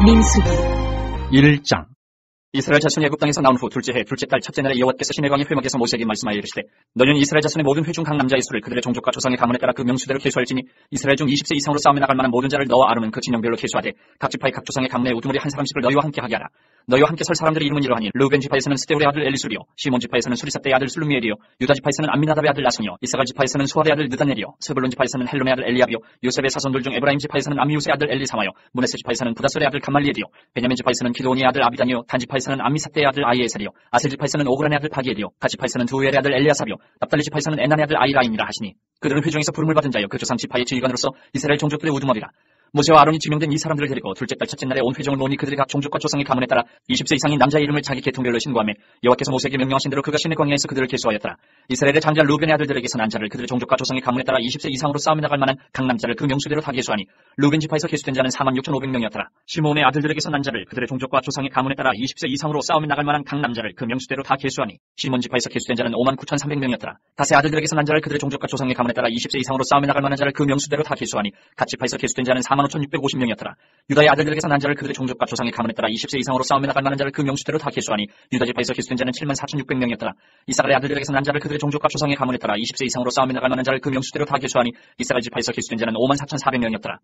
민수기 1장. 이스라엘 자손이 애굽 땅에서 나온 후 둘째 해 둘째 달 첫째 날에 여호와께서 시내광야 회막에서 모세에게 말씀하여 이르시되 너는 이스라엘 자손의 모든 회 중 각 남자의 수를 그들의 종족과 조상의 가문에 따라 그 명수대로 계수할지니 이스라엘 중 20세 이상으로 싸움에 나갈 만한 모든 자를 너와 아론은 그 진영별로 계수하되 각 지파의 각 조상의 가문의 우두머리 한 사람씩을 너희와 함께 하게 하라. 너희와 함께 설 사람들의 이름은 이러하니 르우벤 지파에서는 스데울의 아들 엘리술이요 시몬 지파에서는 수리삿대의 아들 슬루미엘이요 유다 지파에서는 암미나답의 아들 나손이요 이사갈 지파에서는 수아의 아들 느다넬이요 스불론 지파에서는 헬론의 아들 엘리압이요 요셉의 사손들 중 에브라임 지파에서는 암미우스의 아들 엘리사마요 무네스 지파에서는 부다솔의 아들 감말리엘이요 베냐민 지파에서는 기드온의 아들 아비다니요 단 지파에서는 암미삿대의 아들 아이에셀이요 아셀 지파에서는 오그란의 아들 바기엘이요 가 지파에서는 두엘의 아들 엘리아삽이요 납달리 지파에서는 에난의 아들 아이라임이라 하시니 그들은 회중에서 부름을 받은 자여 그 조상 지파의 지휘관으로서 이스라엘 종족들의 우두머리라. 모세와 아론이 지명된 이 사람들을 데리고 둘째 달 첫째 날에 온 회중을 모으니 그들의 각 종족과 조상의 가문에 따라 20세 이상인 남자의 이름을 자기 계통별로 신고하며 여호와께서 모세에게 명령하신 대로 그가 시내 광야에서 그들을 계수하였더라. 이스라엘의 장자 르우벤의 아들들에게서 난 자를 그들의 종족과 조상의 가문에 따라 20세 이상으로 싸움에 나갈 만한 각 남자를 그 명수대로 다 계수하니 르우벤 지파에서 계수된 자는 46,500명이었더라. 시몬의 아들들에게서 난 자를 그들의 종족과 조상의 가문에 따라 20세 이상으로 싸움에 나갈 만한 각 남자를 그 명수대로 다 계수하니 시몬 지파에서 계수된 자는 59,300명이었더라. 다스의 아들들에게서 난 자를 그들의 종족과 조상의 가문에 따라 20세 이상으로 싸움에 나갈 만한 자를 그 명수대로 다 계수하니 갓 지파에서 계수된 자는 45,650명이었더라. 유다의 아들들에게서 난 자를 그들의 종족과 조상의 가문에 따라 20세 이상으로 싸움에 나갈 만한 자를 그 명수대로 다 계수하니 유다 지파에서 계수된 자는 74,600명이었더라. 이사갈의 아들들에게서 난 자를 그들의 종족과 조상의 가문에 따라 20세 이상으로 싸움에 나갈 만한 자를 그 명수대로 다 계수하니 이사갈 지파에서 계수된 자는 54,400명이었더라.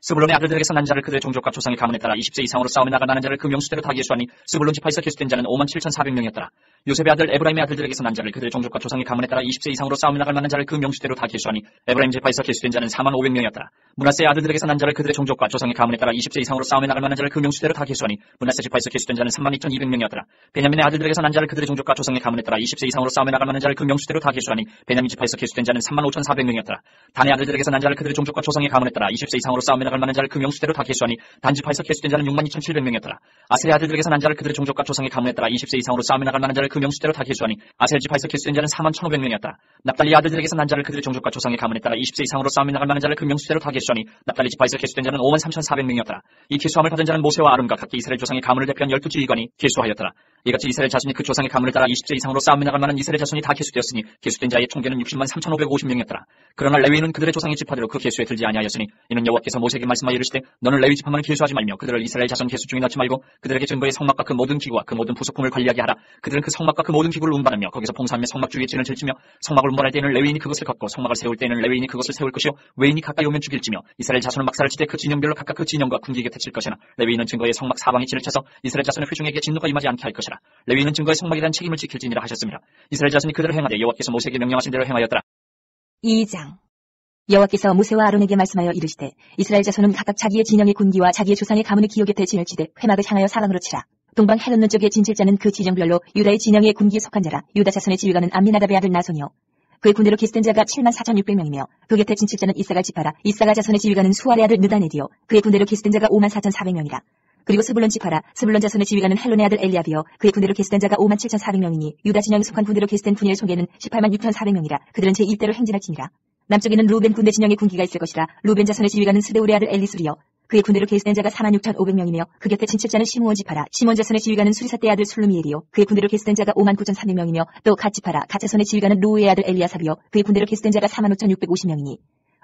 스불론의 아들들에게서 난 자를 그들의 종족과 조상의 가문에 따라 20세 이상으로 싸움에 나갈 만한 자를 그 명수대로 다 계수하니 스불론 지파에서 계수된 자는 57,400명이었더라. 요셉의 아들 에브라임의 아들들에게서 난 자를 그들의 종족과 조상의 가문에 따라 20세 이상으로 싸움에 나갈 만한 자를 그 명수대로 다 계수하니 에브라임 지파에서 계수된 자는 45,500명이었더라. 므낫세의 아들들에게서 난 자를 그들의 종족과 조상의 가문에 따라 20세 이상으로 싸움에 나갈 만한 자를 그 명수대로 다 계수하니 므낫세 지파에서 계수된 자는 32,200명이었더라. 베냐민의 아들들에게서 난 자를 그들의 종족과 조상의 가문에 따라 20세 이상으로 싸움에 나갈 만한 자를 그 명수대로 다 계수하니 베냐민 지파에서 계수된 자는 35,400명이었더라. 단의 아들들에게서 난 자를 그들의 종족과 조상의 가문에 따라 20세 이상으로 싸움에 나갈 만한 자를 그 명수대로 다 계수하니 단 지파에서 계수된 자는 62,700명이었더라. 아셀의 아들들에게서 난 자를 그들의 종족과 조상의 가문에 따라 20세 이상으로 싸움에 나갈 만한 자를 그 명수대로 다 계수하니 아셀 지파에서 계수된 자는 41,500명이었다. 납달리 아들들에게서 난 자를 그들의 종족과 조상의 가문에 따라 20세 이상으로 싸움에 나갈 만한 자를 그 명수대로 다 계수하니 납달리 지파에서 계수된 자는 53,400명이었더라. 이 계수함을 받은 자는 모세와 아론과 각기 이스라엘 조상의 가문을 대표한 12지휘관이 계수하였더라. 이같이 이스라엘 자손이 그 조상의 가문을 따라 20세 이상으로 싸움에 나갈 만한 이스라엘 자손이 다 계수되었으니 계수된 자의 총계는 603,550명이었더라. 그러나 레위인은 그들의 조상의 지파대로 그 계수에 들지 아니하였으니 이는 여호와께서 모세에게 말씀하여 이르시되 너는 레위 지파만 계수하지 말며 그들을 이스라엘 자손 계수 중에 넣지 말고 그들에게 증거의 성막과 그 모든 기구와 그 모든 부속품을 관리하게 하라. 그들은 그 성막과 그 모든 기구를 운반하며 거기서 봉사하며 성막 주위에 진을 질지며 성막을 운반할 때에는 레위인이 그것을 걷고 성막을 세울 때에는 레위인이 그것을 세울 것이요 외인이 가까이 오면 죽일지며 이스라엘 자손은 막사를 치되 그 진영별로 각각 그 진영과 군기 곁에 칠 것이나 레위인은 증거의 성막 사방에 진을 쳐서 이스라엘 자손의 회중에게 진노가 임하지 않게 할 것이라. 레위인은 증거의 성막에 대한 책임을 지킬지니라 하셨습니다. 이스라엘 자손이 그대로 행하되 여호와께서 모세에게 명령하신 대로 행하였더라. 2장 여호와께서 모세와 아론에게 말씀하여 이르시되 이스라엘 자손은 각각 자기의 진영의 군기와 자기의 조상의 가문의 기호 곁에 진을 치되 회막을 향하여 사방으로 치라. 동방 헬론론 쪽에 진칠자는 그 진영별로 유다의 진영의 군기에 속한 자라. 유다 자손의 지휘관은 암미나답의 아들 나손이요 그의 군대로 계수된 자가 74,600명이며 그 곁에 진칠자는 이사갈 지파라. 이사갈 자손의 지휘관은 수아의 아들 느다네디요 그의 군대로 계수된 자가 54,400명이라. 그리고 스불론 지파라. 스불론 자손의 지휘관은 헬론의 아들 엘리압이요 그의 군대로 계수된 자가 57,400명이니 유다 진영에 속한 군대로 계수된 군인의 총계는 186,400명이라. 그들은 제1대로 행진할지니라. 남쪽에는 루벤 군대 진영의 군기가 있을 것이라. 루벤 자손의 지휘관은 스데울의 아들 엘리술이요 그의 군대로 계수된 자가 46,500명이며 그 곁에 진칠자는 시므온 지파라. 시몬 자손의 지휘관은 수리삿대의 아들 슬루미엘이요 그의 군대로 계수된 자가 59,300명이며 또 갓 지파라. 갓 자손의 지휘관은 루우의 아들 엘리아삽이요 그의 군대로 계수된 자가 45,650명이니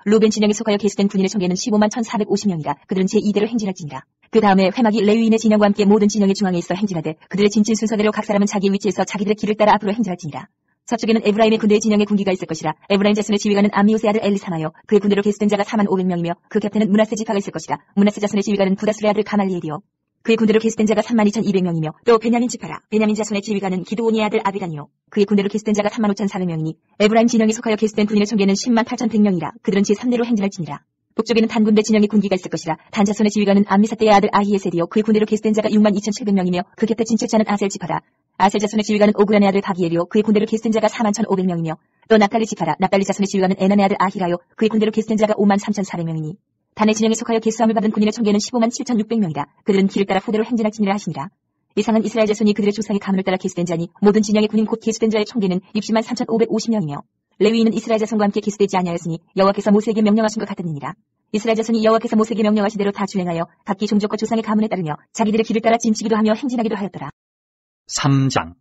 루벤 진영에 속하여 계수된 군인의 총계는 151,450명이라. 그들은 제2대로 행진할지니라. 그 다음에 회막이 레위인의 진영과 함께 모든 진영의 중앙에 있어 행진하되 그들의 진친 순서대로 각 사람은 자기 위치에서 자기들의 길을 따라 앞으로 행진할지니라. 서쪽에는 에브라임의 군대의 진영의 군기가 있을 것이라. 에브라임 자손의 지휘관은 암미우스의 아들 엘리사마요 그의 군대로 계수된 자가 45,500명이며 그 곁에는 므낫세 지파가 있을 것이라. 므낫세 자손의 지휘관은 부다술의 아들 가말리엘이요 그의 군대로 계수된 자가 32,200명이며 또 베냐민 지파라. 베냐민 자손의 지휘관은 기드온의 아들 아비다니요 그의 군대로 계수된 자가 35,400명이니 에브라임 진영에 속하여 계수된 군인의 총계는 108,100명이라. 그들은 제3대로 행진할지니라. 북쪽에는 단 군대 진영의 군기가 있을 것이라. 단 자손의 지휘관은 암미삿대의 아들 아히에셀이요 그의 군대로 계수된 자가 62,700명이며 그 곁에 진칠자는 아셀 지파라. 아셀 자손의 지휘관은 오그란의 아들 바기엘이요 그의 군대로 계수된 자가 41,500명이며 또 납달리 지파라. 납달리 자손의 지휘관은 에난의 아들 아히라요 그의 군대로 계수된 자가 53,400명이니 단의 진영에 속하여 계수함을 받은 군인의 총계는 157,600명이다. 그들은 길을 따라 후대로 행진할지니라 하시니라. 이상은 이스라엘 자손이 그들의 조상의 가문을 따라 계수된 자니 모든 진영의 군인 곧 계수된 자의 총계는 603,550명이며 레위인은 이스라엘 자손과 함께 계수되지 아니하였으니 여호와께서 모세에게 명령하신 것 같으니라. 이스라엘 자손이 여호와께서 모세에게 명령하신 대로 다 주행하여 각기 종족과 조상의 가문에 따르며 자기들의 길을 따라 짐치기도 하며 행진하기도 하였더라. 3장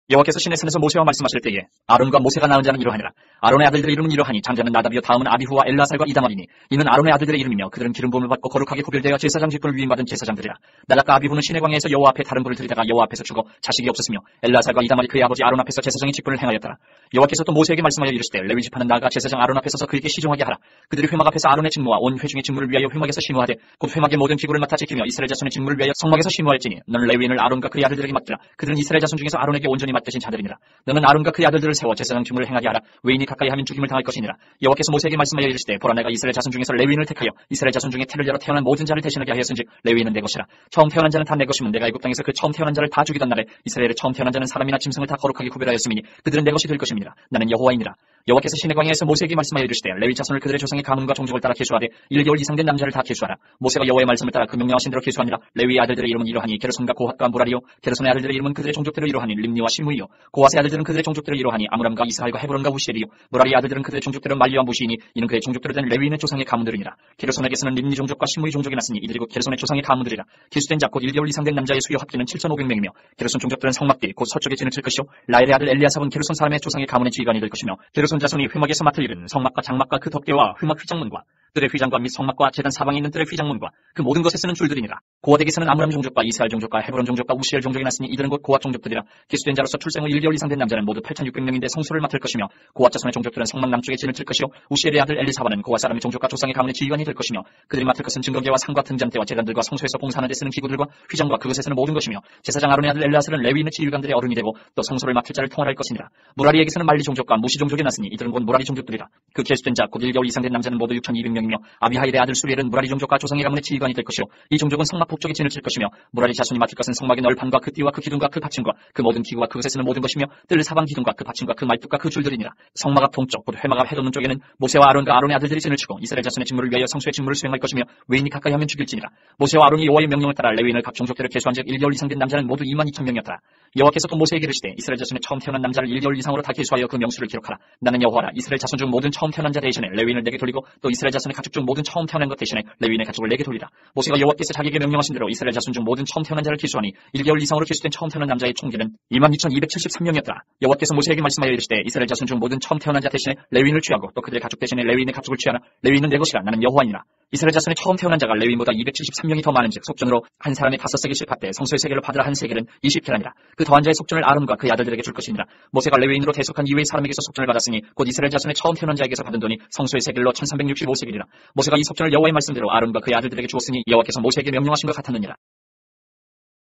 여호와께서 시내 산에서 모세와 말씀하실 때에 아론과 모세가 낳은 자는 이러하니라. 아론의 아들들의 이름은 이러하니 장자는 나답이요 다음은 아비후와 엘라살과 이다말이니 이는 아론의 아들들의 이름이며 그들은 기름 부음을 받고 거룩하게 구별되어 제사장 직분을 위임받은 제사장들이라. 나답과 아비후는 시내 광야에서 여호와 앞에 다른 불을 들이다가 여호와 앞에서 죽어 자식이 없었으며 엘라살과 이다말이 그의 아버지 아론 앞에서 제사장의 직분을 행하였더라. 여호와께서 또 모세에게 말씀하여 이르시되 레위 지파는 나아가 제사장 아론 앞에 서서 그에게 시종하게 하라. 그들이 회막 앞에서 아론의 직무와 온 회중의 직무를 위하여 회막에서 심우하되 곧 회막의 모든 기구를 맡아 지키며 이스라엘 자손의 직무를 위하여 성막에서 심우할지니 너는 레위인을 아론과 그의 아들들에게 맡기라. 그들은 이스라엘 자손 중에서 아론에게 온전히 맡겨진 자들이니라. 너는 아론과 그의 아들들을 세워 제사장 직무를 행하게 하라. 외인이 가까이 하면 죽임을 당할 것이니라. 여호와께서 모세에게 말씀하여 이르시되 보라 내가 이스라엘 자손 중에서 레위인을 택하여 이스라엘 자손 중에 태를 열어 태어난 모든 자를 대신하게 하였은즉 레위인은 내 것이라. 처음 태어난 자는 다 내 것이면 내가 애굽 땅에서 그 처음 태어난 자를 다 죽이던 날에 이스라엘의 처음 태어난 자는 사람이나 짐승을 다 거룩하게 구별하였음이니 그들은 내 것이 될 것입니다. 나는 여호와이니라. 여호와께서 시내 광야에서 모세에게 말씀하여 이르시되 레위 자손을 그들의 조상의 가문과 종족을 따라 계수하되 1개월 이상 된 남자를 다 계수하라. 모세가 여호와의 말씀을 따라 그 명령하신 대로 계수하니라. 레위의 아들들의 이름은 이러하니 게르손과 고핫과 무라리요. 게르손의 아들들의 이름은 그들의 종족대로 이러하니 림니와 시므이요. 고핫의 아들들은 그들의 종족대로 이러하니 아므람과 이스하엘과 헤브론과 우시엘이요. 무라리의 아들들은 그들의 종족대로 말리와 무시이니 이는 그의 종족대로 된 레위인의 조상의 가문들이니라. 게르손에게서는 림니 종족과 시므이 종족이 났으니 이들이 곧 게르손의 조상의 가문들이라. 계수된 자 곧 1개월 이상 된 남자의 수요 합계는 7,500명이며 게르손 종족들은 성막뒤 곧 서쪽에 진을 칠 것이요. 라엘의 아들 엘리아삽은 게르손 사람의 조상의 가문의 지휘관이 될 것이며 게르손 자손이 회막에서 맡을 일은 성막과 장막과 그 덮개와 회막 휘장문과 뜰의 휘장과 및 성막과 제단 사방에 있는 뜰의 휘장문과 그 모든 것에 쓰는 줄들이니라. 고핫에게서는 아므람 종족과 이스하엘 종족과 헤브론 종족과 우시엘 종족이 났으니 이들은 곧 고핫 종족들이라. 계수된 자로서 출생 후 1개월 이상 된 남자는 모두 8,600명인데 성소를 맡을 것이며 고핫 자손의 종족들은 성막 남쪽에 진을 칠 것이요. 우시엘의 아들 엘리사바는 고핫 사람의 종족과 조상의 가문의 지휘관이 될 것이며 그들이 맡을 것은 증거계와 상과 등잔대와 제단들과 성소에서 봉사하는 데 쓰는 기구들과 휘장과 그것에 쓰는 모든 것이며 제사장 아론의 아들 엘라살은 레위인의 지휘관들의 어른이 되고 또 성소를 맡을 자를 통할할 것이니라. 무라리에게서는 말리 종족과 무시 종족이 났으니 이들은 곧 무라리 종족들이라. 그 계수된 자 곧 1개월 이상 된 남자는 모두 6,200명이며 아비하일의 아들 수리엘은 무라리 종족과 조상의 가문의 지휘관이 될 것이요. 이 종족은 성막 북쪽에 진을 칠 것이며 무라리 자손이 맡을 것은 성막의 널판과 그 띠와 그 기둥과 그 받침과 그 모든 기구와 그것에 쓰는 모든 것이며 뜰 사방 기둥과 그 받침과 그 말뚝과 그 줄들이니라. 성막 앞 동쪽 곧 회막 앞 해돋는 쪽에는 모세와 아론과 아론의 아들들이 진을 치고 이스라엘 자손의 직무를 위하여 성소의 직무를 수행할 것이며 외인이 가까이 하면 죽일지니라. 모세와 아론이 여호와의 명령을 따라 레위인을 각 종족대로 계수한즉 1개월 이상 된 남자는 모두 22,000명이었더라. 여호와께서 또 모세에게 이르시되 이스라엘 자손의 처음 태어난 남자를 1개월 이상으로 다 계수하여 그 명수를 기록하라. 나는 여호와라. 이스라엘 자손 중 모든 처음 태어난 자 대신에 레위인을 내게 돌리고 또 이스라엘 자손의 가축 중 모든 처음 태어난 것 대신에 레위인의 가축을 내게 돌리라. 모세가 여호와께서 자기에게 명령하신 대로 이스라엘 자손 중 모든 처음 태어난 자를 계수하니 1개월 이상으로 계수된 처음 태어난 남자의 총기는 22,273명이었더라. 여호와께서 모세에게 말씀하여 이르시되 이스라엘 자손 중 모든 처음 태어난 자 대신에 레위인을 취하고 또 그들의 가축 대신에 레위인의 가축을 취하라. 레위인은 내 것이라. 나는 여호와니라. 이스라엘 자손의 처음 태어난 자가 레위인보다 273명이 더 많은즉 속전으로 한 사람의 5세겔씩 받되 성소의 세겔로 받으라. 한 세겔은 20계란이라. 그 더한 자의 속전을 아론과 그의 아들들에게 줄 것이니라. 모세가 레위인으로 대속한 이외의 사람에게서 속전을 받았으니 곧 이스라엘 자손의 처음 태어난 자에게서 받은 돈이 성소의 세겔로 1,365세겔이라. 모세가 이 속전을 여호와의 말씀대로 아론과 그의 아들들에게 주었으니 여호와께서 모세에게 명령하신 것 같았느니라.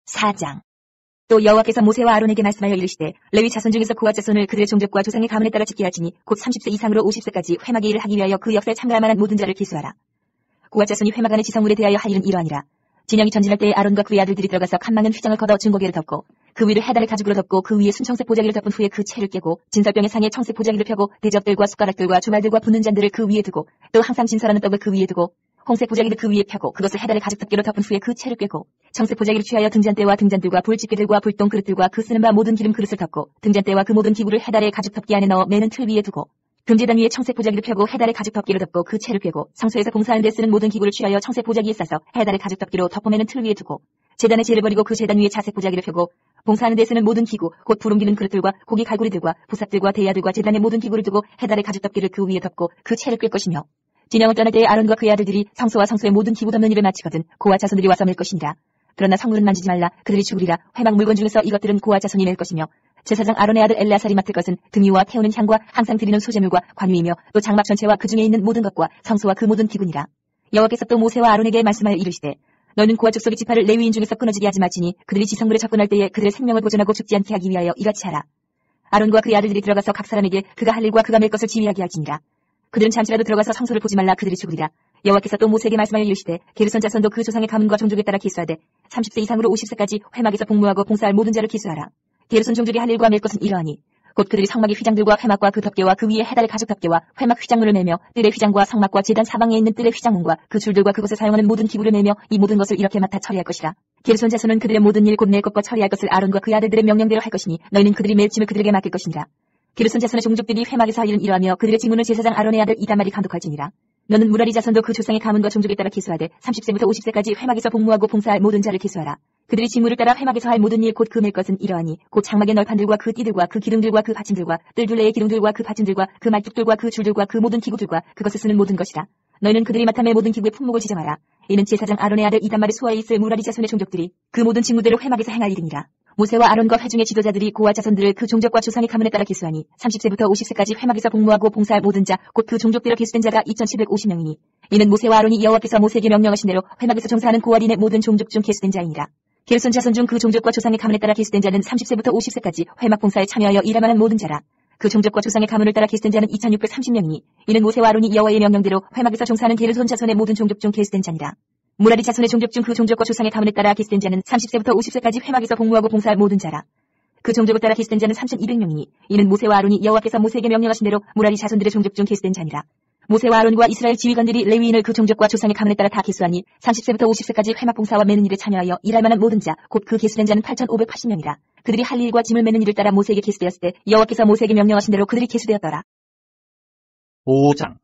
4장. 또 여호와께서 모세와 아론에게 말씀하여 이르시되 레위 자손 중에서 고핫 자손을 그들의 종족과 조상의 가문에 따라 지켜야 할지니 곧 30세 이상으로 50세까지 회막의 일을 하기 위하여 그 역사에 참가할 만한 모든 자를 계수하라. 고핫 자손이 회막 안의 지성물에 대하여 할 일은 이러하니라. 진영이 전진할 때에 아론과 그의 아들들이 들어가서 칸막은 휘장을 걷어 증거계를 덮고 그 위를 해달의 가죽으로 덮고 그 위에 순청색 보자기를 덮은 후에 그 채를 깨고 진설병의 상에 청색 보자기를 펴고 대접들과 숟가락들과 주말들과 붓는 잔들을 그 위에 두고 또 항상 진설하는 떡을 그 위에 두고 홍색 보자기를 그 위에 펴고 그것을 해달의 가죽 덮개로 덮은 후에 그 채를 꿰고 청색 보자기를 취하여 등잔대와 등잔들과 불집게들과 불똥 그릇들과 그 쓰는 바 모든 기름 그릇을 덮고 등잔대와 그 모든 기구를 해달의 가죽 덮개 안에 넣어 매는 틀 위에 두고 금제단 위에 청색 보자기를 펴고 해달의 가죽 덮개를 덮고 그 채를 꿰고 성소에서 봉사하는 데 쓰는 모든 기구를 취하여 청색 보자기에 싸서 해달의 가죽 덮개로 덮어매는 틀 위에 두고 제단의 재를 버리고 그 제단 위에 자색 보자기를 펴고 봉사하는 데 쓰는 모든 기구 곧 부름기는 그릇들과 고기 갈고리들과 부삽들과 대야들과 제단의 모든 기구를 두고 해달의 가죽 덮개를 그 위에 덮고 그 채를 꿰 것이며 진영을 떠날 때에 아론과 그의 아들들이 성소와 성소의 모든 기구 덮는 일을 마치거든 고핫 자손들이 와서 맬 것이니라. 그러나 성물은 만지지 말라. 그들이 죽으리라. 회막 물건 중에서 이것들은 고핫 자손이 맬 것이며 제사장 아론의 아들 엘레아살이 맡을 것은 등유와 태우는 향과 항상 드리는 소제물과 관유이며 또 장막 전체와 그 중에 있는 모든 것과 성소와 그 모든 기구니라. 여호와께서 또 모세와 아론에게 말씀하여 이르시되 너는 고핫 족속의 지파를 레위인 중에서 끊어지게 하지 마치니 그들이 지성물에 접근할 때에 그들의 생명을 보존하고 죽지 않게 하기 위하여 이같이 하라. 아론과 그의 아들들이 들어가서 각 사람에게 그가 할 일과 그가 맬 것을 지휘하게 할지니라. 그들은 잠시라도 들어가서 성소를 보지 말라. 그들이 죽으리라. 여호와께서 또 모세에게 말씀하여 이르시되 게르손 자손도 그 조상의 가문과 종족에 따라 기수하되 30세 이상으로 50세까지 회막에서 복무하고 봉사할 모든 자를 기수하라. 게르손 종족이 할 일과 맬 것은 이러하니 곧 그들이 성막의 휘장들과 회막과 그 덮개와 그 위에 해달 가죽 덮개와 회막 휘장문을 매며 뜰의 휘장과 성막과 제단 사방에 있는 뜰의 휘장문과 그 줄들과 그것에 사용하는 모든 기구를 매며 이 모든 것을 이렇게 맡아 처리할 것이라. 게르손 자손은 그들의 모든 일 곧 낼 것과 처리할 것을 아론과 그 아들들의 명령대로 할 것이니 너희는 그들이 맬 짐을 그들에게 맡길 것이니라. 게르손 자손의 종족들이 회막에서 할 일은 이러하며 그들의 직무는 제사장 아론의 아들 이다말이 감독할지니라. 너는 무라리 자손도 그 조상의 가문과 종족에 따라 기수하되 30세부터 50세까지 회막에서 복무하고 봉사할 모든 자를 기수하라. 그들이 직무를 따라 회막에서 할 모든 일 곧 그 맬 것은 이러하니 곧 장막의 널판들과 그 띠들과 그 기둥들과 그 받침들과 뜰 둘레의 기둥들과 그 받침들과 그 말뚝들과 그 줄들과 그 모든 기구들과 그것을 쓰는 모든 것이라. 너희는 그들이 맡아매 모든 기구의 품목을 지정하라. 이는 제사장 아론의 아들 이단말의 수하에 있을 무라리 자손의 종족들이 그 모든 직무대로 회막에서 행할 일이니라. 모세와 아론과 회중의 지도자들이 고아 자손들을 그 종족과 조상의 가문에 따라 계수하니 30세부터 50세까지 회막에서 복무하고 봉사할 모든 자 곧 그 종족대로 계수된 자가 2750명이니 이는 모세와 아론이 여호와께서 모세에게 명령하신 대로 회막에서 종사하는 고아린의 모든 종족 중 계수된 자이니라. 게르손 자손 중 그 종족과 조상의 가문에 따라 계수된 자는 30세부터 50세까지 회막 봉사에 참여하여 일할 만한 모든 자라. 그 종족과 조상의 가문을 따라 계수된 자는 2630명이니 이는 모세와 아론이 여호와의 명령대로 회막에서 종사하는 게르손 자손의 모든 종족 중 계수된 자니라. 무라리 자손의 종족 중 그 종족과 조상의 가문에 따라 계수된 자는 30세부터 50세까지 회막에서 복무하고 봉사할 모든 자라. 그 종족을 따라 계수된 자는 3200명이니 이는 모세와 아론이 여호와께서 모세에게 명령하신 대로 무라리 자손들의 종족 중 계수된 자니라. 모세와 아론과 이스라엘 지휘관들이 레위인을 그 종족과 조상의 가문에 따라 다 계수하니 30세부터 50세까지 회막 봉사와 매는 일에 참여하여 일할 만한 모든 자 곧 그 계수된 자는 8580명이라. 그들이 할 일과 짐을 매는 일을 따라 모세에게 계수되었을 때 여호와께서 모세에게 명령하신 대로 그들이 계수되었더라. 5장.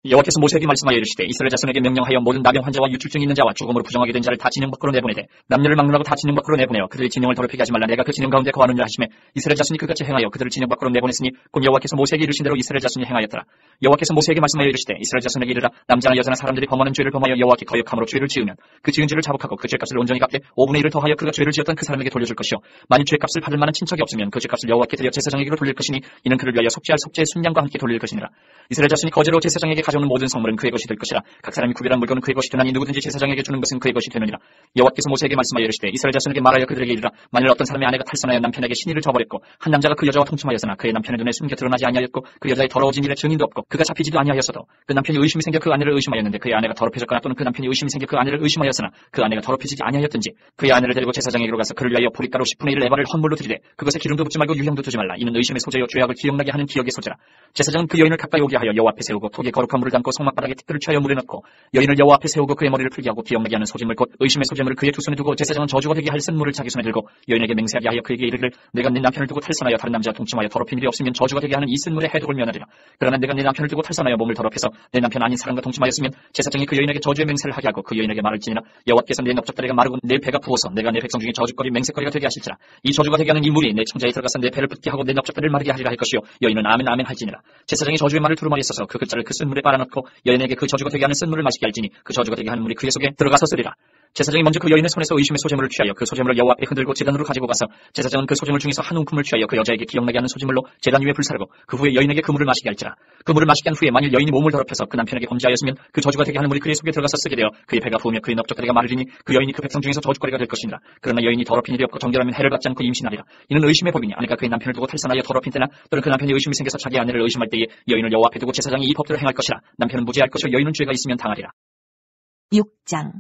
여호와께서 모세에게 말씀하여 이르시되 이스라엘 자손에게 명령하여 모든 나병 환자와 유출증 있는 자와 죽음으로 부정하게 된 자를 다 진영 밖으로 내보내되 남녀를 막론하고 다 진영 밖으로 내보내어 그들의 진영을 더럽히게 하지 말라. 내가 그 진영 가운데 거하느니라 하시매 이스라엘 자손이 그같이 행하여 그들을 진영 밖으로 내보냈으니 곧 여호와께서 모세에게 이르신 대로 이스라엘 자손이 행하였더라. 여호와께서 모세에게 말씀하여 이르시되 이스라엘 자손에게 이르라. 남자나 여자나 사람들이 범하는 죄를 범하여 여호와께 거역함으로 죄를 지으면 그 지은 죄를 자복하고 그 죄값을 온전히 갚되 5분의 1을 더하여 그가 죄를 지었던 그 사람에게 돌려줄 것이요 만일 죄값을 받을 만한 친척이 없으면 그 죄값을 여호와께 드려 제사장에게로 돌릴 것이니 이는 그를 위하여 속죄할 속죄의 순양과 함께 돌릴 것이니라. 이스라엘 자손이 거제로 제사장에게 가져오는 모든 성물은 그의 것이 될 것이라. 각 사람이 구별한 물건은 그의 것이 되나니 누구든지 제사장에게 주는 것은 그의 것이 되느니라. 여호와께서 모세에게 말씀하여 이르시되 이스라엘 자손에게 말하여 그들에게 이르라. 만일 어떤 사람의 아내가 탈선하여 남편에게 신의를 저버렸고 한 남자가 그 여자와 통침하였으나 그의 남편의 눈에 숨겨 드러나지 아니하였고 그 여자의 더러워진 일에 증인도 없고 그가 잡히지도 아니하였어도 그 남편이 의심이 생겨 그 아내를 의심하였는데 그의 아내가 더럽혀졌거나 또는 그 남편이 의심이 생겨 그 아내를 의심하였으나 그 아내가 더럽혀지지 아니하였든지 그의 아내를 데리고 제사장에게로 가서 그를 위하여 보리가루 10분의 1 에바를 헌물로 드리되 그것에 기름도 붓지 말고 유향도 두지 말라. 이는 의심의 소재요 죄악을 기억나게 하는 기억의 소재라. 제사장은 그 여인을 가까이 오게 하여 여호와 앞에 세우고 톡에 거룩한 물을 담고 성막바닥에 티끌을 취하여 물에 넣고 여인을 여호와 앞에 세우고 그의 머리를 풀게 하고 기억나게 하는 소재물 곧 의심의 소재물을 그의 두 손에 두고 제사장은 저주가 되게 할 쓴물을 자기 손에 들고 여인에게 맹세하게 하여 그에게 이르기를 내가 네 남편을 두고 탈선하여 다른 남자와 동침하여 더럽힌 일이 없으면 저주가 되게 하는 이 쓴물의 해독을 면하리라. 그러나 내가 네 남편을 두고 탈선하여 몸을 더럽혀서 내 남편 아닌 사람과 동침하였으면 제사장이 그 여인에게 저주의 맹세를 하게 하고 그 여인에게 말을지니라. 여호와께서 내 넓적다리가 마르고 내 배가 부어서 내가 내 백성 중에 저주거리 맹세거리가 되게 하실지라. 이 저주가 되게 하는 이 물이 내 청자에 들어가서 내 배를 붓게 하고 내 넓적다리를 마르게 하리라 할 것이요 여인은 아멘 아멘 할지니라. 제사장이 저주의 말을 두루마리에 써서 그 글자를 그 쓴물에 빨아넣고 여인에게 그 저주가 되게 하는 쓴물을 마시게 할지니 그 저주가 되게 하는 물이 그의 속에 들어가서 쓰리라. 제사장이 먼저 그 여인의 손에서 의심의 소재물을 취하여 그 소재물을 여호와 앞에 흔들고 제단으로 가지고 가서 제사장은 그 소재물 중에서 한 움큼을 취하여 그 여자에게 기억나게 하는 소재물로 제단 위에 불사르고 그 후에 여인에게 그 물을 마시게 할지라. 그 물을 마시게 한 후에 만일 여인이 몸을 더럽혀서 그 남편에게 범죄하였으면 그 저주가 되게 하는 물이 그의 속에 들어가서 쓰게 되어 그의 배가 부으며 그의 넓적다리가 마르리니 그 여인이 그 백성 중에서 저주거리가 될 것이니라. 그러나 여인이 더럽힌 일이 없고 정결하면 해를 받지 않고 임신하리라. 이는 의심의 법이니 아내가 그의 남편을 두고 탈선하여 더럽힌 때나 또는 그 남편이 의심이 생겨서 자기 아내를 의심할 때에 여인을 여호와 앞에 두고 제사장이 이 법대로 행할 것이라. 남편은 무죄할 것이요 여인은 죄가 있으면 당하리라. 6장.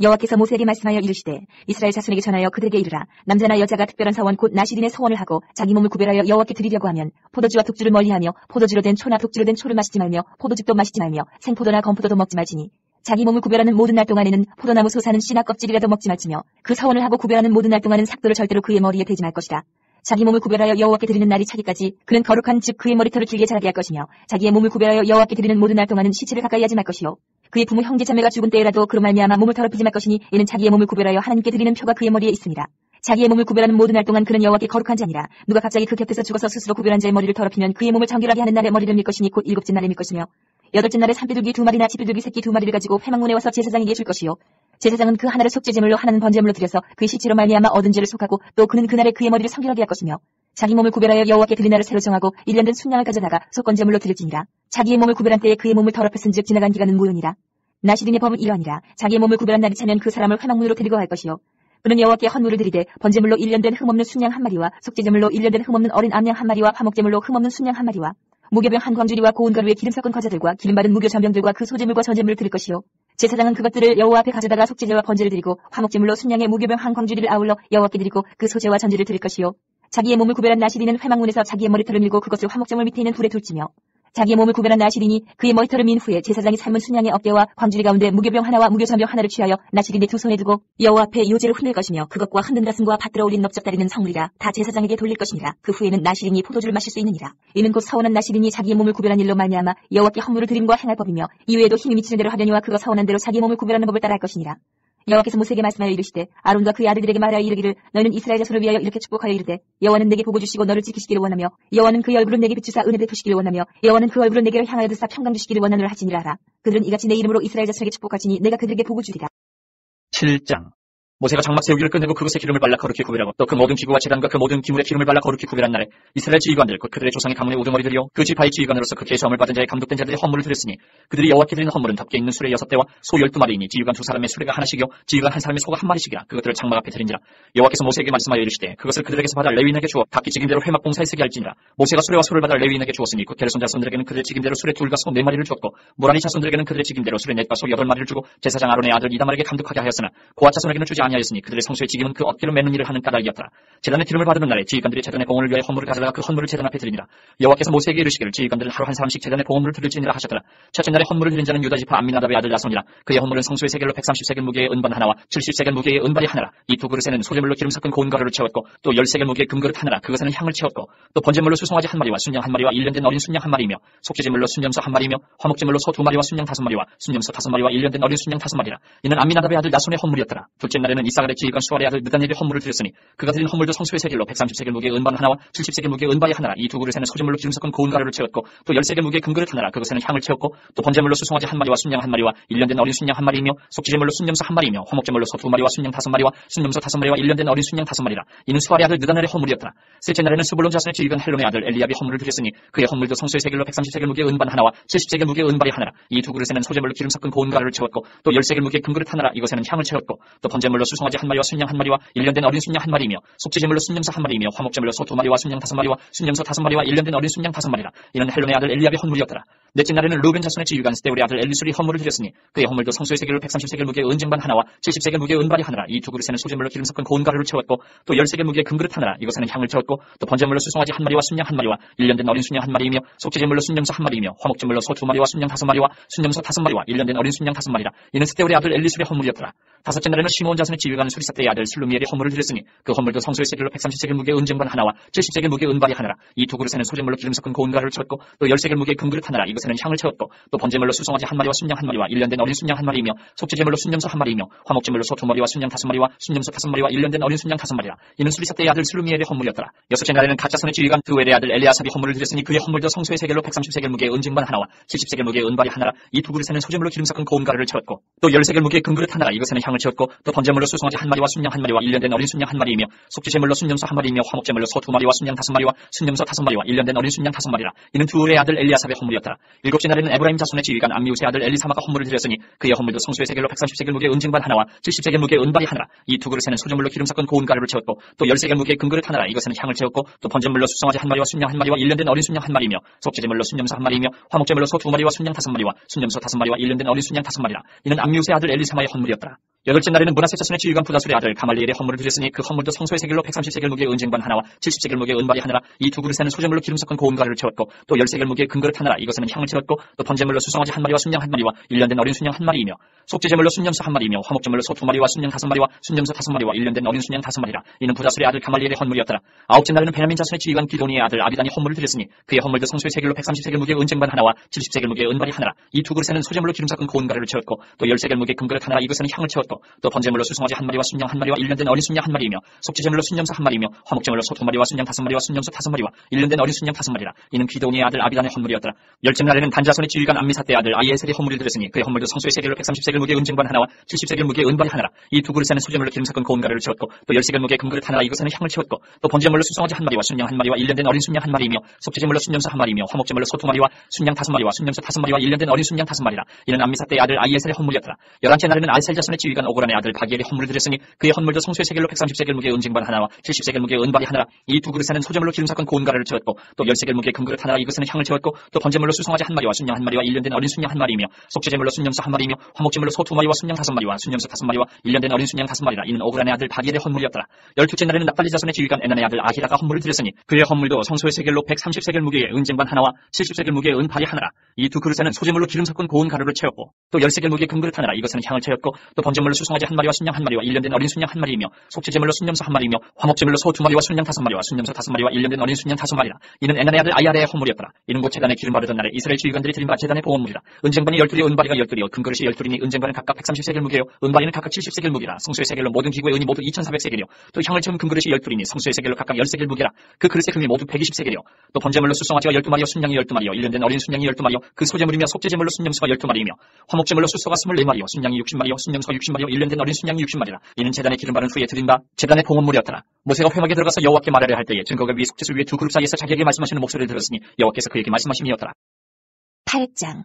여호와께서 모세에게 말씀하여 이르시되 이스라엘 자손에게 전하여 그들에게 이르라. 남자나 여자가 특별한 서원 곧 나시린의 서원을 하고 자기 몸을 구별하여 여호와께 드리려고 하면 포도주와 독주를 멀리하며 포도주로 된 초나 독주로 된 초를 마시지 말며 포도즙도 마시지 말며 생포도나 건포도도 먹지 말지니 자기 몸을 구별하는 모든 날 동안에는 포도나무 솟아는 씨나 껍질이라도 먹지 말지며 그 서원을 하고 구별하는 모든 날 동안은 삭도를 절대로 그의 머리에 대지 말 것이라. 자기 몸을 구별하여 여호와께 드리는 날이 차기까지 그는 거룩한 즉 그의 머리털을 길게 자라게 할 것이며 자기의 몸을 구별하여 여호와께 드리는 모든 날 동안은 시체를 가까이 하지 말 것이요 그의 부모 형제 자매가 죽은 때에라도 그로 말미암아 몸을 더럽히지 말 것이니 이는 자기의 몸을 구별하여 하나님께 드리는 표가 그의 머리에 있습니다. 자기의 몸을 구별하는 모든 날 동안 그는 여호와께 거룩한 자니라. 누가 갑자기 그 곁에서 죽어서 스스로 구별한 자의 머리를 더럽히면 그의 몸을 정결하게 하는 날에 머리를 밀 것이니 곧 일곱째 날에 밀 것이며 여덟째 날에 산비둘기 2마리나 지비둘기 새끼 2마리를 가지고 회막문에 와서 제사장에게 줄 것이요 제사장은 그 하나를 속죄제물로 하나는 번제물로 드려서 그의 시체로 말미암아 얻은 죄를 속하고 또 그는 그날에 그의 머리를 성결하게 할 것이며 자기 몸을 구별하여 여호와께 드린 날을 새로 정하고 1년 된 순양을 가져다가 속건제물로 드릴지니라. 자기의 몸을 구별한 때에 그의 몸을 더럽혔은즉 지나간 기간은 무효니라. 나시린의 법은 이러하니라. 자기의 몸을 구별한 날이 차면 그 사람을 회막문으로 데리고 갈 것이요 그는 여호와께 헌물을 드리되 번제물로 1년 된 흠없는 순양 1마리와 속죄제물로 1년 된 흠없는 어린 암양 1마리와 화목제물로 흠없는 순양 1마리와 무교병 한 광주리와 고운 가루에 기름 섞은 과자들과 기름바른 무교 전병들과 그 소제물과 전제물을 드릴 것이요 제사장은 그것들을 여호와 앞에 가져다가 속죄제와 번제를 드리고 화목제물로 순양의 무교병 한 광주리를 아울러 여호와께 드리고 그 소제와 전제를 드릴 것이요 자기의 몸을 구별한 나시린은 회막문에서 자기의 머리털을 밀고 그것을 화목제물 밑에 있는 돌에 둘지며 자기의 몸을 구별한 나시린이 그의 머리털을 민 후에 제사장이 삶은 순양의 어깨와 광주리 가운데 무교병 하나와 무교전병 하나를 취하여 나시린의 두 손에 두고 여호와 앞에 요제를 흘릴 것이며 그것과 흔든 가슴과 밭들어 올린 넓적다리는 성물이라 다 제사장에게 돌릴 것이니라. 그 후에는 나시린이 포도주를 마실 수 있느니라. 이는 곧 서원한 나시린이 자기의 몸을 구별한 일로 말미암아 여호와께 헌물을 드림과 행할 법이며 이외에도 힘이 미치는 대로 하려니와 그가 서원한 대로 자기의 몸을 구별하는 법을 따라 할 것이니라. 여호와께서 모세에게 말씀하여 이르시되 아론과 그의 아들들에게 말하여 이르기를 너희는 이스라엘 자손을 위하여 이렇게 축복하여 이르되 여호와는 내게 복을 주시고 너를 지키시기를 원하며 여호와는 그의 얼굴을 내게 비추사 은혜 베푸시기를 원하며 여호와는 그 얼굴을 내게 향하여 드사 평강 주시기를 원하노라 하시니라 하라. 그들은 이같이 내 이름으로 이스라엘 자손에게 축복하시니 내가 그들에게 복을 주리라. 7장. 모세가 장막 세우기를 끝내고 그것에 기름을 발라 거룩히 구별하고 또 그 모든 기구와 제단과 그 모든 기물에 기름을 발라 거룩히 구별한 날에 이스라엘 지휘관들 곧 그들의 조상의 가문의 우두머리들이요 그 지파의 지휘관으로서 그 계수함을 받은 자의 감독된 자들의 헌물을 드렸으니 그들이 여호와께 드리는 헌물은 덮개 있는 수레 6대와 소 12마리이니 지휘관 2사람의 수레가 하나씩이요 지휘관 한 사람의 소가 1마리씩이라. 그것들을 장막 앞에 드린지라. 여호와께서 모세에게 말씀하여 이르시되 그것을 그들에게서 받아 레위인에게 주어 각기 직임대로 회막 봉사에 쓰게 할지니라. 모세가 수레와 소를 받아 레위인에게 주었으니 곧 게르손 자손들에게는 그들의 직임대로 수레 2과 소 4마리를 주었고 모라니 자손들에게는 그들의 직임대로 수레 4과 소 8마리를 주고 제사장 아론의 아들 이다말에게 감독하게 하였으나 고앗 자손에게는 주지 아니하였으니 그들의 성소의 직임은 그 어깨로 매는 일을 하는 까닭이었더라. 제단의 기름을 받는 날에 지휘관들이 제단의 봉헌을 위하여 헌물을 가져다가 그 헌물을 제단 앞에 드리니라. 여호와께서 모세에게 이르시기를 지휘관들은 하루 한 사람씩 제단의 봉헌물을 드릴지니라 하셨더라. 첫째 날에 헌물을 드린 자는 유다 지파 암미나답의 아들 나손이라. 그의 헌물은 성소의 세겔로 130세겔 무게의 은반 하나와 70세겔 무게의 은발이 하나라. 이 두 그릇에는 소재물로 기름 섞은 고운 가루를 채웠고 또 10세겔 무게의 금그릇 하나라. 그것에는 향을 채웠고 또 번제물로 수송아지 1마리와 순양 1마리와 1년된 어린 순양 1마리이며 속죄제물로 순염소 1마리이며 화목제물로 소 2마리와 순양 5마리와 순염소 5마리와 1년된 어린 순양 5마리라. 이는 암미나답의 아들 나손의 헌물이었더라. 둘째 날에는 이사갈의 지휘관 수알의 아들 느다넬의 헌물을 드렸으니 그가 드린 헌물도 성소의 세겔로 130세겔 무게의 은반 하나와 70세겔 무게의 은바이 하나라. 이 두 그릇에는 소재물로 기름 섞은 고운 가루를 채웠고 또 10세겔 무게의 금그릇 하나라. 그것에는 향을 채웠고 또 번제물로 수송아지 1마리와 순양 1마리와 1년된 어린 순양 1마리이며 속죄제물로 순염소 1마리이며 화목제물로 소 2마리와 순양 5마리와 순염소 5마리와 1년된 어린 순양 5마리라. 이는 수알의 아들 느다넬의 헌물이었더라. 셋째 날에는 스불론 자손의 지휘관 헬론의 아들 엘리압이 헌물을 드렸으니 그의 헌물도 성소의 세겔로 130세겔 무게의 은반 하나와 70세겔 무게의 은발이 하나라. 이 두 그릇에는 소재물로 기름 섞은 고운 가루를 채웠고 또 10세겔 무게의 금그릇 하나라. 이것에는 향을 채웠고 또 번제물로 수송아지 1마리와 순양 1마리와 1년된 어린 순양 1마리이며 속죄제물로 순염소 1마리이며 화목제물로 소 2마리와 순양 5마리와 순염소 5마리와 1년된 어린 순양 5마리라. 이는 헬론의 아들 엘리압의 헌물이었더라. 넷째 날에는 루벤 자손의 지휘관 스데울의 아들 엘리술이 헌물을 드렸으니 그의 헌물도 성소의 세겔로 130세겔 무게의 은쟁반 하나와 70세겔 무게의 은발이 하나라. 이 두 그릇에는 소재물로 기름 섞은 고운 가루를 채웠고 또 10세겔 무게의 금그릇 하나라. 이것에는 향을 채웠고 또 번제물로 수송아지 1마리와 순양 1마리와 1년된 어린 순양 1마리이며 속죄제물로 순염소 1마리이며 화목제물로 소 2마리와 순양 5마리와 순염소 5마리와 1년된 어린 순양 5마리라. 이는 스데울의 아들 엘리술의 헌물이었더라. 다섯째 날에는 시므온 자손의 지휘관 수리사대의 아들 슬루미엘의 헌물을 드렸으니 그 헌물도 성소의 세겔로 130세겔 무게의 은쟁반 하나와 70세겔 무게의 은발이 하나라. 이 두 그릇에는 소재물로 기름 섞은 고운 가루를 채웠고 또 10세겔 무게의 금그릇 하나라. 이것에는 향을 채웠고 또 번제물로 수송아지 1마리와 순양 1마리와 1년된 어린 순양 1마리이며 속죄제물로 순염소 1마리이며 화목제물로 소 2마리와 순양 5마리와 순염소 5마리와 1년된 어린 순양 5마리라. 이는 수리사대의 아들 슬루미엘의 헌물이었더라. 여섯째 날에는 갓 자손의 지휘관 드웰의 아들 엘리아삽이 헌물을 드렸으니 그의 헌물도 성소의 세겔로 130세겔 무게의 은쟁반 하나와 70세겔 무게의 은발이 하나라. 이 두 그릇에는 소재물로 기름 섞은 고운 가루를 채웠고 또 10세겔 무게의 금그릇 하나라. 이것에는 향을 채웠고 또 번제물로 수송아지 1마리와 순양 1마리와 1년된 어린 순양 1마리이며 속죄제물로 순염소 1마리이며 화목제물로 소 2마리와 순양 5마리와 순염소 5마리와 1년된 어린 순양 5마리라. 이는 두울의 아들 엘리아삽의 헌물이었더라. 일곱째 날에는 에브라임 자손의 지휘관 암미우스의 아들 엘리사마가 헌물을 드렸으니 그의 헌물도 성소의 세겔로 130세겔 무게의 은쟁반 하나와 70세겔 무게의 은발이 하나라. 이 두 그릇에는 소재물로 기름 섞은 고운 가루를 채웠고 또 10세겔 무게의 금그릇 하나라. 이것에는 향을 채웠고 또 번제물로 수송아지 1마리와 순양 1마리와 1년된 어린 순양 1마리이며 속죄제물로 순염소 1마리이며 화목제물로 소 2마리와 순양 5마리와 순염소 5마리와 1년된 어린 순양 5마리라. 이는 암미우스의 아들 엘리사마의 헌물이었더라. 여덟째 날에는 문하세 자손의 지휘관 부다술의 아들 가말리엘의 헌물을 드렸으니 그 헌물도 성소의 세겔로 130세겔 무게의 은쟁반 하나와 70세겔 무게의 은발이 하나라. 이 두 그릇에는 소재물로 기름 섞은 고운 가루를 채웠고 또 10세겔 무게의 금그릇 하나라. 이것에는 향을 채웠고 또 번제물로 수송아지 1마리와 순양 1마리와 1년된 어린 순양 1마리이며 속죄제물로 순염소 1마리이며 화목제물로 소 2마리와 순양 5마리와 순염소 5마리와 1년된 어린 순양 5마리라. 이는 부다술의 아들 가말리엘의 헌물이었더라. 아홉째 날에는 베냐민 자손의 지휘관 기도니의 아들 아비단이 헌물을 드렸으니 그의 헌물도 성소의 세겔로 130세겔 무게의 은쟁반 하나와 70세겔 무게의 은발이 하나라. 이 두 그릇에는 소재물로 기름 섞은 고운 가루를 채웠고 또 10세겔 무게의 금그릇 하나라. 이것에는 향을 채웠고 또 번제물로 수송아지 1마리와 순양 1마리와 1년된 어린 순양 1마리이며 속죄제물로 순염소 1마리이며 화목제물로 소 2마리와 순양 5마리와 순염소 5마리와 1년된 어린 순양 5마리라. 이는 기도니의 아들 아비단의 헌물이었더라. 열째 날에는 단자손의 지휘관 암미사대의 아들 아이에셀의 헌물을 드렸으니 그의 헌물도 성소의 세겔로 130세겔 무게의 은쟁반 하나와 70세겔 무게의 은발이 하나라. 이 두 그릇에는 소재물로 기름 섞은 고운 가루를 채웠고 또 10세겔 무게의 금그릇 하나라. 이것에는 향을 채웠고 또 번제물로 수송아지 1마리와 순양 1마리와 1년된 어린 순양 1마리이며 속죄제물로 순염소 1마리이며 화목제물로 소 2마리와 순양 5마리와 순염소 5마리와 1년된 어린 순양 5마리라. 이는 암미사대의 아들 아이에셀의 헌물이었더라. 열한째 날에는 아이셀 자손의 지휘관 오그란의 아들 바기엘의 헌물을 드렸으니 그의 헌물도 성소의 세겔로 130세겔 무게의 은쟁반 하나와 70세겔 무게의 은발이 하나라. 이 두 그릇에는 소재물로 기름 섞은 고운 가루를 채웠고 또 10세겔 무게의 금그릇 하나라. 이것에는 향을 채웠고 또 번제물로 수송아지 1마리와 순양 1마리와 1년된 어린 순양 1마리이며 속죄제물로 순염소 1마리이며 화목제물로 소 2마리와 순양 5마리와 순염소 5마리와 1년된 어린 순양 5마리라. 이는 오그란의 아들 바기엘의 헌물이었더라. 열두째 날에는 납달리 자손의 지휘관 에난의 아들 아히다가 헌물을 드렸으니 그의 헌물도 성소의 세겔로 130세겔 무게의 은쟁반 하나와 70세겔 무게의 은발이 하나라. 이 두 그릇에는 소재물로 기름 섞은 고운 가루를 채웠고 또 10세겔 무게의 금그릇 하나라. 이것에는 향을 채웠고 또 번제물로 수송아지 1마리와 순양 한 마리와 1년 된 어린 순양 한 마리이며 속죄제물로 순염소 한 마리이며 화목제물로 소 2마리와 순양 5마리와 순염소 5마리와 1년 된 어린 순양 5마리라. 이는 에난의 아들 아야레의 헌물이었더라. 이는 곧 제단에 기름 바르던 날에 이스라엘 지휘관들이 드린 바 제단의 보온물이라. 은쟁반이 12리 은바리가 10두리요 금그릇이 10두리니 은쟁반은 각각 130세겔 무게요 은바리는 각각 70세겔 무게라. 성소의 세겔로 모든 기구의 은이 모두 2400세겔이요 또 향을 채운 금그릇이 10두리니 성소의 세겔로 각각 10세겔 무게라. 그 그릇의 금이 모두 120세겔이요 또 번제물로 수송아지가 12마리요 순양이 12마리요 1년 된 어린 순양이 12마리요 그 소제물이며 속죄제물로 순염소가 12마리이며 화목제물로 숫소가 24마리요 순양이 60마리요 순염소가 60마리요 1년 된 어린 순양이 60마리라. 이는 제단에 기름 바른 후에 드린 바 제단의 봉헌물이었더라. 모세가 회막에 들어가서 여호와께 말하려 할 때에 증거가 위에 속죄소 위에 두 그룹 사이에서 자기에게 말씀하시는 목소리를 들었으니 여호와께서 그에게 말씀하심이었더라. 8장.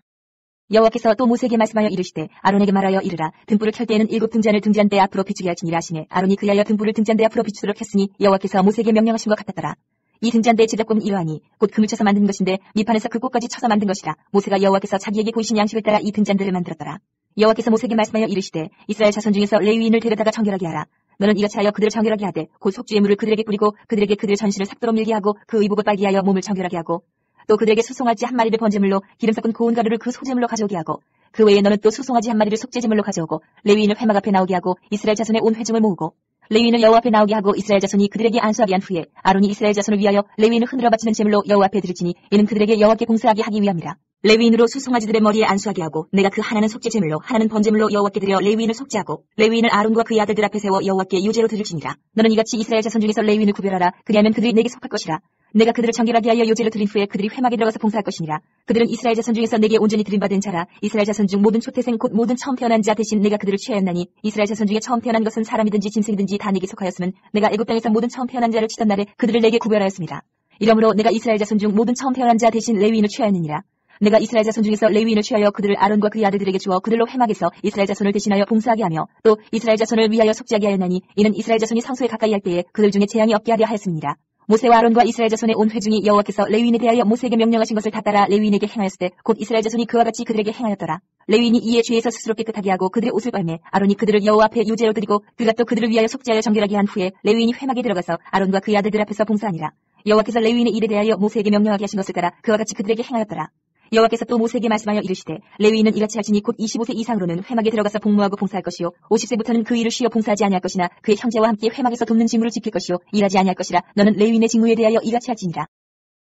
여호와께서 또 모세에게 말씀하여 이르시되 아론에게 말하여 이르라. 등불을 켤 때에는 7 등잔을 등잔대 앞으로 비추게 할지니라 하시네. 아론이 그리하여 등불을 등잔대 앞으로 비추도록 했으니 여호와께서 모세에게 명령하신 것 같았더라. 이 등잔대의 제작법은 이러하니 곧 금을 쳐서 만든 것인데 밑판에서 그 꽃까지 쳐서 만든 것이라. 모세가 여호와께서 자기에게 보이신 양식을 따라 이 등잔대를 만들었더라. 여호와께서 모세에게 말씀하여 이르시되 이스라엘 자손 중에서 레위인을 데려다가 정결하게 하라. 너는 이같이 하여 그들을 정결하게 하되 곧 속죄의 물을 그들에게 뿌리고 그들에게 그들의 전신을 삭도로 밀게 하고 그 의복을 빨게 하여 몸을 정결하게 하고 또 그들에게 수송아지 한 마리를 번제물로 기름 섞은 고운 가루를 그 소제물로 가져오게 하고 그 외에 너는 또 수송아지 한 마리를 속죄제물로 가져오고 레위인을 회막 앞에 나오게 하고 이스라엘 자손의 온 회중을 모으고 레위인을 여호와 앞에 나오게 하고 이스라엘 자손이 그들에게 안수하게 한 후에 아론이 이스라엘 자손을 위하여 레위인을 흔들어 바치는 제물로 여호와 앞에 드릴지니 이는 그들에게 여호와께 봉사하게 하기 위함이라. 레위인으로 수송아지들의 머리에 안수하게 하고 내가 그 하나는 속죄제물로 하나는 번제물로 여호와께 드려 레위인을 속죄하고 레위인을 아론과 그의 아들들 앞에 세워 여호와께 유제로 드릴지니라. 너는 이같이 이스라엘 자손 중에서 레위인을 구별하라. 그리하면 그들이 내게 속할 것이라. 내가 그들을 정결하게 하여 요제로 드린 후에 그들이 회막에 들어가서 봉사할 것이니라. 그들은 이스라엘 자손 중에서 내게 온전히 드림받은 자라. 이스라엘 자손 중 모든 초태생 곧 모든 처음 태어난 자 대신 내가 그들을 취하였나니 이스라엘 자손 중에 처음 태어난 것은 사람이든지 짐승이든지 다 내게 속하였으면 내가 애굽 땅에서 모든 처음 태어난 자를 치던 날에 그들을 내게 구별하였습니다. 이러므로 내가 이스라엘 자손 중 모든 처음 태어난 자 대신 레위인을 취하였느니라. 내가 이스라엘 자손 중에서 레위인을 취하여 그들을 아론과 그의 아들들에게 주어 그들로 회막에서 이스라엘 자손을 대신하여 봉사하게 하며 또 이스라엘 자손을 위하여 속죄하게 하였나니 이는 이스라엘 자손이 성소에 가까이 할 때에 그들 중에 재앙이 없게 하려 하였습니다. 모세와 아론과 이스라엘 자손의 온 회중이 여호와께서 레위인에 대하여 모세에게 명령하신 것을 다 따라 레위인에게 행하였을 때 곧 이스라엘 자손이 그와 같이 그들에게 행하였더라. 레위인이 이에 죄에서 스스로 깨끗하게 하고 그들의 옷을 빨매 아론이 그들을 여호와 앞에 유제로 드리고 그가 또 그들을 위하여 속죄하여 정결하게 한 후에 레위인이 회막에 들어가서 아론과 그의 아들들 앞에서 봉사하니라. 여호와께서 레위인의 일에 대하여 모세에게 명령하게 하신 것을 따라 그와 같이 그들에게 행하였더라. 여호와께서 또 모세에게 말씀하여 이르시되 레위인은 이같이 할지니 곧 25세 이상으로는 회막에 들어가서 복무하고 봉사할 것이요 50세부터는 그 일을 쉬어 봉사하지 아니할 것이나 그의 형제와 함께 회막에서 돕는 직무를 지킬 것이요 일하지 아니할 것이라. 너는 레위인의 직무에 대하여 이같이 할지니라.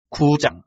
9장.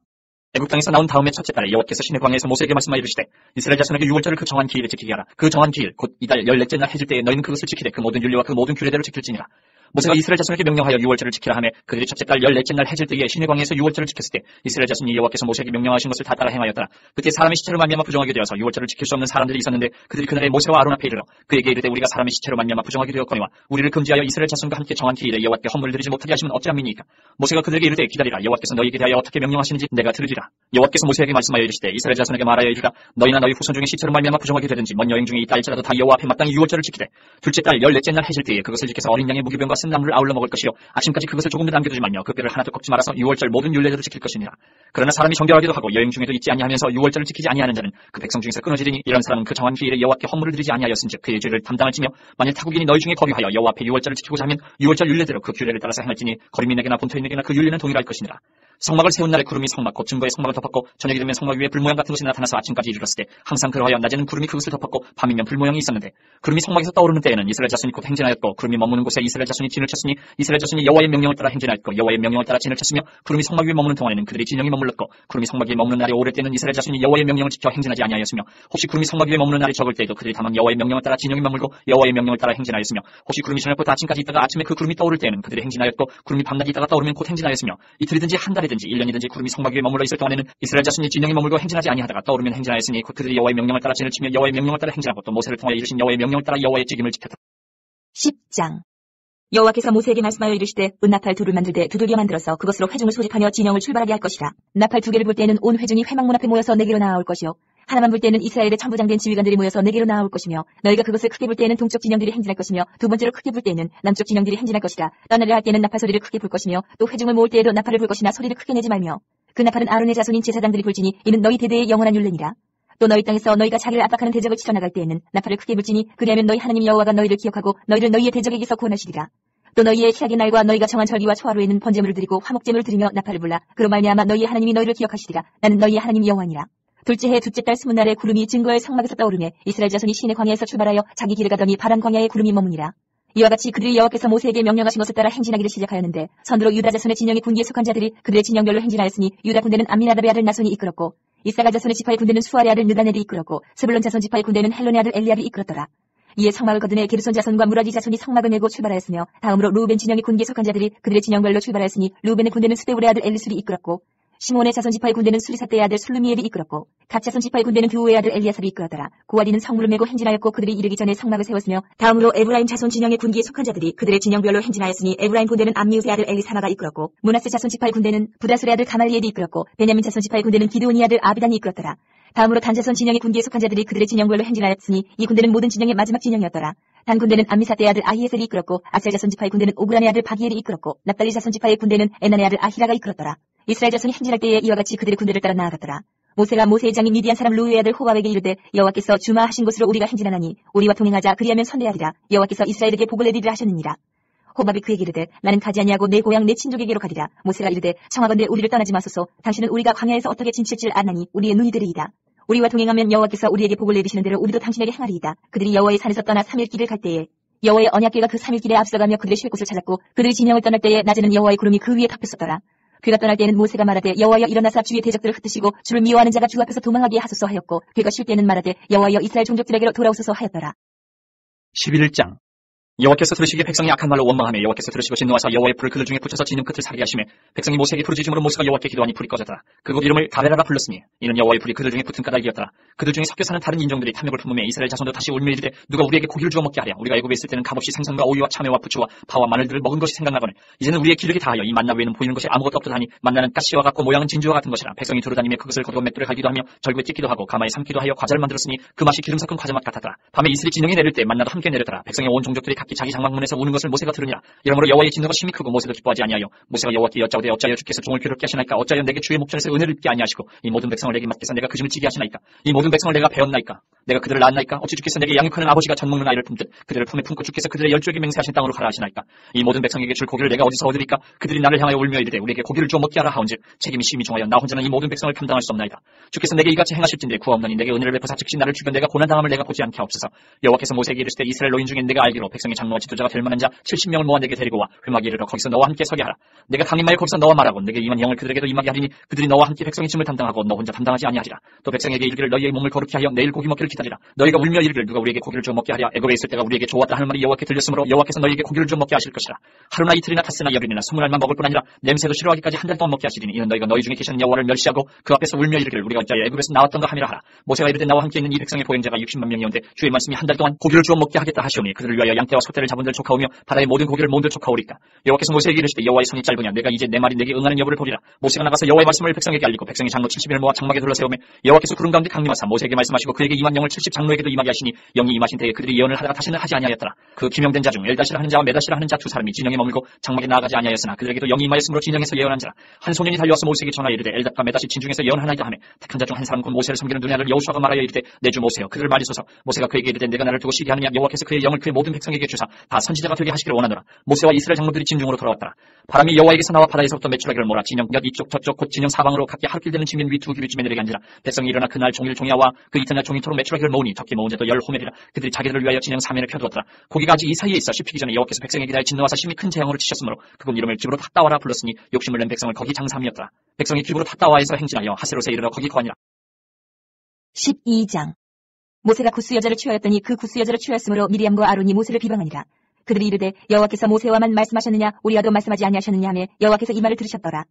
애굽 땅에서 나온 다음에 첫째 달에 여호와께서 시내 광야에서 모세에게 말씀하여 이르시되 이스라엘 자손에게 유월절을 그 정한 기일에 지키게 하라. 그 정한 기일 곧 이달 14째 날 해질 때에 너희는 그것을 지키되 그 모든 율례와 그 모든 규례대로 지킬지니라. 모세가 이스라엘 자손에게 명령하여 유월절을 지키라 하매 그들이 첫째 달 14째 날 해질 때에 시내 광야에서 유월절을 지켰을 때 이스라엘 자손이 여호와께서 모세에게 명령하신 것을 다 따라 행하였더라. 그때 사람의 시체로 말미암아 부정하게 되어서 유월절을 지킬 수 없는 사람들이 있었는데 그들이 그날에 모세와 아론 앞에 이르러 그에게 이르되 우리가 사람의 시체로 말미암아 부정하게 되었거니와 우리를 금지하여 이스라엘 자손과 함께 정한 기일에 여호와께 헌물을 드리지 못하게 하시면 어찌함이니까. 모세가 그들에게 이르되 기다리라. 여호와께서 너희에게 대하여 어떻게 명령하시는지 내가 들으리라. 여호와께서 모세에게 말씀하여 이르시되 이스라엘 자손에게 말하여 이르라. 너희나 너희 후손 중에 시체로 말미암아 부정하게 되든지 먼 여행 중에 있다 할지라도 다 여호와 앞에 마땅히 유월절을 지키되 둘째 달 14째 날 해질 때에 그것을 지켜서 어린 양의 무기병과 쓴 나물을 아울러 먹을 것이요 아침까지 그것을 조금도 남겨두지 말며 그 뼈를 하나도 꺾지 말아서 유월절 모든 율례대로 지킬 것이니라. 그러나 사람이 정결하기도 하고 여행 중에도 있지 아니하면서 유월절을 지키지 아니하는 자는 그 백성 중에서 끊어지리니 이런 사람은 그 정한 기일에 여호와께 헌물을 드리지 아니하였은즉 그의 죄를 담당할지며 만일 타국인이 너희 중에 거류하여 여호와 앞에 유월절을 지키고자 하면 유월절 율례대로 그 규례를 따라서 행할지니 거류민에게나 본토인에게나 그 율례는 동일할 것이니라. 성막을 세운 날에 구름이 성막 곧 증거의 성막을 덮었고 저녁이 되면 성막 위에 불모양 같은 것이 나타나서 아침까지 이르렀을 때 항상 그러하여 낮에는 구름이 그것을 덮었고 밤이면 불모양이 있었는데 구름이 성막에서 떠오르는 때에는 이스라엘 자손이 곧 행진하였고 구름이 머무는 곳에 이스라엘 자손이 진을 쳤으니 이스라엘 자손이 여호와의 명령을 따라 행진하였고 여호와의 명령을 따라 진을 쳤으며 구름이 성막 위에 머무는 동안에는 그들의 진영이 머물렀고 구름이 성막 위에 머무는 날이 오를 때는 이스라엘 자손이 여호와의 명령을 지켜 행진하지 아니하였으며 혹시 구름이 성막 위에 머무는 날이 적을 때에도 그들이 다만 여호와의 명령을 따라 진영이 머물고 여호와의 명령을 따라 행진하였으며 혹시 구름이 저녁부터 아침까지 있다가 아침에 그 구름이 떠오를 때에는 그들이 행진하였고 구름이 밤낮 있다가 떠오르면 곧 행진하였으며 이틀이든지 한 달이든지 1년이든지 구름이 성막 위에 머물러 있을 동안에는 이스라엘 자손이 진영이 머물고 행진하지 아니하다가 떠오르면 행진하였으니 곧 그들이 여호와의 명령을 따라 진을 치며 여호와의 명령을 따라 행진하고 또 모세를 통하여 이르신 여호와의 명령을 따라 여호와의 책임을 지켰다. 10장. 여호와께서 모세에게 말씀하여 이르시되 은나팔 둘을 만들되 두들겨 만들어서 그것으로 회중을 소집하며 진영을 출발하게 할 것이라. 나팔 2개를 불 때에는 온 회중이 회막문 앞에 모여서 내게로 나아올 것이요 하나만 불 때는 이스라엘의 천부장된 지휘관들이 모여서 내게로 나아올 것이며 너희가 그것을 크게 불 때에는 동쪽 진영들이 행진할 것이며 두 번째로 크게 불 때에는 남쪽 진영들이 행진할 것이라. 떠나려 할 때는 나팔 소리를 크게 불 것이며 또 회중을 모을 때에도 나팔을 불 것이나 소리를 크게 내지 말며 그 나팔은 아론의 자손인 제사장들이 불지니 이는 너희 대대의 영원한 율례니라. 또 너희 땅에서 너희가 자기를 압박하는 대적을 치러나갈 때에는 나팔을 크게 불지니 그리하면 너희 하나님 여호와가 너희를 기억하고 너희를 너희의 대적에게서 구원하시리라. 또 너희의 희락의 날과 너희가 정한 절기와 초하루에는 번제물을 드리고 화목제물을 드리며 나팔을 불라. 그로 말미암아 너희의 하나님이 너희를 기억하시리라. 나는 너희의 하나님 여호와니라. 둘째 해 둘째 달 20날에 구름이 증거의 성막에서 떠오르매 이스라엘 자손이 시내 광야에서 출발하여 자기 길을 가더니 파란 광야에 구름이 머무니라. 이와 같이 그들이 여호와께서 모세에게 명령하신 것을 따라 행진하기를 시작하였는데 선두로 유다 자손의 진영의 군기에 속한 자들이 그들의 진영별로 행진하였으니 유다 군대는 암미나답의 아들 나손이 이끌었고 이사갈 자손의 지파의 군대는 수알의 아들 느다넬이 이끌었고 스불론 자손 지파의 군대는 헬론의 아들 엘리압이 이끌었더라. 이에 성막을 거두내 게르손 자손과 무라디 자손이 성막을 메고 출발하였으며 다음으로 루벤 진영의 군기에 속한 자들이 그들의 진영별로 출발하였으니 루벤의 군대는 스데울의 아들 엘리술이 이끌었고 시몬의 자손 지파의 군대는 수리사떼의 아들 술루미엘이 이끌었고 갓 자손 지파의 군대는 드우의 아들 엘리아삽이 이끌었더라. 고아디는 성물을 메고 행진하였고 그들이 이르기 전에 성막을 세웠으며 다음으로 에브라임 자손 진영의 군기에 속한 자들이 그들의 진영별로 행진하였으니 에브라임 군대는 암미우스의 아들 엘리사마가 이끌었고 문하세 자손 지파의 군대는 부다술의 아들 가말리엘이 이끌었고 베냐민 자손 지파의 군대는 기드온의 아들 아비단이 이끌었더라. 다음으로 단 자손 진영의 군기에 속한 자들이 그들의 진영별로 행진하였으니 이 군대는 모든 진영의 마지막 진영이었더라. 단 군대는 암미사떼의 아들 아히에셀이 이끌었고 아셀 자손 지파의 군대는 오그란의 아들 바기엘이 이끌었고 납달리 자손 지파의 군대는 에난의 아들 아히라가 이끌었더라. 이스라엘 자손이 행진할 때에 이와 같이 그들의 군대를 따라 나아갔더라. 모세가 모세의 장인 미디안 사람 루우의 아들 호밥에게 이르되 여호와께서 주마하신 곳으로 우리가 행진하나니 우리와 동행하자 그리하면 선대하리라. 여호와께서 이스라엘에게 복을 내리리라 하셨느니라. 호밥이 그에게 이르되 나는 가지 아니하고 내 고향 내 친족에게로 가리라. 모세가 이르되 청하건대 우리를 떠나지 마소서. 당신은 우리가 광야에서 어떻게 진칠지를 아나니 우리의 눈이 되리이다. 우리와 동행하면 여호와께서 우리에게 복을 내리시는 대로 우리도 당신에게 행하리이다. 그들이 여호와의 산에서 떠나 3일 길을 갈 때에 여호와의 언약궤가 그 3일 길에 앞서가며 그들의 쉴 곳을 찾았고 그들이 진영을 떠날 때에 낮에는 여호와의 구름이 그 위에 덮였었더라. 그가 떠날 때에는 모세가 말하되 여호와여 일어나사 주의 대적들을 흩으시고 주를 미워하는 자가 주 앞에서 도망하게 하소서 하였고 그가 쉴 때에는 말하되 여호와여 이스라엘 종족들에게로 돌아오소서 하였더라. 11장 여호와께서 들으시기에 백성이 악한 말로 원망하며 여호와께서 들으시고 진노하사 여호와의 불을 그들 중에 붙여서 진음 끝을 사게 하시매 백성이 모세에게 부르짖음으로 모세가 여호와께 기도하니 불이 꺼졌더라. 그곳 이름을 가베라라 불렀으니 이는 여호와의 불이 그들 중에 붙은 까닭이었더라. 그들 중에 섞여 사는 다른 인종들이 탐욕을 품으며 이스라엘 자손도 다시 울며 이르되 누가 우리에게 고기를 주어 먹게 하랴. 우리가 애굽에 있을 때는 값없이 생선과 오이와 참외와 부추와 파와 마늘들을 먹은 것이 생각나거늘 이제는 우리의 기력이 다하여 이 만나 외에는 보이는 것이 아무것도 없더하니 만나는 가시와 같고 모양은 진주와 같은 것이라. 백성이 두루다니며 그것을 거두어 맷돌에 갈기도 하며 절구에 찢기도 하고 가마에 삶기도 하여 과자를 만들었으니 그 맛이 기름 섞은 과자 맛 같았더라. 밤에 이슬이 진영이 내릴 때 만나도 함께 내렸더라. 백성의 온 종족들이 각기 자기 장막문에서 우는 것을 모세가 들으니라. 이러므로 여호와의 진노가 심히 크고 모세도 기뻐하지 아니하여 모세가 여호와께 여짜오되 어찌하여 주께서 종을 괴롭게 하시나이까. 어찌하여 내게 주의 목전에서 은혜를 입게 아니하시고 이 모든 백성을 내게 맡기사 내가 그 짐을 지게 하시나이까. 이 모든 백성을 내가 배웠나이까. 내가 그들을 낳았나이까. 어찌 주께서 내게 양육하는 아버지가 젖 먹는 아이를 품듯 그들을 품에 품고 주께서 그들의 열조에게 맹세하신 땅으로 가라 하시나이까. 이 모든 백성에게 줄 고기를 내가 어디서 얻으리까. 그들이 나를 향하여 울며 이르되 우리에게 고기를 주어 먹게 하라 하온즉 책임이 심히 중하여 나 혼자는 이 모든 백성을 감당할 수 없나이다. 주께서 내게 이같이 행하실진데 구하옵나니 내게 은혜를 베푸사 즉시 나를 죽여 내가 고난당함을 내가 보지 않게 하옵소서. 여호와께서 모세에게 이르시되 이스라엘 노인 중에 내가 알기로 백성의 장로와 지도자가 될 만한 자 70명을 모아 내게 데리고 와 회막에 이르러 거기서 너와 함께 서게 하라. 내가 강림하여 거기서 너와 말하고 내게 임한 영을 그들에게도 임하게 하리니 그들이 너와 함께 백성의 짐을 담당하고 너 혼자 담당하지 아니하리라. 또 백성에게 이르기를 너희의 몸을 거룩히 하여 내일 고기 먹기를 기다리라. 너희가 울며 이르기를 누가 우리에게 고기를 주어 먹게 하랴. 애굽에 있을 때가 우리에게 좋았다 하는 말이 여호와께 들렸으므로 여호와께서 너희에게 고기를 주어 먹게 하실 것이라. 하루나 이틀이나 닷새나 열흘이나 20날만 먹을 뿐 아니라 냄새도 싫어하기까지 한 달 동안 먹게 하시리니 이는 너희가 너희 중에 계시는 여호와를 멸시하고 그 앞에서 울며 이르기를 우리가 어찌하여 애굽에서 나왔던가 하미라 하라. 모세가 이르되 나와 함께 있는 이 백성의 보행자가 60만 명이온데 주의 말씀이 한 달 동안 고기를 주어 먹게 하겠다 하시오니 그들을 위하여 양떼와 소떼를 잡은들 족하오며 바다의 모든 고기를 모은들 족하오리까. 여호와께서 모세에게 이르시되 여호와의 손이 짧으냐 내가 이제 내 말이 내게 응하는 여부를 보리라. 모세가 나가서 여호와의 말씀을 백성에게 알리고 백성의 장로 70명을 모아 장막에 둘러세우며 여호와께서 구름 가운데 강림하사 모세에게 말씀하시고 그에게 임한 영을 70 장로에게도 임하게 하시니 영이 임하신 때에 그들이 예언을 하다가 다시는 하지 아니하였더라. 그 기명된 자 중 엘다시라 하는 자와 메다시라 하는 자 두 사람이 진영에 머물고 장막에 나아가지 아니하였으나 그들에게도 영이 임하였으므로 진영에서 예언한 자라. 한 소년이 달려와서 모세에게 전하여 이르되 엘다과 메다시 진중에서 예언하나이다 하며 택한 자 중 한 사람 곧 모세를 섬기는 눈의 아들 여호수아가 말하여 이르되 내 주 모세여 그들을 말리소서. 모세가 그에게 이르되 내가 나를 두고 시기하느냐. 여호와께서 그의 영을 그의 모든 백성에게 주사 다 선지자가 되게 하시기를 원하노라. 모세와 이스라엘 장로들이 진중으로 돌아왔더라. 바람이 여호와에게서 나와 바다에서부터 메추라기를 몰아 진영 몇 이쪽 저쪽 곧 진영 사방으로 각기 하루길 되는 지면 위 두 규비쯤에 내리게 앉으라. 백성이 일어나 그날 종일 종야와 그 이튿날 종일토록 메추라기를 모으니 적게 모은 자도 10호멜이라. 그들이 자기들을 위하여 진영 사면을 펴두었더라. 고기가 아직 이 사이에 있어 씹히기 전에 여호와께서 백성에게 대하여 진노하사 심히 큰 재앙으로 치셨으므로 그곳 이름을 기브로 핫다와라 불렀으니 욕심을 낸 백성을 거기 장사함이었더라. 백성이 기브로 핫다와에서 행진하여 하세롯에 이르러 거기 거하니라. 12장 모세가 구스 여자를 취하였더니 그 구스 여자를 취하였으므로 미리암과 아론이 모세를 비방하니라. 그들이 이르되 여호와께서 모세와만 말씀하셨느냐 우리와도 말씀하지 아니하셨느냐 하며 여호와께서 이 말을 들으셨더라.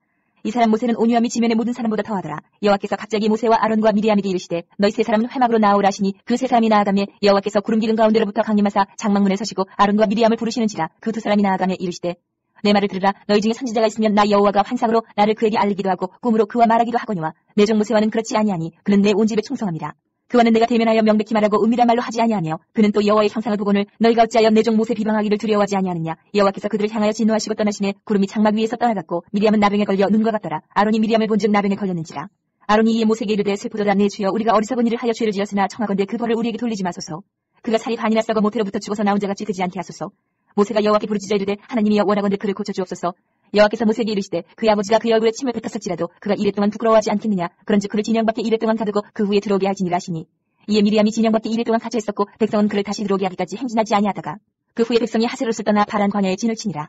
이 사람 모세는 온유함이 지면의 모든 사람보다 더하더라. 여호와께서 갑자기 모세와 아론과 미리암에게 이르시되 너희 세 사람은 회막으로 나아오라 하시니 그 세 사람이 나아가며 여호와께서 구름 기둥 가운데로부터 강림하사 장막문에 서시고 아론과 미리암을 부르시는지라. 그 두 사람이 나아가며 이르시되 내 말을 들으라. 너희 중에 선지자가 있으면 나 여호와가 환상으로 나를 그에게 알리기도 하고 꿈으로 그와 말하기도 하거니와 내 종 모세와는 그렇지 아니하니 그는 내 온 집에 충성함이라. 그와는 내가 대면하여 명백히 말하고 은밀한 말로 하지 아니하며 그는 또 여호와의 형상을 보고는 너희가 어찌하여 내 종 모세 비방하기를 두려워하지 아니하느냐. 여호와께서 그들을 향하여 진노하시고 떠나시매 구름이 장막 위에서 떠나갔고 미리암은 나병에 걸려 눈과 같더라. 아론이 미리암을 본즉 나병에 걸렸는지라. 아론이 이에 모세에게 이르되 슬프도다 내 주여 우리가 어리석은 일을 하여 죄를 지었으나 청하건대 그 벌을 우리에게 돌리지 마소서. 그가 살이 반이나 썩어 모태로부터 죽어서 나온 자같이 되지 않게 하소서. 모세가 여호와께 부르짖어 이르되 하나님이여 원하건대 그를 고쳐주옵소서. 여호와께서 모세에게 이르시되 그의 아버지가 그의 얼굴에 침을 뱉었을지라도 그가 이래 동안 부끄러워하지 않겠느냐. 그런즉 그를 진영 밖에 이래 동안 가두고 그 후에 들어오게 할지니라 하시니. 이에 미리암이 진영 밖에 이래 동안 갇혀 있었고 백성은 그를 다시 들어오게 하기까지 행진하지 아니하다가 그 후에 백성이 하세롯을 떠나 바란 광야에 진을 치니라.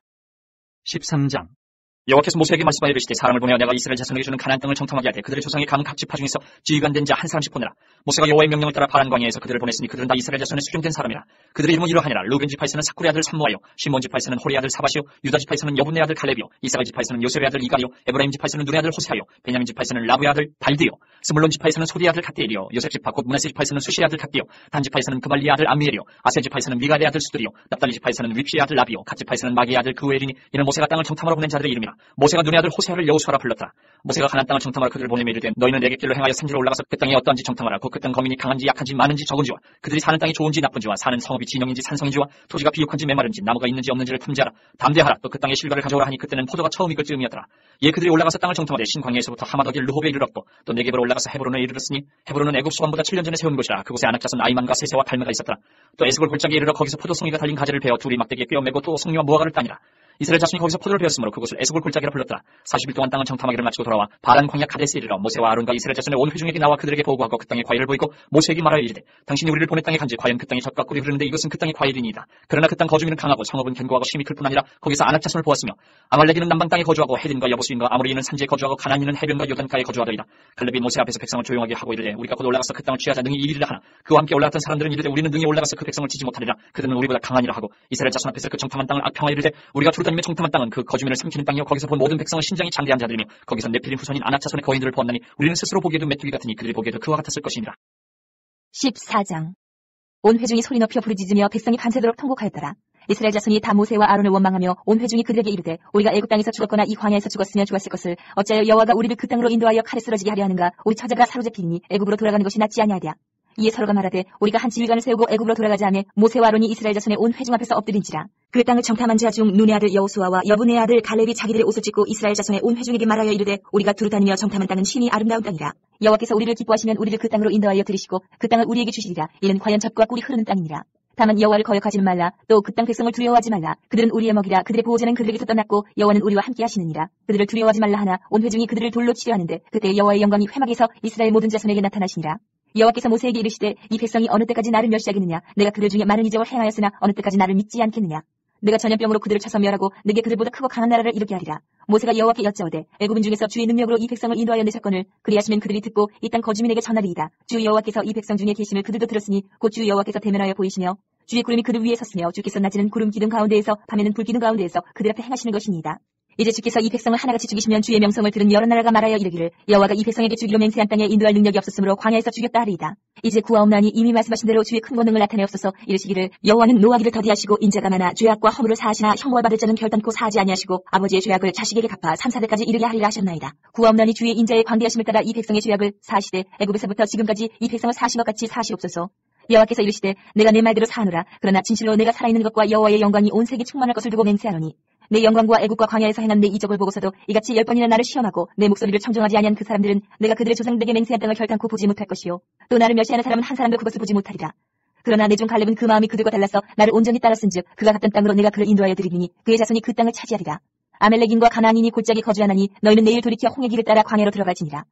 13장. 여호와께서 모세에게 말씀하여 이르시되 사람을 보내어 내가 이스라엘 자손에게 주는 가나안 땅을 청탐하게 하되 그들의 조상의 감은 각 지파 중에서 지휘관 된 자 한 사람씩 보내라. 모세가 여호와의 명령을 따라 바란 광야에서 그들을 보냈으니 그들은 다 이스라엘 자손의 수종된 사람이라. 그들의 이름은 이러하니라. 루벤 지파에서는 사쿠리 아들 삼무아요, 시몬 지파에서는 호리 아들 사바시요, 유다 지파에서는 여분네 아들 칼렙이요, 이사갈 지파에서는 요셉의 아들 이갈이요, 에브라임 지파에서는 눈의 아들 호세아요, 베냐민 지파에서는 라브의 아들 발드요, 스물론 지파에서는 소디의 아들 갓디엘이요, 요셉 지파 곧 므낫세 지파에서는 수시의 아들 갓디요, 단 지파에서는 그말리의 아들 암미엘이요, 아셀 지파에서는 미갈의 아들 수들이요, 납달리 지파에서는 립시의 아들 라비요, 갓 지파에서는 마기의 아들 그우엘이니 이는 모세가 땅을 청탐하러 보낸 자들의 이름이라. 모세가 눈의 아들 호세아를 여호수아라 불렀더라. 모세가 가나안 땅을 청탐하러 그들을 보내며 이르되 너희는 내게 길로 행하여 산지로 올라가서 그 땅이 어떠한지 청탐하라. 곧 그 땅 거민이 강한지 약한지 많은지 적은지와 그들이 사는 땅이 좋은지 나쁜지와 사는 성읍이 진영인지 산성인지와 토지가 비옥한지 메마른지 나무가 있는지 없는지를 탐지하라. 담대하라. 또 그 땅의 실과를 가져오라 하니 그때는 포도가 처음 익을 즈음이었더라. 예, 그들이 올라가서 땅을 청탐하되 신광야에서부터 하마더길 르홉에 이르렀고 또 네겝으로 올라가서 헤브론에 이르렀으니 헤브론은 애굽 소관보다 7년 전에 세운 곳이라. 그곳에 아낙자손 아이만과 세세와 달메가 있었더라. 또 에스골 골짜기에 이르러 거기서 포도송이가 달린 가지를 베어 둘이 막대기에 꿰어매고 또 송이와 무화과를 따니라. 이스라엘 자손이 거기서 포도를 베었으므로 그곳을 에스골 골짜기라 불렀더라. 40일 동안 땅을 청탐하기를 마치고 돌아와 바란 광야 카데스에 이르러 모세와 아론과 이스라엘 자손의 온 회중에게 나와 그들에게 보고하고 그 땅의 과일을 보이고 모세에게 말하여 이르되 당신이 우리를 보낸 땅에 간지 과연 그 땅이 젖과 꿀이 흐르는데 이것은 그 땅의 과일이니이다. 그러나 그 땅 거주민은 강하고 성읍은 견고하고 심이 클 뿐 아니라 거기서 아낙 자손을 보았으며 아말렉이는 남방 땅에 거주하고 헤딘과 여부수인과 아모리인은 산지에 거주하고 가나안인은 해변과 요단가에 거주하더이다. 갈렙이 모세 앞에서 백성을 조용하게 하고 이르되 우리가 곧 올라가서 그 땅을 취하자 능히 이르리라 하나 그와 함께 올라갔던 사람들은 이르되 우리는 능히 올라가서 그 백성을 치지 못하리라. 그들은 우리보다 강하니라 하고 이스라엘 자손 앞에서 그 청탐한 땅을 악평하여 이르되 우리가 두루 다니며 청탐한 땅은 그 거주민을 삼키는 땅이요 거기서 본 모든 백성은 신장이 장대한 자들이며 거기서 네필림 후손인 아낙 자손의 거인들을 보았나니 우리는 스스로 보기에도 메뚜기 같으니 그들이 보기에도 그와 같았을 것이니라. 14장. 온 회중이 소리 높여 부르짖으며 백성이 밤새도록 통곡하였더라. 이스라엘 자손이 다 모세와 아론을 원망하며 온 회중이 그들에게 이르되 우리가 애굽 땅에서 죽었거나 이 광야에서 죽었으면 좋았을 것을 어찌하여 여호와가 우리를 그 땅으로 인도하여 칼에 쓰러지게 하려 하는가. 우리 처자가 사로잡히니 애굽으로 돌아가는 것이 낫지 아니하랴. 이에 서로가 말하되 우리가 한 지휘관을 세우고 애굽으로 돌아가자 하며 모세와 아론이 이스라엘 자손의 온 회중 앞에서 엎드린지라. 그 땅을 청탐한 자 중 눈의 아들 여호수아와 여분의 아들 갈렙이 자기들의 옷을 찢고 이스라엘 자손의 온 회중에게 말하여 이르되 우리가 두루 다니며 청탐한 땅은 신이 아름다운 땅이라. 여호와께서 우리를 기뻐하시면 우리를 그 땅으로 인도하여 들이시고 그 땅을 우리에게 주시리라. 이는 과연 젖과 꿀이 흐르는 땅이니라. 다만 여호와를 거역하지는 말라. 또 그 땅 백성을 두려워하지 말라. 그들은 우리의 먹이라. 그들의 보호자는 그들에게서 떠났고 여호와는 우리와 함께 하시느니라. 그들을 두려워하지 말라 하나 온 회중이 그들을 돌로 치려 하는데 그때 여호와의 영광이 회막에서 이스라엘 모든 자손에게 나타나시니라. 여호와께서 모세에게 이르시되 이 백성이 어느 때까지 나를 멸시하겠느냐. 내가 그들 중에 많은 이적을 행하였으나 어느 때까지 나를 믿지 않겠느냐. 내가 전염병으로 그들을 쳐서 멸하고 내게 그들보다 크고 강한 나라를 이루게 하리라. 모세가 여호와께 여짜오되 애굽인 중에서 주의 능력으로 이 백성을 인도하여 내셨거늘 그리하시면 그들이 듣고 이 땅 거주민에게 전하리이다. 주 여호와께서 이 백성 중에 계심을 그들도 들었으니 곧 주 여호와께서 대면하여 보이시며 주의 구름이 그들 위에 섰으며 주께서 낮에는 구름 기둥 가운데에서 밤에는 불 기둥 가운데에서 그들 앞에 행하시는 것이니이다. 이제 주께서 이 백성을 하나같이 죽이시면 주의 명성을 들은 여러 나라가 말하여 이르기를 여호와가 이 백성에게 주기로 맹세한 땅에 인도할 능력이 없었으므로 광야에서 죽였다 하리이다. 이제 구하옵나니 이미 말씀하신 대로 주의 큰 권능을 나타내옵소서. 이르시기를 여호와는 노하기를 더디하시고 인자가 많아 죄악과 허물을 사하시나 형벌 받을 자는 결단코 사하지 아니하시고 아버지의 죄악을 자식에게 갚아 3, 4대까지 이르게 하리라 하셨나이다. 구하옵나니 주의 인자의 광대하심을 따라 이 백성의 죄악을 사하시되 애굽에서부터 지금까지 이 백성을 사하신 것 같이 사하시옵소서. 여호와께서 이르시되 내가 내 말대로 사하노라. 그러나 진실로 내가 살아있는 것과 여호와의 영광이 온 세계 충만할 것을 두고 맹세하노니 내 영광과 애굽과 광야에서 행한 내 이적을 보고서도 이같이 10번이나 나를 시험하고 내 목소리를 청종하지 아니한 그 사람들은 내가 그들의 조상들에게 맹세한 땅을 결단코 보지 못할 것이요 또 나를 멸시하는 사람은 한 사람도 그것을 보지 못하리라. 그러나 내 종 갈렙은 그 마음이 그들과 달라서 나를 온전히 따랐은즉 그가 갔던 땅으로 내가 그를 인도하여 드리니 그의 자손이 그 땅을 차지하리라. 아멜렉인과 가나안인이 골짜기 거주하나니 너희는 내일 돌이켜 홍해 길을 따라 광야로 들어갈지니라.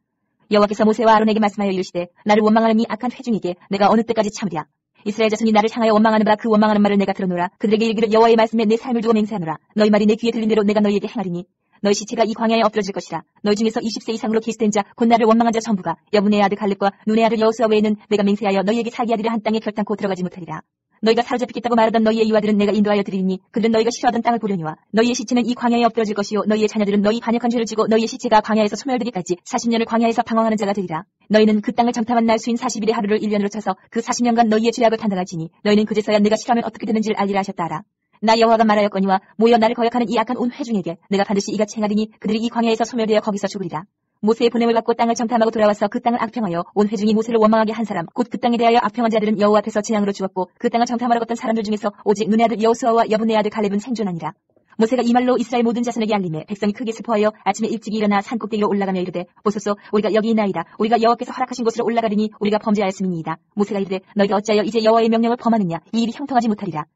여호와께서 모세와 아론에게 말씀하여 이르시되 나를 원망하는 이 악한 회중에게 내가 어느 때까지 참으랴. 이스라엘 자손이 나를 향하여 원망하는 바 그 원망하는 말을 내가 들어노라. 그들에게 이르기를 여호와의 말씀에 내 삶을 두고 맹세하노라. 너희 말이 내 귀에 들린 대로 내가 너희에게 행하리니 너희 시체가 이 광야에 엎드러질 것이라. 너희 중에서 20세 이상으로 계시된 자 곧 나를 원망한 자 전부가 여분의 아들 갈렙과 눈의 아들 여호수아 외에는 내가 맹세하여 너희에게 살게 하리라 한 땅에 결단코 들어가지 못하리라. 너희가 사로잡히겠다고 말하던 너희의 이와들은 내가 인도하여 드리니 그들은 너희가 싫어하던 땅을 보려니와 너희의 시체는 이 광야에 엎드러질 것이요 너희의 자녀들은 너희 반역한 죄를 지고 너희의 시체가 광야에서 소멸되기까지 40년을 광야에서 방황하는 자가 되리라. 너희는 그 땅을 정탐한 날 수인 40일의 하루를 1년으로 쳐서 그 40년간 너희의 죄악을 판단할지니 너희는 그제서야 내가 싫어하면 어떻게 되는지를 알리라 하셨다 하라. 나 여호와가 말하였거니와 모여 나를 거역하는 이 악한 온 회중에게 내가 반드시 이같이 행하리니 그들이 이 광야에서 소멸되어 거기서 죽으리라. 모세의 보냄을 받고 땅을 정탐하고 돌아와서 그 땅을 악평하여 온 회중이 모세를 원망하게 한 사람 곧 그 땅에 대하여 악평한 자들은 여호와 앞에서 재앙으로 죽었고 그 땅을 정탐하러 갔던 사람들 중에서 오직 눈의 아들 여호수아와 여분의 아들 갈렙은 생존하니라. 모세가 이 말로 이스라엘 모든 자손에게 알림해 백성이 크게 슬퍼하여 아침에 일찍이 일어나 산 꼭대기로 올라가며 이르되 보소서 우리가 여기 있나이다. 우리가 여호와께서 허락하신 곳으로 올라가리니 우리가 범죄하였음이니이다. 모세가 이르되 너희가 어찌하여 이제 여호와의 명령을 범하느냐. 이 일이 형통하지 못하리라.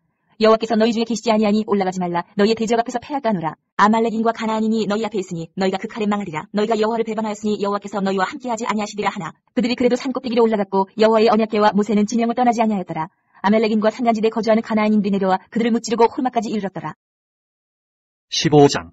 여호와께서 너희 중에 계시지 아니하니 올라가지 말라. 너희의 대적 앞에서 패할까 하노라. 아말렉인과 가나안인이 너희 앞에 있으니 너희가 그 칼에 망하리라. 너희가 여호와를 배반하였으니 여호와께서 너희와 함께하지 아니하시리라 하나. 그들이 그래도 산 꼭대기로 올라갔고 여호와의 언약궤와 모세는 진영을 떠나지 아니하였더라. 아말렉인과 산간지대에 거주하는 가나안인들이 내려와 그들을 무찌르고 홀마까지 이르렀더라. 15장.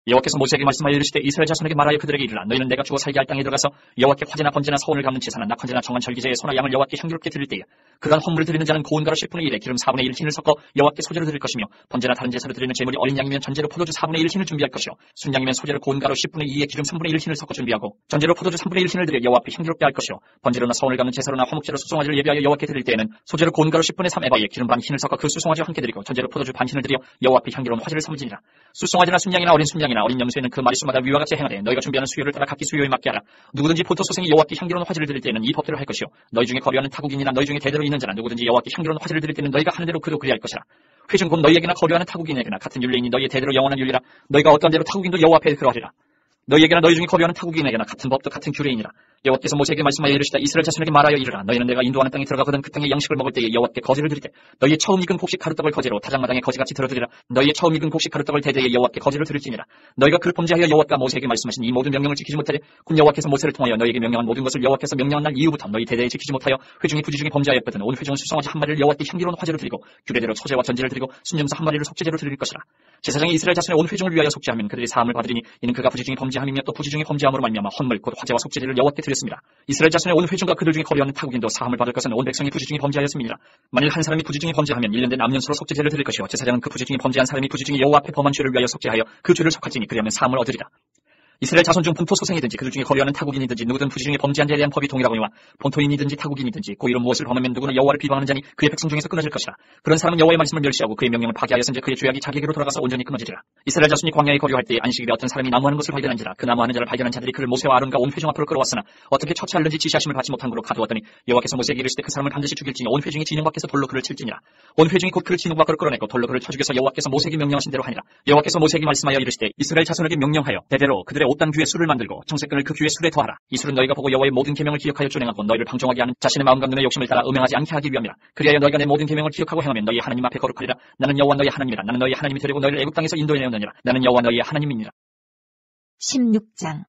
여호와께서 모세에게 말씀하여 이르시되 이스라엘 자손에게 말하여 그들에게 이르라. 너희는 내가 주어 살게 할 땅에 들어가서 여호와께 화제나 번제나 서원을 갚는 제사나 낙헌제나 정한 절기제의 소나 양을 여호와께 향기롭게 드릴 때에 그러한 헌물을 드리는 자는 고운 가루 10분의 1에 기름 4분의 1 흰을 섞어 여호와께 소제로 드릴 것이며 번제나 다른 제사로 드리는 제물이 어린 양이면 전제로 포도주 4분의 1 흰을 준비할 것이요 순양이면 소제로 고운 가루 10분의 2에 기름 3분의 1 흰을 섞어 준비하고 전제로 포도주 3분의 1 흰을 드려 여호와 앞에 향기롭게 할 것이요 번제로나 서원을 갚는 제사로나 화목제로 수송아지를 예비하여 여호와께 드릴 때에는 소제로 고운 가루 10분의 3 에바에 기름 반 흰을 섞어 그 수송아지와 함께 드리고 전제로 포도주 반 흰을 드려 여호와 앞에 향기로운 화제를 삼으시니라. 수송아지나 순양이나 어린 순양이나 어린 염소에는 그 마리수마다 위와 같이 행하되 너희가 준비하는 수요를 따라 각기 수요에 맞게 하라. 누구든지 보토소생이 여호와께 향기로운 화제를 드릴 때에는 이 법대로 할 것이요 너희 중에 거류하는 타국인이나 너희 중에 대대로 있는 자나 누구든지 여호와께 향기로운 화제를 드릴 때는 너희가 하는 대로 그도 그리할 것이라. 회중 곧 너희에게나 거류하는 타국인에게나 같은 율례이니 너희의 대대로 영원한 율례라. 너희가 어떠한 대로 타국인도 여호와 앞에 그러하리라. 너희에게나 너희 중에 거류하는 타국인에게나 같은 법도 같은 규례이니라. 여호와께서 모세에게 말씀하여 이르시다. 이스라엘 자손에게 말하여 이르라. 너희는 내가 인도하는 땅에 들어가거든 그 땅의 양식을 먹을 때에 여호와께 거제를 드릴 때 너희의 처음 익은 곡식 가루떡을 거제로 타작마당에 거지같이 들어드리라. 너희의 처음 익은 곡식 가루떡을 대대에 여호와께 거제로 드릴지니라. 너희가 그를 범죄하여 여호와가 모세에게 말씀하신 이 모든 명령을 지키지 못하되 곧 여호와께서 모세를 통하여 너희에게 명령한 모든 것을 여호와께서 명령한 날 이후부터 너희 대대에 지키지 못하여 회중이 부지중에 범죄하였거든 온 회중은 수송아지 한 마리를 여호와께 향기로운 화제로 드리고 규례대로 소제와 전제를 드리고 순염소 한 마리를 속죄제로 드릴 것이라. 제사장이 이스라엘 자손의 온 회중을 위하여 속죄하면 그들이 사함을 받으리니 이는 그가 부지중에 범죄함이며 또 부지중에 범죄함으로 말미암아 헌물 곧 화제와 속죄제를 여호와께 드렸습니다. 이스라엘 자손의 온 회중과 그들 중에 거류하는 타국인도 사함을 받을 것은 온 백성이 부지중에 범죄하였습니다. 만일 한 사람이 부지중에 범죄하면 1년 된 암년수로 속죄제를 드릴 것이요 제사장은 그 부지중에 범죄한 사람이 부지중에 여호와 앞에 범한 죄를 위하여 속죄하여 그 죄를 속할지니 그리하면 사함을 얻으리라. 이스라엘 자손 중 본토 소생이든지 그들 중에 거류하는 타국인이든지 누구든 부지중에 범죄한 자에 대한 법이 동일하거니와 본토인이든지 타국인이든지 고의로 무엇을 범하면 누구는 여호와를 비방하는 자니 그의 백성 중에서 끊어질 것이라. 그런 사람은 여호와의 말씀을 멸시하고 그의 명령을 파기하였은즉 그의 죄악이 자기에게로 돌아가서 온전히 끊어지리라. 이스라엘 자손이 광야에 거류할 때에 안식일에 어떤 사람이 나무하는 것을 발견한지라. 그 나무하는 자를 발견한 자들이 그를 모세와 아론과 온 회중 앞으로 끌어왔으나 어떻게 처치하는지 지시하심을 받지 못한 거로 가두었더니 여호와께서 모세에게 이르시되 그 사람을 반드시 죽일지니 온 회중이 진영 밖에서 돌로 그를 칠지니라. 온 회중이 곧 그를 진영 밖으로 끌어내고 돌로 그를 쳐 죽여서 여호와께서 모세에게 명령하신 대로 하니라. 여호와께서 모세에게 말씀하여 이르시되 이스라엘 자손에게 명령하여 대대로 그들의 옷단 귀에 술을 만들고 정색근을 그 귀에 술에 더하라. 이 술은 너희가 보고 여호와의 모든 계명을 기억하여 준행하고 너희를 방종하게 하는 자신의 마음과 눈의 욕심을 따라 음행하지 않게 하기 위함이라. 그리하여 너희가 내 모든 계명을 기억하고 행하면 너희 하나님 앞에 거룩하리라. 나는 여호와 너희 하나님이라. 나는 너희 하나님이 되려고 너희를 애굽 땅에서 인도해 내었느니라. 나는 여호와 너희의 하나님이니라. 16장.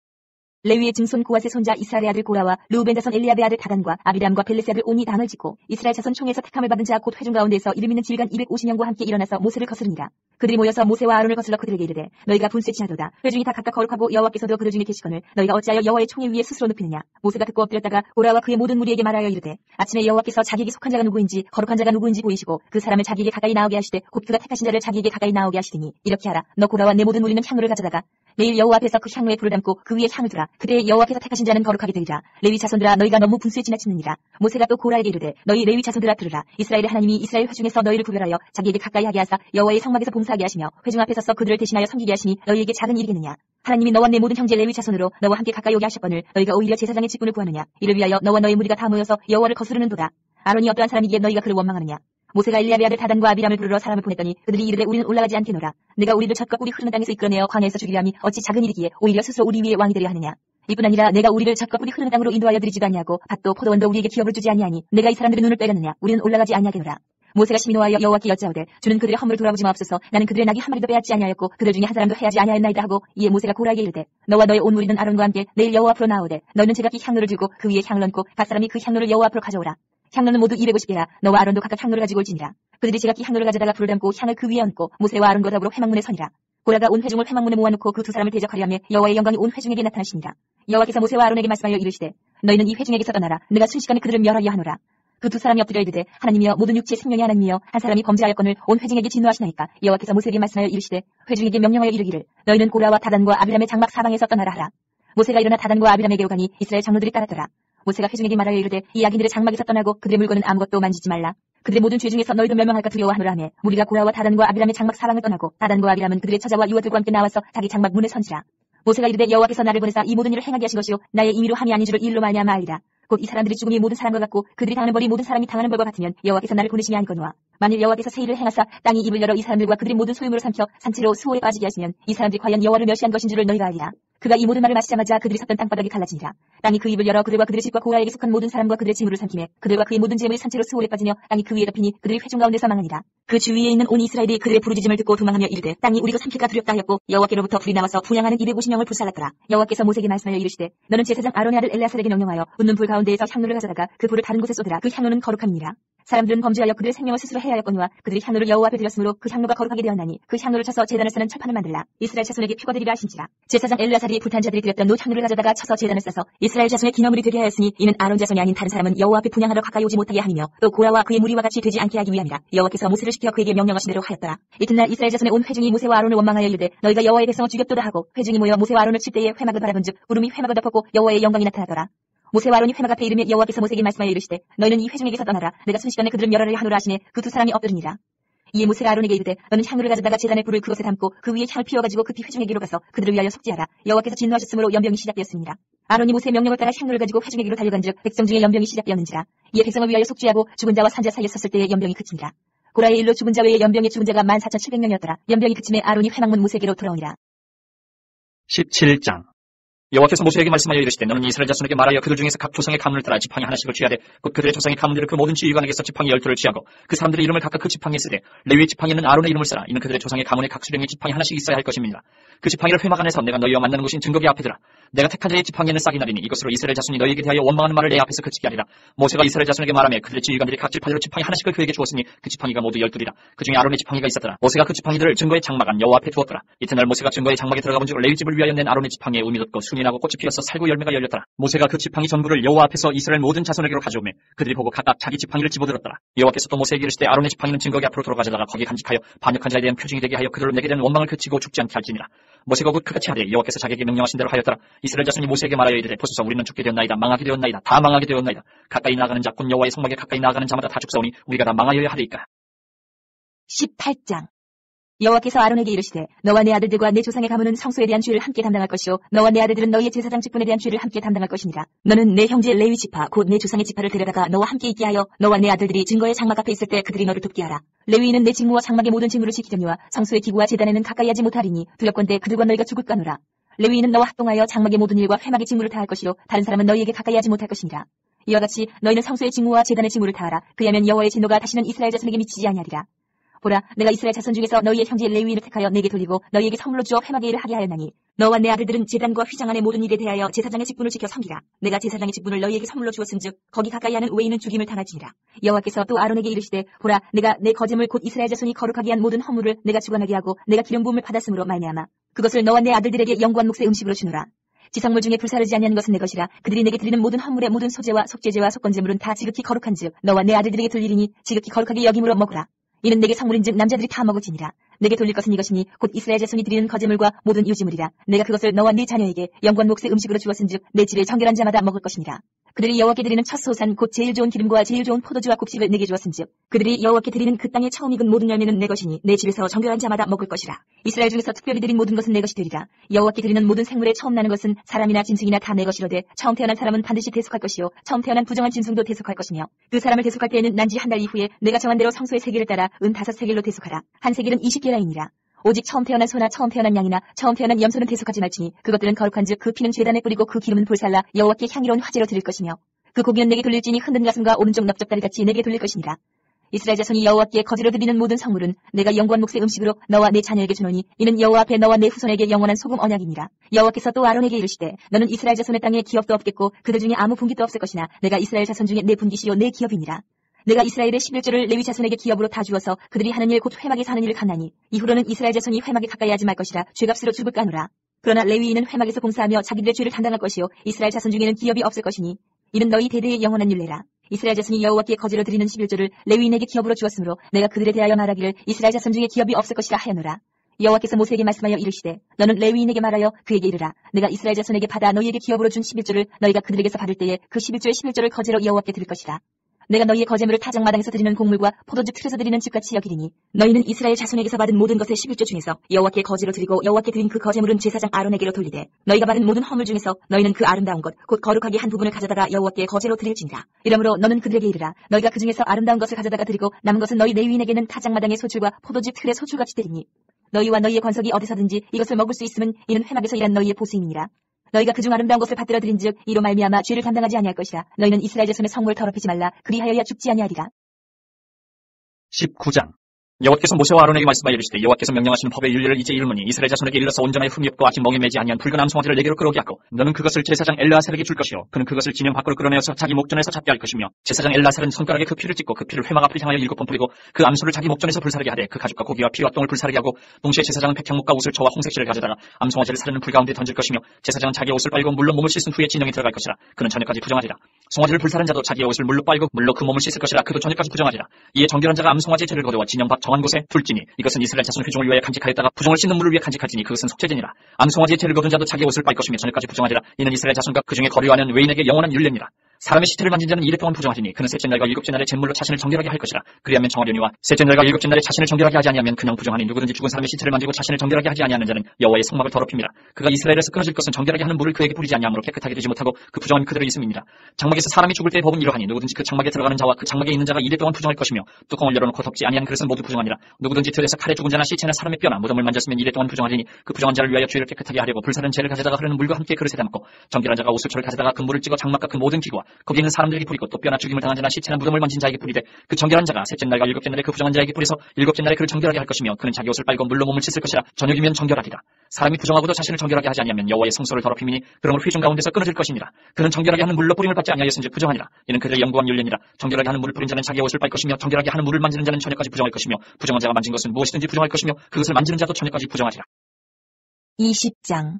레위의 증손 고앗의 손자 이스라엘의 아들 고라와 르우벤 자손 엘리압의 아들 다단과 아비람과 벨레스 아들 온이 당을 짓고 이스라엘 자손 총에서 택함을 받은 자 곧 회중 가운데에서 이름 있는 질간 250명과 함께 일어나서 모세를 거스르니라. 그들이 모여서 모세와 아론을 거슬러 그들에게 이르되 너희가 분쇄치하도다. 회중이 다 각각 거룩하고 여호와께서도 그들 중에 계시거늘 너희가 어찌하여 여호와의 총에 위에 스스로 눕히느냐. 모세가 듣고 엎드렸다가 고라와 그의 모든 무리에게 말하여 이르되 아침에 여호와께서 자기에게 속한 자가 누구인지 거룩한 자가 누구인지 보이시고 그 사람을 자기에게 가까이 나오게 하시되 곧 그가 택하신 자를 자기에게 가까이 나오게 하시더니 이렇게 하라. 너 고라와 내 모든 무리는 향로를 가져다가 내일 여호와 앞에서 그 향로에 불을 담고 그 위에 향을 두라. 그때 여호와께서 택하신 자는 거룩하게 되리라. 레위 자손들아 너희가 너무 분수에 지나치느니라. 모세가 또 고라에게 이르되 너희 레위 자손들아 들으라. 이스라엘의 하나님이 이스라엘 회중에서 너희를 구별하여 자기에게 가까이 하게 하사 여호와의 성막에서 봉사하게 하시며 회중 앞에 서서 그들을 대신하여 섬기게 하시니 너희에게 작은 일이겠느냐. 하나님이 너와 내 모든 형제 레위 자손으로 너와 함께 가까이 오게 하셨거늘 너희가 오히려 제사장의 직분을 구하느냐. 이를 위하여 너와 너희 무리가 다 모여서 여호와를 거스르는도다. 아론이 어떠한 사람이기에 너희가 그를 원망하느냐. 모세가 엘리압의 아들 다단과 아비람을 부르러 사람을 보냈더니 그들이 이르되 우리는 올라가지 않겠노라. 내가 우리를 젖과 꿀이 흐르는 땅에서 이끌어내어 광야에서 죽이려 함이 어찌 작은 일이기에 오히려 스스로 우리 위에 왕이 되려 하느냐. 이뿐 아니라 내가 우리를 젖과 꿀이 흐르는 땅으로 인도하여 드리지도 아니하고 밭도 포도원도 우리에게 기업을 주지 아니하니 내가 이 사람들의 눈을 빼갔느냐. 우리는 올라가지 아니하겠노라. 모세가 심히 노하여 여호와께 여짜오되 주는 그들의 허물을 돌아보지 마옵소서. 나는 그들의 낙이 한 마리도 빼앗지 아니하였고 그들 중에 한 사람도 해하지 아니하였나이다 하고 이에 모세가 고라에게 이르되 너와 너의 온 무리는 아론과 함께 내일 여호와 앞으로 나오되 너희는 제각기 향로를 들고 그 위에 향을 얹고 각 사람이 그 향로를 여호와 앞으로 가져오라. 향로는 모두 250개라. 너와 아론도 각각 향로를 가지고 올지니라. 그들이 제각기 향로를 가져다가 불을 담고 향을 그 위에 얹고 모세와 아론과 더불어 회막문에 서니라. 고라가 온 회중을 회막문에 모아놓고 그 두 사람을 대적하려 하며 여호와의 영광이 온 회중에게 나타나시니라. 여호와께서 모세와 아론에게 말씀하여 이르시되 너희는 이 회중에게서 떠나라. 내가 순식간에 그들을 멸하려 하노라. 그 두 사람이 엎드려 이르되 하나님이여 모든 육체의 생명이 하나님이여 한 사람이 범죄하였거늘 온 회중에게 진노하시나이까. 여호와께서 모세에게 말씀하여 이르시되 회중에게 명령하여 이르기를 너희는 고라와 다단과 아비람의 장막 사방에서 떠나라 하라. 모세가 일어나 다단과 아비람에게 오가니 이스라엘 장로들이 따랐더라. 모세가 회중에게 말하여 이르되 이 악인들의 장막에서 떠나고 그들의 물건은 아무것도 만지지 말라. 그들의 모든 죄 중에서 너희도 멸망할까 두려워하노라 하며 무리가 고라와 다단과 아비람의 장막 사방을 떠나고 다단과 아비람은 그들의 처자와 유아들과 함께 나와서 자기 장막 문에 선지라. 모세가 이르되 여호와께서 나를 보내사 이 모든 일을 행하게 하신 것이요 나의 임의로 함이 아닌 줄을 일로 말미암아 알리라. 곧 이 사람들이 죽음이 모든 사람과 같고 그들이 당하는 벌이 모든 사람이 당하는 벌과 같으면 여호와께서 나를 보내심이 아니거니와 만일 여호와께서 새 일을 행하사 땅이 입을 열어 이 사람들과 그들의 모든 소유물을 삼켜 산채로 수호에 빠지게 하시면 이 사람들이 과연 여호와를 멸시한 것인 줄을 너희가 알리라. 그가 이 모든 말을 마시자마자 그들이 섰던 땅바닥이 갈라지니라. 땅이 그 입을 열어 그들과 그들의 집과 고라에게 속한 모든 사람과 그들의 재물을 삼키매 그들과 그의 모든 재물이 산채로 수월에 빠지며 땅이 그 위에 덮이니 그들이 회중 가운데서 망하니라. 그 주위에 있는 온 이스라엘이 그들의 부르짖음을 듣고 도망하며 이르되 땅이 우리가 삼킬까 두렵다 하였고 여호와께로부터 불이 나와서 분향하는 250명을 불살랐더라. 여호와께서 모세에게 말씀하여 이르시되 너는 제사장 아론의 아들 엘레아살에게 명령하여 웃는 불 가운데에서 향로를 가져다가 그 불을 다른 곳에 쏟으라. 그 향로는 거룩함이니라. 사람들은 범죄하여 그들의 생명을 스스로 해야 하였거니와 그들이 향로를 여호와 앞에 드렸으므로 그 향로가 거룩하게 되었나니 그 향로를 쳐서 제단을 쓰는 철판을 만들라. 이스라엘 자손에게 표거드리라 하신지라. 제사장 엘레아살이 불탄 자들이 드렸던 노 향로를 가져다가 쳐서 제단을 싸서 이스라엘 자손의 기념물이 되게 하였으니 이는 아론 자손이 아닌 다른 사람은 여호와 앞에 분향하러 가까이 오지 못하게 함이며 또 고라와 그의 무리와 같이 되지 않게 하기 위함이라. 여호와께서 모세를 시켜 그에게 명령하신 대로 하였더라. 이튿날 이스라엘 자손의 온 회중이 모세와 아론을 원망하여 이르되 너희가 여호와의 백성을 죽였도다 하고 회중이 모여 모세와 아론을 칠 때에 회막을 바라본즉 구름이 회막을 덮었고 여호와의 영광이 나타나더라. 모세와 아론이 회막 앞에 이르며 여호와께서 모세에게 말씀하여 이르시되 너희는 이 회중에게서 떠나라. 내가 순식간에 그들을 멸하려 하노라 하시니 그 두 사람이 엎드리니라. 이에 모세가 아론에게 이르되 너는 향로를 가져다가 제단의 불을 그것에 담고 그 위에 향을 피워가지고 급히 회중에게로 가서 그들을 위하여 속죄하라. 여호와께서 진노하셨으므로 연병이 시작되었습니다. 아론이 모세의 명령을 따라 향로를 가지고 회중에게로 달려간즉 백성 중에 연병이 시작되었는지라. 이에 백성을 위하여 속죄하고 죽은 자와 산 자 사이에 섰을 때에 연병이 그치니라. 고라의 일로 죽은 자 외에 연병의 죽은 자가 14,700명이었더라. 연병이 그침에 아론이 회막문 모세에게로 돌아오니라. 17장 여호와께서 모세에게 말씀하여 이르시되 너는 이스라엘 자손에게 말하여 그들 중에서 각 조상의 가문을 따라 지팡이 하나씩을 취하되 곧 그들의 조상의 가문들을 그 모든 지휘관에게서 지팡이 12를 취하고 그 사람들의 이름을 각각 그 지팡이에 쓰되 레위의 지팡이는 아론의 이름을 쓰라. 이는 그들의 조상의 가문의 각 수령의 지팡이 하나씩 있어야 할 것입니다. 그 지팡이를 회막 안에서 내가 너희와 만나는 곳인 증거기 앞에 두라. 내가 택한 자의 지팡이는 싹이 나리니 이것으로 이스라엘 자손이 너희에게 대하여 원망하는 말을 내 앞에서 그치게 하리라. 모세가 이스라엘 자손에게 말하며 그들의 지휘관들이 각 지파대로 지팡이 하나씩을 그에게 주었으니 그 지팡이가 모두 12이라. 그 중에 아론의 지팡이가 있었더라. 모세가 그 지팡이들을 증거의 장막 안 여호와 앞에 두었더라. 이튿날 모세가 증거의 장막에 들어가 본즉 레위 집을 위하여 낸 아론의 지팡이에 음이 돋고 순이 나고 꽃이 피어서 살구 열매가 열렸더라. 모세가 그 지팡이 전부를 여호와 앞에서 이스라엘 모든 자손에게로 가져오매 그들이 보고 각각 자기 지팡이를 집어들었더라. 여호와께서 또 모세에게 이르시되 아론의 지팡이는 증거기 앞으로 돌아가져다가 거기 간직하여 반역한 자에 대한 표징이 되게 하여 그들로 내게 대한 원망을 그치고 죽지 않게 할지니라. 모세가 곧 그같이 하되 여호와께서 자기에게 명령하신 대로 하였더라. 이스라엘 자손이 모세에게 말하여 이르되 보소서 우리는 죽게 되었나이다. 망하게 되었나이다. 다 망하게 되었나이다. 가까이 나가는 자 곧 여호와의 성막에 가까이 나가는 자마다 다 죽사오니 우리가 다 망하여야 하리이까. 18장 여호와께서 아론에게 이르시되 너와 내 아들들과 내 조상의 가문은 성소에 대한 죄를 함께 담당할 것이요 너와 내 아들들은 너희의 제사장 직분에 대한 죄를 함께 담당할 것이니라. 너는 내 형제 레위 지파 곧 내 조상의 지파를 데려다가 너와 함께 있게 하여 너와 내 아들들이 증거의 장막 앞에 있을 때 그들이 너를 돕게 하라. 레위인은 내 직무와 장막의 모든 직무를 지키려니와 성소의 기구와 제단에는 가까이 하지 못하리니 두렵건대 그들과 너희가 죽을까노라. 레위인은 너와 합동하여 장막의 모든 일과 회막의 직무를 다할 것이요 다른 사람은 너희에게 가까이 하지 못할 것이니라. 이와 같이 너희는 성소의 직무와 제단의 직무를 다하라. 그리하면 여호와의 진노가 다시는 이스라엘 자손에게 미치지 아니하리라. 보라, 내가 이스라엘 자손 중에서 너희의 형제 레위인을 택하여 내게 돌리고 너희에게 선물로 주어 회막의 일을 하게 하였나니 너와 내 아들들은 제단과 휘장 안의 모든 일에 대하여 제사장의 직분을 지켜 섬기라. 내가 제사장의 직분을 너희에게 선물로 주었은즉 거기 가까이 하는 외인은 죽임을 당할지니라. 여호와께서 또 아론에게 이르시되 보라, 내가 내 거제물 곧 이스라엘 자손이 거룩하게 한 모든 허물을 내가 주관하게 하고 내가 기름 부음을 받았으므로 말미암아 그것을 너와 내 아들들에게 영구한 몫의 음식으로 주노라. 지성물 중에 불사르지 아니하는 것은 내 것이라. 그들이 내게 드리는 모든 헌물의 모든 소제와 속죄제와 속건제물은 다 지극히 거룩한즉 너와 내 아들들에게 돌리리니 지극히 거룩하게 여김으로 먹으라. 이는 내게 성물인즉 남자들이 다 먹을지니라. 내게 돌릴 것은 이것이니 곧 이스라엘 자손이 드리는 거제물과 모든 유지물이라. 내가 그것을 너와 네 자녀에게 영광 몫의 음식으로 주었은즉 내 집에 정결한 자마다 먹을 것이니라. 그들이 여호와께 드리는 첫 소산 곧 제일 좋은 기름과 제일 좋은 포도주와 곡식을 내게 주었은즉 그들이 여호와께 드리는 그 땅에 처음 익은 모든 열매는 내 것이니 내 집에서 정결한 자마다 먹을 것이라. 이스라엘 중에서 특별히 드린 모든 것은 내 것이 되리라. 여호와께 드리는 모든 생물에 처음 나는 것은 사람이나 짐승이나 다 내 것이로되 처음 태어난 사람은 반드시 대속할 것이요 처음 태어난 부정한 짐승도 대속할 것이며 그 사람을 대속할 때에는 난지 한 달 이후에 내가 정한 대로 성소의 세겔을 따라 은 5세겔로 대속하라. 한 세겔은 20게라이니라. 오직 처음 태어난 소나 처음 태어난 양이나 처음 태어난 염소는 대속하지 말지니 그것들은 거룩한즉 그 피는 제단에 뿌리고 그 기름은 불살라 여호와께 향기로운 화제로 드릴 것이며 그 고기는 내게 돌릴지니 흔든 가슴과 오른쪽 넓적다리 같이 내게 돌릴 것이니라. 이스라엘 자손이 여호와께 거제로 드리는 모든 성물은 내가 영구한 몫의 음식으로 너와 내 자녀에게 주노니 이는 여호와 앞에 너와 내 후손에게 영원한 소금 언약이니라. 여호와께서 또 아론에게 이르시되 너는 이스라엘 자손의 땅에 기업도 없겠고 그들 중에 아무 분깃도 없을 것이나 내가 이스라엘 자손 중에 내 분깃이요 내 기업이니라. 내가 이스라엘의 11조를 레위 자손에게 기업으로 다 주어서 그들이 하는 일 곧 회막에서 하는 일을 갖나니 이후로는 이스라엘 자손이 회막에 가까이 하지 말 것이라 죄값으로 죽을까노라. 그러나 레위인은 회막에서 봉사하며 자기들의 죄를 담당할 것이요 이스라엘 자손 중에는 기업이 없을 것이니 이는 너희 대대의 영원한 율례라. 이스라엘 자손이 여호와께 거제로 드리는 11조를 레위인에게 기업으로 주었으므로 내가 그들에 대하여 말하기를 이스라엘 자손 중에 기업이 없을 것이라 하였노라. 여호와께서 모세에게 말씀하여 이르시되 너는 레위인에게 말하여 그에게 이르라. 내가 이스라엘 자손에게 받아 너희에게 기업으로 준 11조를 너희가 그들에게서 받을 때에 그 11조의 11조를 거제로 여호와께 드릴 것이라. 내가 너희의 거제물을 타작마당에서 드리는 곡물과 포도주 틀에서 드리는 집같이 여기리니 너희는 이스라엘 자손에게서 받은 모든 것의 11조 중에서 여호와께 거제로 드리고 여호와께 드린 그 거제물은 제사장 아론에게로 돌리되 너희가 받은 모든 허물 중에서 너희는 그 아름다운 것 곧 거룩하게 한 부분을 가져다가 여호와께 거제로 드릴지니라. 이러므로 너는 그들에게 이르라. 너희가 그 중에서 아름다운 것을 가져다가 드리고 남은 것은 너희 레위인에게는 타작마당의 소출과 포도주 틀의 소출같이 드리니 너희와 너희의 권속이 어디서든지 이것을 먹을 수 있으면 이는 회막에서 일한 너희의 보수임이니라. 너희가 그중 아름다운 것을 받들어 들인즉 이로 말미암아 죄를 감당하지 아니할 것이라. 너희는 이스라엘 자손의 성물을 더럽히지 말라. 그리하여야 죽지 아니하리라. 19장. 여호와께서 모세와 아론에게 말씀하여 이르시되 여호와께서 명령하시는 법의 윤례를 이제 이르노니 이스라엘 자손에게 일러서 온전하여 흠이 없고 아직 멍에 매지 아니한 붉은 암송아지를 내게로 끌어오게 하고 너는 그것을 제사장 엘르아살에게 줄 것이요 그는 그것을 진영 밖으로 끌어내어서 자기 목전에서 잡게 할 것이며 제사장 엘르아살은 손가락에 그 피를 찍고 그 피를 회막 앞을 향하여 7번 뿌리고 그 암소를 자기 목전에서 불사르게 하되 그 가죽과 고기와 피와 똥을 불사르게 하고 동시에 제사장은 백향목과 옷을 저와 홍색실을 가져다가 암송아지를 사르는 불 가운데 던질 것이며 제사장은 자기의 옷을 빨고 물로 몸을 씻은 후에 진영에 들어갈 것이라. 그는 저녁까지 부정하리라. 송아지를 불사른 자도 자기의 옷을 물로 빨고 물로 그 몸을 씻을 것이라. 그도 저녁까지 부정하리라. 이에 정결한 자가 암송아지의 죄를 거두어 진영 밖 정한 곳에 둘지니 이것은 이스라엘 자손 회중을 위하여 간직하였다가 부정을 씻는 물을 위해 간직할지니 그것은 속죄제니라. 암송아지의 죄를 거둔 자도 자기 옷을 빨 것이며 저녁까지 부정하리라. 이는 이스라엘 자손과 그 중에 거류하는 외인에게 영원한 율례니라. 사람의 시체를 만진 자는 이래 동안 부정하리니 그는 셋째 날과 일곱째 날에 제물로 자신을 정결하게 할 것이라. 그리하면 정하려니와 셋째 날과 일곱째 날에 자신을 정결하게 하지 아니하면 그냥 부정하니 누구든지 죽은 사람의 시체를 만지고 자신을 정결하게 하지 아니하는 자는 여호와의 성막을 더럽힙니다. 그가 이스라엘에서 끊어질 것은 정결하게 하는 물을 그에게 뿌리지 아니하므로 깨끗하게 되지 못하고 그 부정함이 그대로 있음이니라. 장막에서 사람이 죽을 때의 법은 이러하니 누구든지 그 장막에 들어가는 자와 그 장막에 있는 자가 이래 동안 부정할 것이며 뚜껑을 열어놓고 덮지 아니한 그릇은 모두 부정하니라. 누구든지 들에서 칼에 죽은 자나 시체나 사람의 뼈나 무덤을 만졌으면 이래 동안 부정하리니 그 부정한 자를 위하여 죄를 깨끗하게 하려고 불사른 죄를 가져다가 흐르는 물과 함께 그릇에 담고 정결한 자가 옷을 가져다가 그 물을 찍어 장막과 그 모든 기구와 거기 있는 사람들에게 뿌리고 또 뼈나 죽임을 당한 자나 시체나 무덤을 만진 자에게 뿌리되 그 정결한 자가 셋째 날과 일곱째 날에 그 부정한 자에게 뿌려서 일곱째 날에 그를 정결하게 할 것이며 그는 자기 옷을 빨고 물로 몸을 씻을 것이라. 저녁이면 정결하리라. 사람이 부정하고도 자신을 정결하게 하지 아니하면 여호와의 성소를 더럽힘이니 그러므로 회중 가운데서 끊어질 것이니라. 그는 정결하게 하는 물로 뿌림을 받지 아니하였은즉 부정하니라. 이는 그들의 영구한 율례니라. 정결하게 하는 물을 뿌린 자는 자기의 옷을 빨 것이며 정결하게 하는 물을 만지는 자는 저녁까지 부정할 것이며 부정한 자가 만진 것은 무엇이든지 부정할 것이며 그것을 만지는 자도 저녁까지 부정하리라. 20장.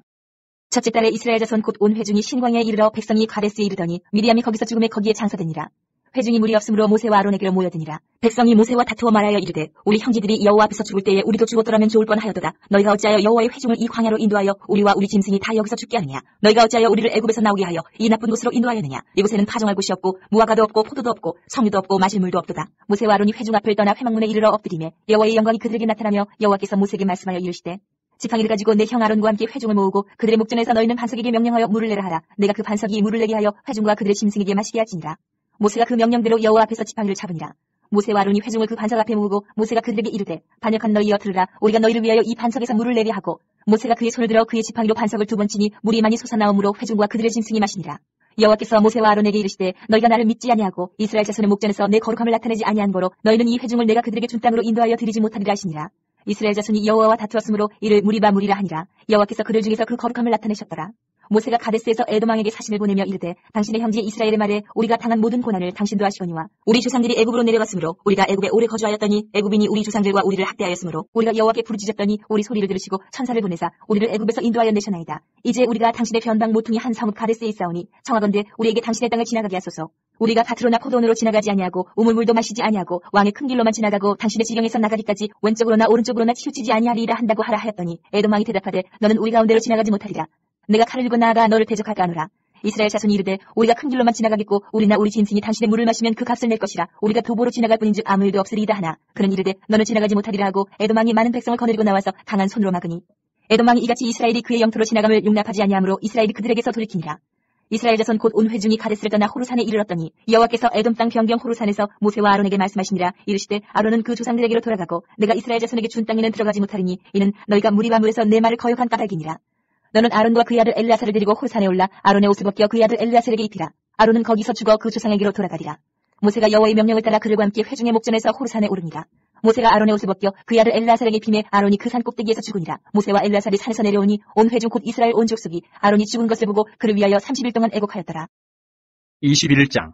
첫째 달에 이스라엘 자손 곧 온 회중이 신광야에 이르러 백성이 가데스에 이르더니 미리암이 거기서 죽음에 거기에 장사되니라. 회중이 무리 없으므로 모세와 아론에게로 모여드니라. 백성이 모세와 다투어 말하여 이르되 우리 형제들이 여호와 앞에서 죽을 때에 우리도 죽었더라면 좋을 뻔하여도다. 너희가 어찌하여 여호와의 회중을 이 광야로 인도하여 우리와 우리 짐승이 다 여기서 죽게 하느냐. 너희가 어찌하여 우리를 애굽에서 나오게 하여 이 나쁜 곳으로 인도하였느냐. 이곳에는 파종할 곳이 없고 무화과도 없고 포도도 없고 석류도 없고 마실 물도 없도다. 모세와 아론이 회중 앞을 떠나 회막문에 이르러 엎드리매 여호와의 영광이 그들에게 나타나며 여호와께서 모세에게 말씀하여 이르시되 지팡이를 가지고 내 형 아론과 함께 회중을 모으고 그들의 목전에서 너희는 반석에게 명령하여 물을 내라 하라. 내가 그 반석이 물을 내게 하여 회중과 그들의 짐승에게 마시게 할지니라. 모세가 그 명령대로 여호와 앞에서 지팡이를 잡으니라. 모세와 아론이 회중을 그 반석 앞에 모으고 모세가 그들에게 이르되 반역한 너희여 들으라. 우리가 너희를 위하여 이 반석에서 물을 내게 하고 모세가 그의 손을 들어 그의 지팡이로 반석을 2번 치니 물이 많이 솟아나오므로 회중과 그들의 짐승이 마시니라. 여호와께서 모세와 아론에게 이르시되 너희가 나를 믿지 아니하고 이스라엘 자손의 목전에서 내 거룩함을 나타내지 아니한 거로 너희는 이 회중을 내가 그들에게 준 땅으로 인도하여 드리지 못하리라 하시니라. 이스라엘 자손이 여호와와 다투었으므로 이를 무리바 무리라 하니라. 여호와께서 그들 중에서 그 거룩함을 나타내셨더라. 모세가 가데스에서 에돔 왕에게 사신을 보내며 이르되 당신의 형제 이스라엘의 말에 우리가 당한 모든 고난을 당신도 아시거니와 우리 조상들이 애굽으로 내려갔으므로 우리가 애굽에 오래 거주하였더니 애굽인이 우리 조상들과 우리를 학대하였으므로 우리가 여호와께 부르짖었더니 우리 소리를 들으시고 천사를 보내사 우리를 애굽에서 인도하여 내셔나이다. 이제 우리가 당신의 변방 모퉁이 한 성읍 가데스에 있사오니 청하건대 우리에게 당신의 땅을 지나가게 하소서. 우리가 밭으로나 포도원으로 지나가지 아니하고 우물물도 마시지 아니하고 왕의 큰 길로만 지나가고 당신의 지경에서 나가기까지 왼쪽으로나 오른쪽으로나 치우치지 아니하리라 한다고 하라 하였더니 에돔 왕이 대답하되 너는 우리 가운데로 지나가지 못하리라. 내가 칼을 들고 나아가 너를 대적할까 하노라. 이스라엘 자손이 이르되 우리가 큰 길로만 지나가겠고 우리나 우리 짐승이 당신의 물을 마시면 그 값을 낼 것이라. 우리가 도보로 지나갈 뿐인즉 아무 일도 없으리이다 하나. 그는 이르되 너는 지나가지 못하리라 하고 에돔 왕이 많은 백성을 거느리고 나와서 강한 손으로 막으니 에돔 왕이 이같이 이스라엘이 그의 영토로 지나감을 용납하지 아니하므로 이스라엘이 그들에게서 돌이키니라. 이스라엘 자손 곧 온 회중이 가데스를 떠나 호르산에 이르렀더니 여호와께서 에돔 땅 변경 호르산에서 모세와 아론에게 말씀하시니라. 이르시되 아론은 그 조상들에게로 돌아가고 내가 이스라엘 자손에게 준 땅에는 들어가지 못하리니 이는 너희가 무리바물에서 내 말을 거역한 까닭이니라. 너는 아론과 그의 아들 엘르아살을 데리고 호르산에 올라 아론의 옷을 벗겨 그의 아들 엘르아살에게 입히라. 아론은 거기서 죽어 그 조상에게로 돌아가리라. 모세가 여호와의 명령을 따라 그들과 함께 회중의 목전에서 호르산에 오르니라. 모세가 아론의 옷을 벗겨 그의 아들 엘르아살에게 입히매 아론이 그 산 꼭대기에서 죽으니라. 모세와 엘르아살이 산에서 내려오니 온 회중 곧 이스라엘 온 족속이 아론이 죽은 것을 보고 그를 위하여 30일 동안 애곡하였더라. 21장.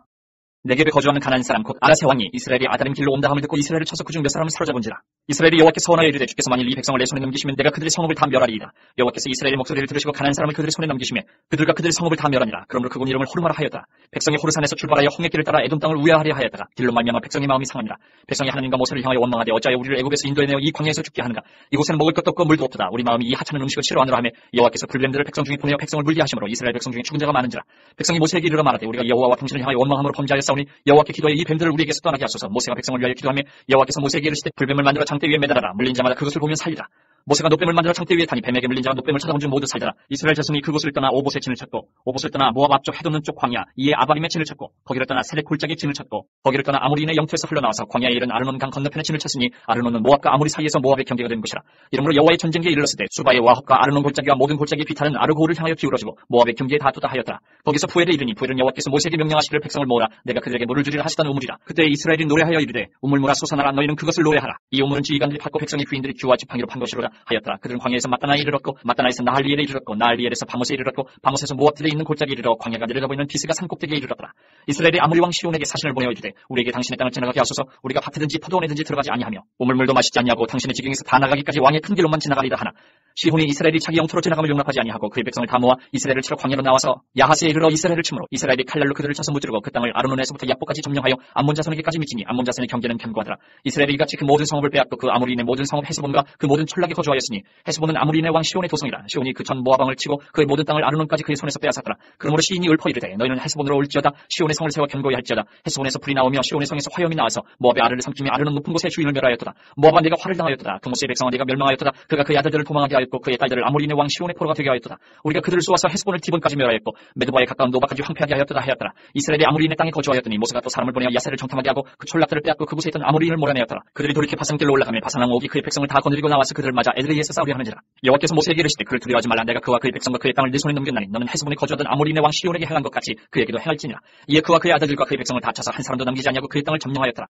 네겝에 거주하는 가나안 사람 곧 아라세 왕이 이스라엘이 아다림 길로 온다 함을 듣고 이스라엘을 쳐서 그중 몇 사람을 사로잡은지라. 이스라엘이 여호와께 서원하여 이르되 주께서 만일 이 백성을 내 손에 넘기시면 내가 그들의 성읍을 다 멸하리이다. 여호와께서 이스라엘의 목소리를 들으시고 가나안 사람을 그들의 손에 넘기시며 그들과 그들의 성읍을 다 멸하니라. 그러므로 그곳 이름을 호르마라 하였다. 백성이 호르산에서 출발하여 홍해길을 따라 에돔 땅을 우회하려 하였다가 길로 말미암아 백성의 마음이 상하니라. 백성이 하나님과 모세를 향하여 원망하되 어찌하여 우리를 애굽에서 인도해내어 이 광야에서 죽게 하는가. 이곳에는 먹을 것도 없고 물도 없도다. 우리 마음이 이 하찮은 음식을 싫어하노라 하며 여호와께서 불뱀들을 백성 중에 보내어 백성을 물게 하심으로 이스라엘 백성 중에 죽은 자가 많은지라. 백성이 모세에게 이르러 말하되 우리가 여호와와 당신을 향하여 원망함으로 범죄하였사오니 여호와께 기도하여 이 뱀들을 우리에게서 떠나게 하소서. 모세가 백성을 위하여 기도하며 여호와께서 모세에게 이르시되 불뱀을 만들어 장대 위에 매달아라. 물린 자마다 그것을 보면 살리라. 모세가 놋뱀을 만들어 창대 위에 타니 뱀에게 물린 자가 놋뱀을 쳐다본 줄 모두 살더라. 이스라엘 자손이 그곳을 떠나 오봇의 진을 찾고 오봇을 떠나 모압 앞쪽 해돋는 쪽 광야 이에 아바림의 진을 찾고 거기를 떠나 세렉 골짜기 진을 찾고 거기를 떠나 아모리인의 영토에서 흘러나와서 광야에 이른 아르논 강 건너편의 진을 찾으니 아르논은 모압과 아모리 사이에서 모압의 경계가 된 곳이라. 이러므로 여호와의 전쟁기에 이르렀을 때 수바의 와합과 아르논 골짜기와 모든 골짜기의 비탈은 아르고를 향하여 기울어지고 모압의 경계에 닿도다 하였더라. 거기서 부엘에 이르니 부엘은 여호와께서 모세에게 명령하시기를 백성을 모으라 내가 그들에게 물을 주리라 하시던 우물이라. 그때 이스라엘이 노래하여 이르되 우물물아 솟아나라 너희는 그것을 노래하라. 이 우물은 지휘관들이 팠고 백성의 주인들이 규와 지팡이로 판 것이로라 하였더라. 그들은 광야에서 마따나에 이르렀고 마따나에서 나할리엘에 이르렀고 나할리엘에서 바못에 이르렀고 바못에서 모압들에 있는 골짜기에 이르러 광야가 내려다보이는 비스가 산꼭대기에 이르렀더라. 이스라엘이 아모리 왕 시온에게 사신을 보내어 이르되 우리에게 당신의 땅을 지나가게 하소서. 우리가 밭에든지 포도원에든지 들어가지 아니하며 우물물도 마시지 아니하고 당신의 지경에서 다 나가기까지 왕의 큰 길로만 지나가리라 하나. 시온이 이스라엘이 자기 영토로 지나감을 용납하지 아니하고 그의 백성을 다 모아 이스라엘을 치러 광야로 나와서 야하스에 이르러 이스라엘을 치므로 이스라엘이 칼날로 그들을 쳐서 무찌르고 그 땅을 아르논에서부터 야포까지 점령하여 암몬 자손에게까지 미치니 암몬 자손의 경계는 견고하더라. 이스라엘이 이같이 그 모든 성읍을 빼앗고 그 아모리인의 모든 성읍 헤스본과 그 모든 촌락에 거주하였으니 헤스본은 아모리인의 왕 시온의 도성이라. 시온이 그 전 모압 왕을 치고 그의 모든 땅을 아르논까지 그의 손에서 빼앗았더라. 그러므로 시인이 읊어 이르되 너희는 헤스본으로 올지어다. 시온의 성을 세워 견고히 할지어다. 헤스본에서 불이 나오며 시온의 성에서 화염이 나와서 모압의 아르를 삼키며 아르논 높은 곳에 주인을 멸하였도다. 모압아 네가 화를 당하였도다. 그 모세의 백성아 네가 멸망하였도다. 그가 그의 아들들을 도망하게 하였고 그의 딸들을 아모리인의 왕 시온의 포로가 되게 하였도다. 우리가 그들을 쏘아서 헤스본을 디본까지 멸하였고 메드바에 가까운 노바까지 황폐하게 하였도다 하였더라. 이스라엘이 아모리인의 땅에 거주하였더니 모세가 또 사람을 보내어 야세를 정탐하게 하고 그 촌락들을 빼앗고 그곳에 있던 아모리인을 몰아내었더라. 그들이 돌이켜 바산길로 올라가며 바산왕 옥이 그의 백성을 다 거느리고 나와서 그들을 맞아 에드레이에서 싸우려 하는지라. 여호와께서 모세에게 이르시되 그를 두려워하지 말라. 내가 그와 그의 백성과 그의 땅을 네 손에 넘겼나니 너는 헤스본에 거주하던 아모리인의 왕 시온에게 행한 것 같이 그에게도 행할지니라. 이에 그와 그의 아들들과 그의 백성을 다 쳐서 한 사람도 남기지 아니하고 그의 땅을 점령하였더라.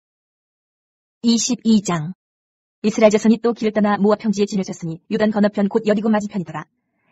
22장. 이스라엘 자손이 또 길을 떠나 모압 평지에 진을 쳤으니 요단 건너편 곧 여리고 맞은편이더라.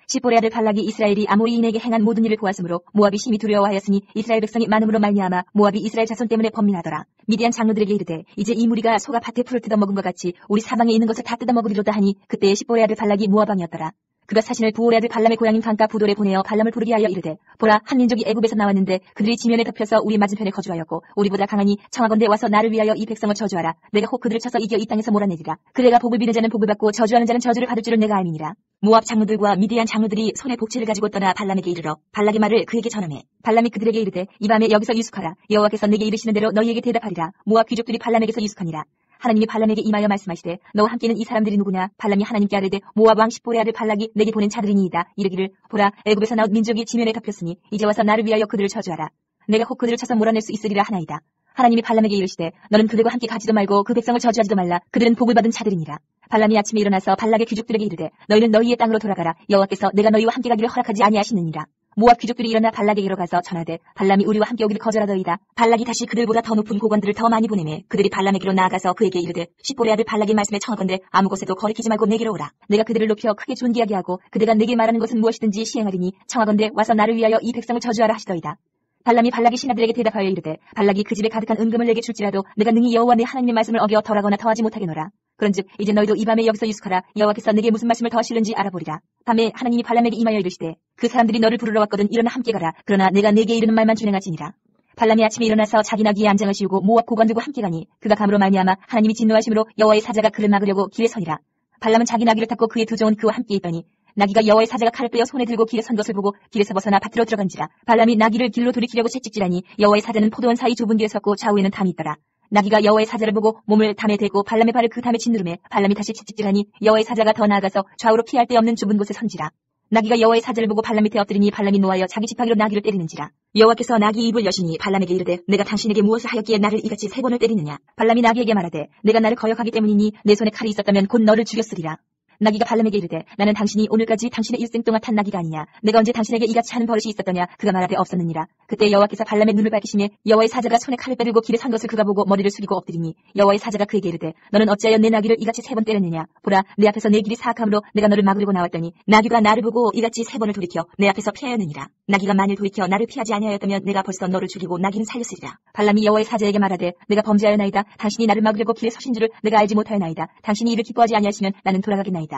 시보레 아들 발락이 이스라엘이 아모리인에게 행한 모든 일을 보았으므로 모압이 심히 두려워하였으니 이스라엘 백성이 많음으로 말미암아 모압이 이스라엘 자손 때문에 번민하더라. 미디안 장로들에게 이르되 이제 이 무리가 소가 밭에 풀을 뜯어먹은 것 같이 우리 사방에 있는 것을 다 뜯어먹으리로다 하니 그때에 시보레 아들 발락이 모압 왕이었더라. 그가 사신을 부올의 아들 발람의 고향인 강가 부돌에 보내어 발람을 부르게 하여 이르되 보라 한 민족이 애굽에서 나왔는데 그들이 지면에 덮여서 우리 맞은편에 거주하였고 우리보다 강하니 청하건대 와서 나를 위하여 이 백성을 저주하라. 내가 혹 그들을 쳐서 이겨 이 땅에서 몰아내리라. 그대가 복을 비는 자는 복을 받고 저주하는 자는 저주를 받을 줄을 내가 알미니라. 모압 장로들과 미디안 장로들이 손에 복채를 가지고 떠나 발람에게 이르러 발락의 말을 그에게 전하매 발람이 그들에게 이르되 이 밤에 여기서 유숙하라. 여호와께서 내게 이르시는 대로 너희에게 대답하리라. 모압 귀족들이 발람에게서 유숙하니라. 하나님이 발람에게 임하여 말씀하시되 너와 함께는 이 사람들이 누구냐. 발람이 하나님께 아뢰되 모압 왕 시보레 아들 발락이 내게 보낸 자들이니이다. 이르기를 보라 애굽에서 나온 민족이 지면에 덮였으니 이제 와서 나를 위하여 그들을 저주하라. 내가 혹 그들을 쳐서 몰아낼 수 있으리라 하나이다. 하나님이 발람에게 이르시되 너는 그들과 함께 가지도 말고 그 백성을 저주하지도 말라. 그들은 복을 받은 자들이니라. 발람이 아침에 일어나서 발락의 귀족들에게 이르되 너희는 너희의 땅으로 돌아가라. 여호와께서 내가 너희와 함께 가기를 허락하지 아니하시느니라. 모압 귀족들이 일어나 발락에게로 가서 전하되 발람이 우리와 함께 오기를 거절하더이다. 발락이 다시 그들보다 더 높은 고관들을 더 많이 보내매 그들이 발람에게로 나아가서 그에게 이르되 시보레 아들 발락의 말씀에 청하건대 아무 곳에도 거리키지 말고 내게로 오라. 내가 그들을 높여 크게 존귀하게 하고 그대가 내게 말하는 것은 무엇이든지 시행하리니 청하건대 와서 나를 위하여 이 백성을 저주하라 하시더이다. 발람이 발락의 신하들에게 대답하여 이르되 발락이 그 집에 가득한 은금을 내게 줄지라도 내가 능히 여호와 내 하나님의 말씀을 어겨 덜하거나 더하지 못하겠노라. 그런즉 이제 너희도 이 밤에 여기서 유숙하라. 여호와께서 내게 무슨 말씀을 더 실는지 알아보리라. 밤에 하나님이 발람에게 임하여 이르시되 그 사람들이 너를 부르러 왔거든 일어나 함께 가라. 그러나 내가 내게 이르는 말만 준행할지니라. 발람이 아침에 일어나서 자기 나귀의 안장을 씌우고 모압 고관들과 함께 가니 그가 감으로 말미암아 하나님이 진노하심으로 여호와의 사자가 그를 막으려고 길에 서니라. 발람은 자기 나귀를 탔고 그의 두 종은 그와 함께 있더니 나귀가 여호와의 사자가 칼을 빼어 손에 들고 길에 선 것을 보고 길에서 벗어나 밭으로 들어간지라. 발람이 나귀를 길로 돌이키려고 채찍질하니 여호와의 사자는 포도원 사이 좁은 길에 섰고 좌우에는 담이 있더라. 나귀가 여호와의 사자를 보고 몸을 담에 대고 발람의 발을 그 담에 짓누르매 발람이 다시 채찍질하니 여호와의 사자가 더 나아가서 좌우로 피할 데 없는 좁은 곳에 선지라. 나귀가 여호와의 사자를 보고 발람 밑에 엎드리니 발람이 노하여 자기 지팡이로 나귀를 때리는지라. 여호와께서 나귀 입을 여시니 발람에게 이르되 내가 당신에게 무엇을 하였기에 나를 이같이 3번을 때리느냐. 발람이 나귀에게 말하되 내가 나를 거역하기 때문이니 내 손에 칼이 있었다면 곧 너를 죽였으리라. 나귀가 발람에게 이르되 나는 당신이 오늘까지 당신의 일생 동안 탄 나귀가 아니냐. 내가 언제 당신에게 이같이 하는 버릇이 있었더냐. 그가 말하되 없었느니라. 그때 여호와께서 발람의 눈을 밝히시며 여호와의 사자가 손에 칼을 빼들고 길에 선 것을 그가 보고 머리를 숙이고 엎드리니 여호와의 사자가 그에게 이르되 너는 어찌하여 내 나귀를 이같이 3번 때렸느냐. 보라 내 앞에서 내 길이 사악함으로 내가 너를 막으려고 나왔더니 나귀가 나를 보고 이같이 3번을 돌이켜 내 앞에서 피하였느니라. 나귀가 만일 돌이켜 나를 피하지 아니하였다면 내가 벌써 너를 죽이고 나귀는 살렸으리라. 발람이 여호와의 사자에게 말하되 내가 범죄하였나이다. 당신이 나를 막으려고 길에 서신 줄을 내가 알지 못하였나이다. 당신이 이를 기뻐하지 아니하시면 나는 돌아가겠나이다.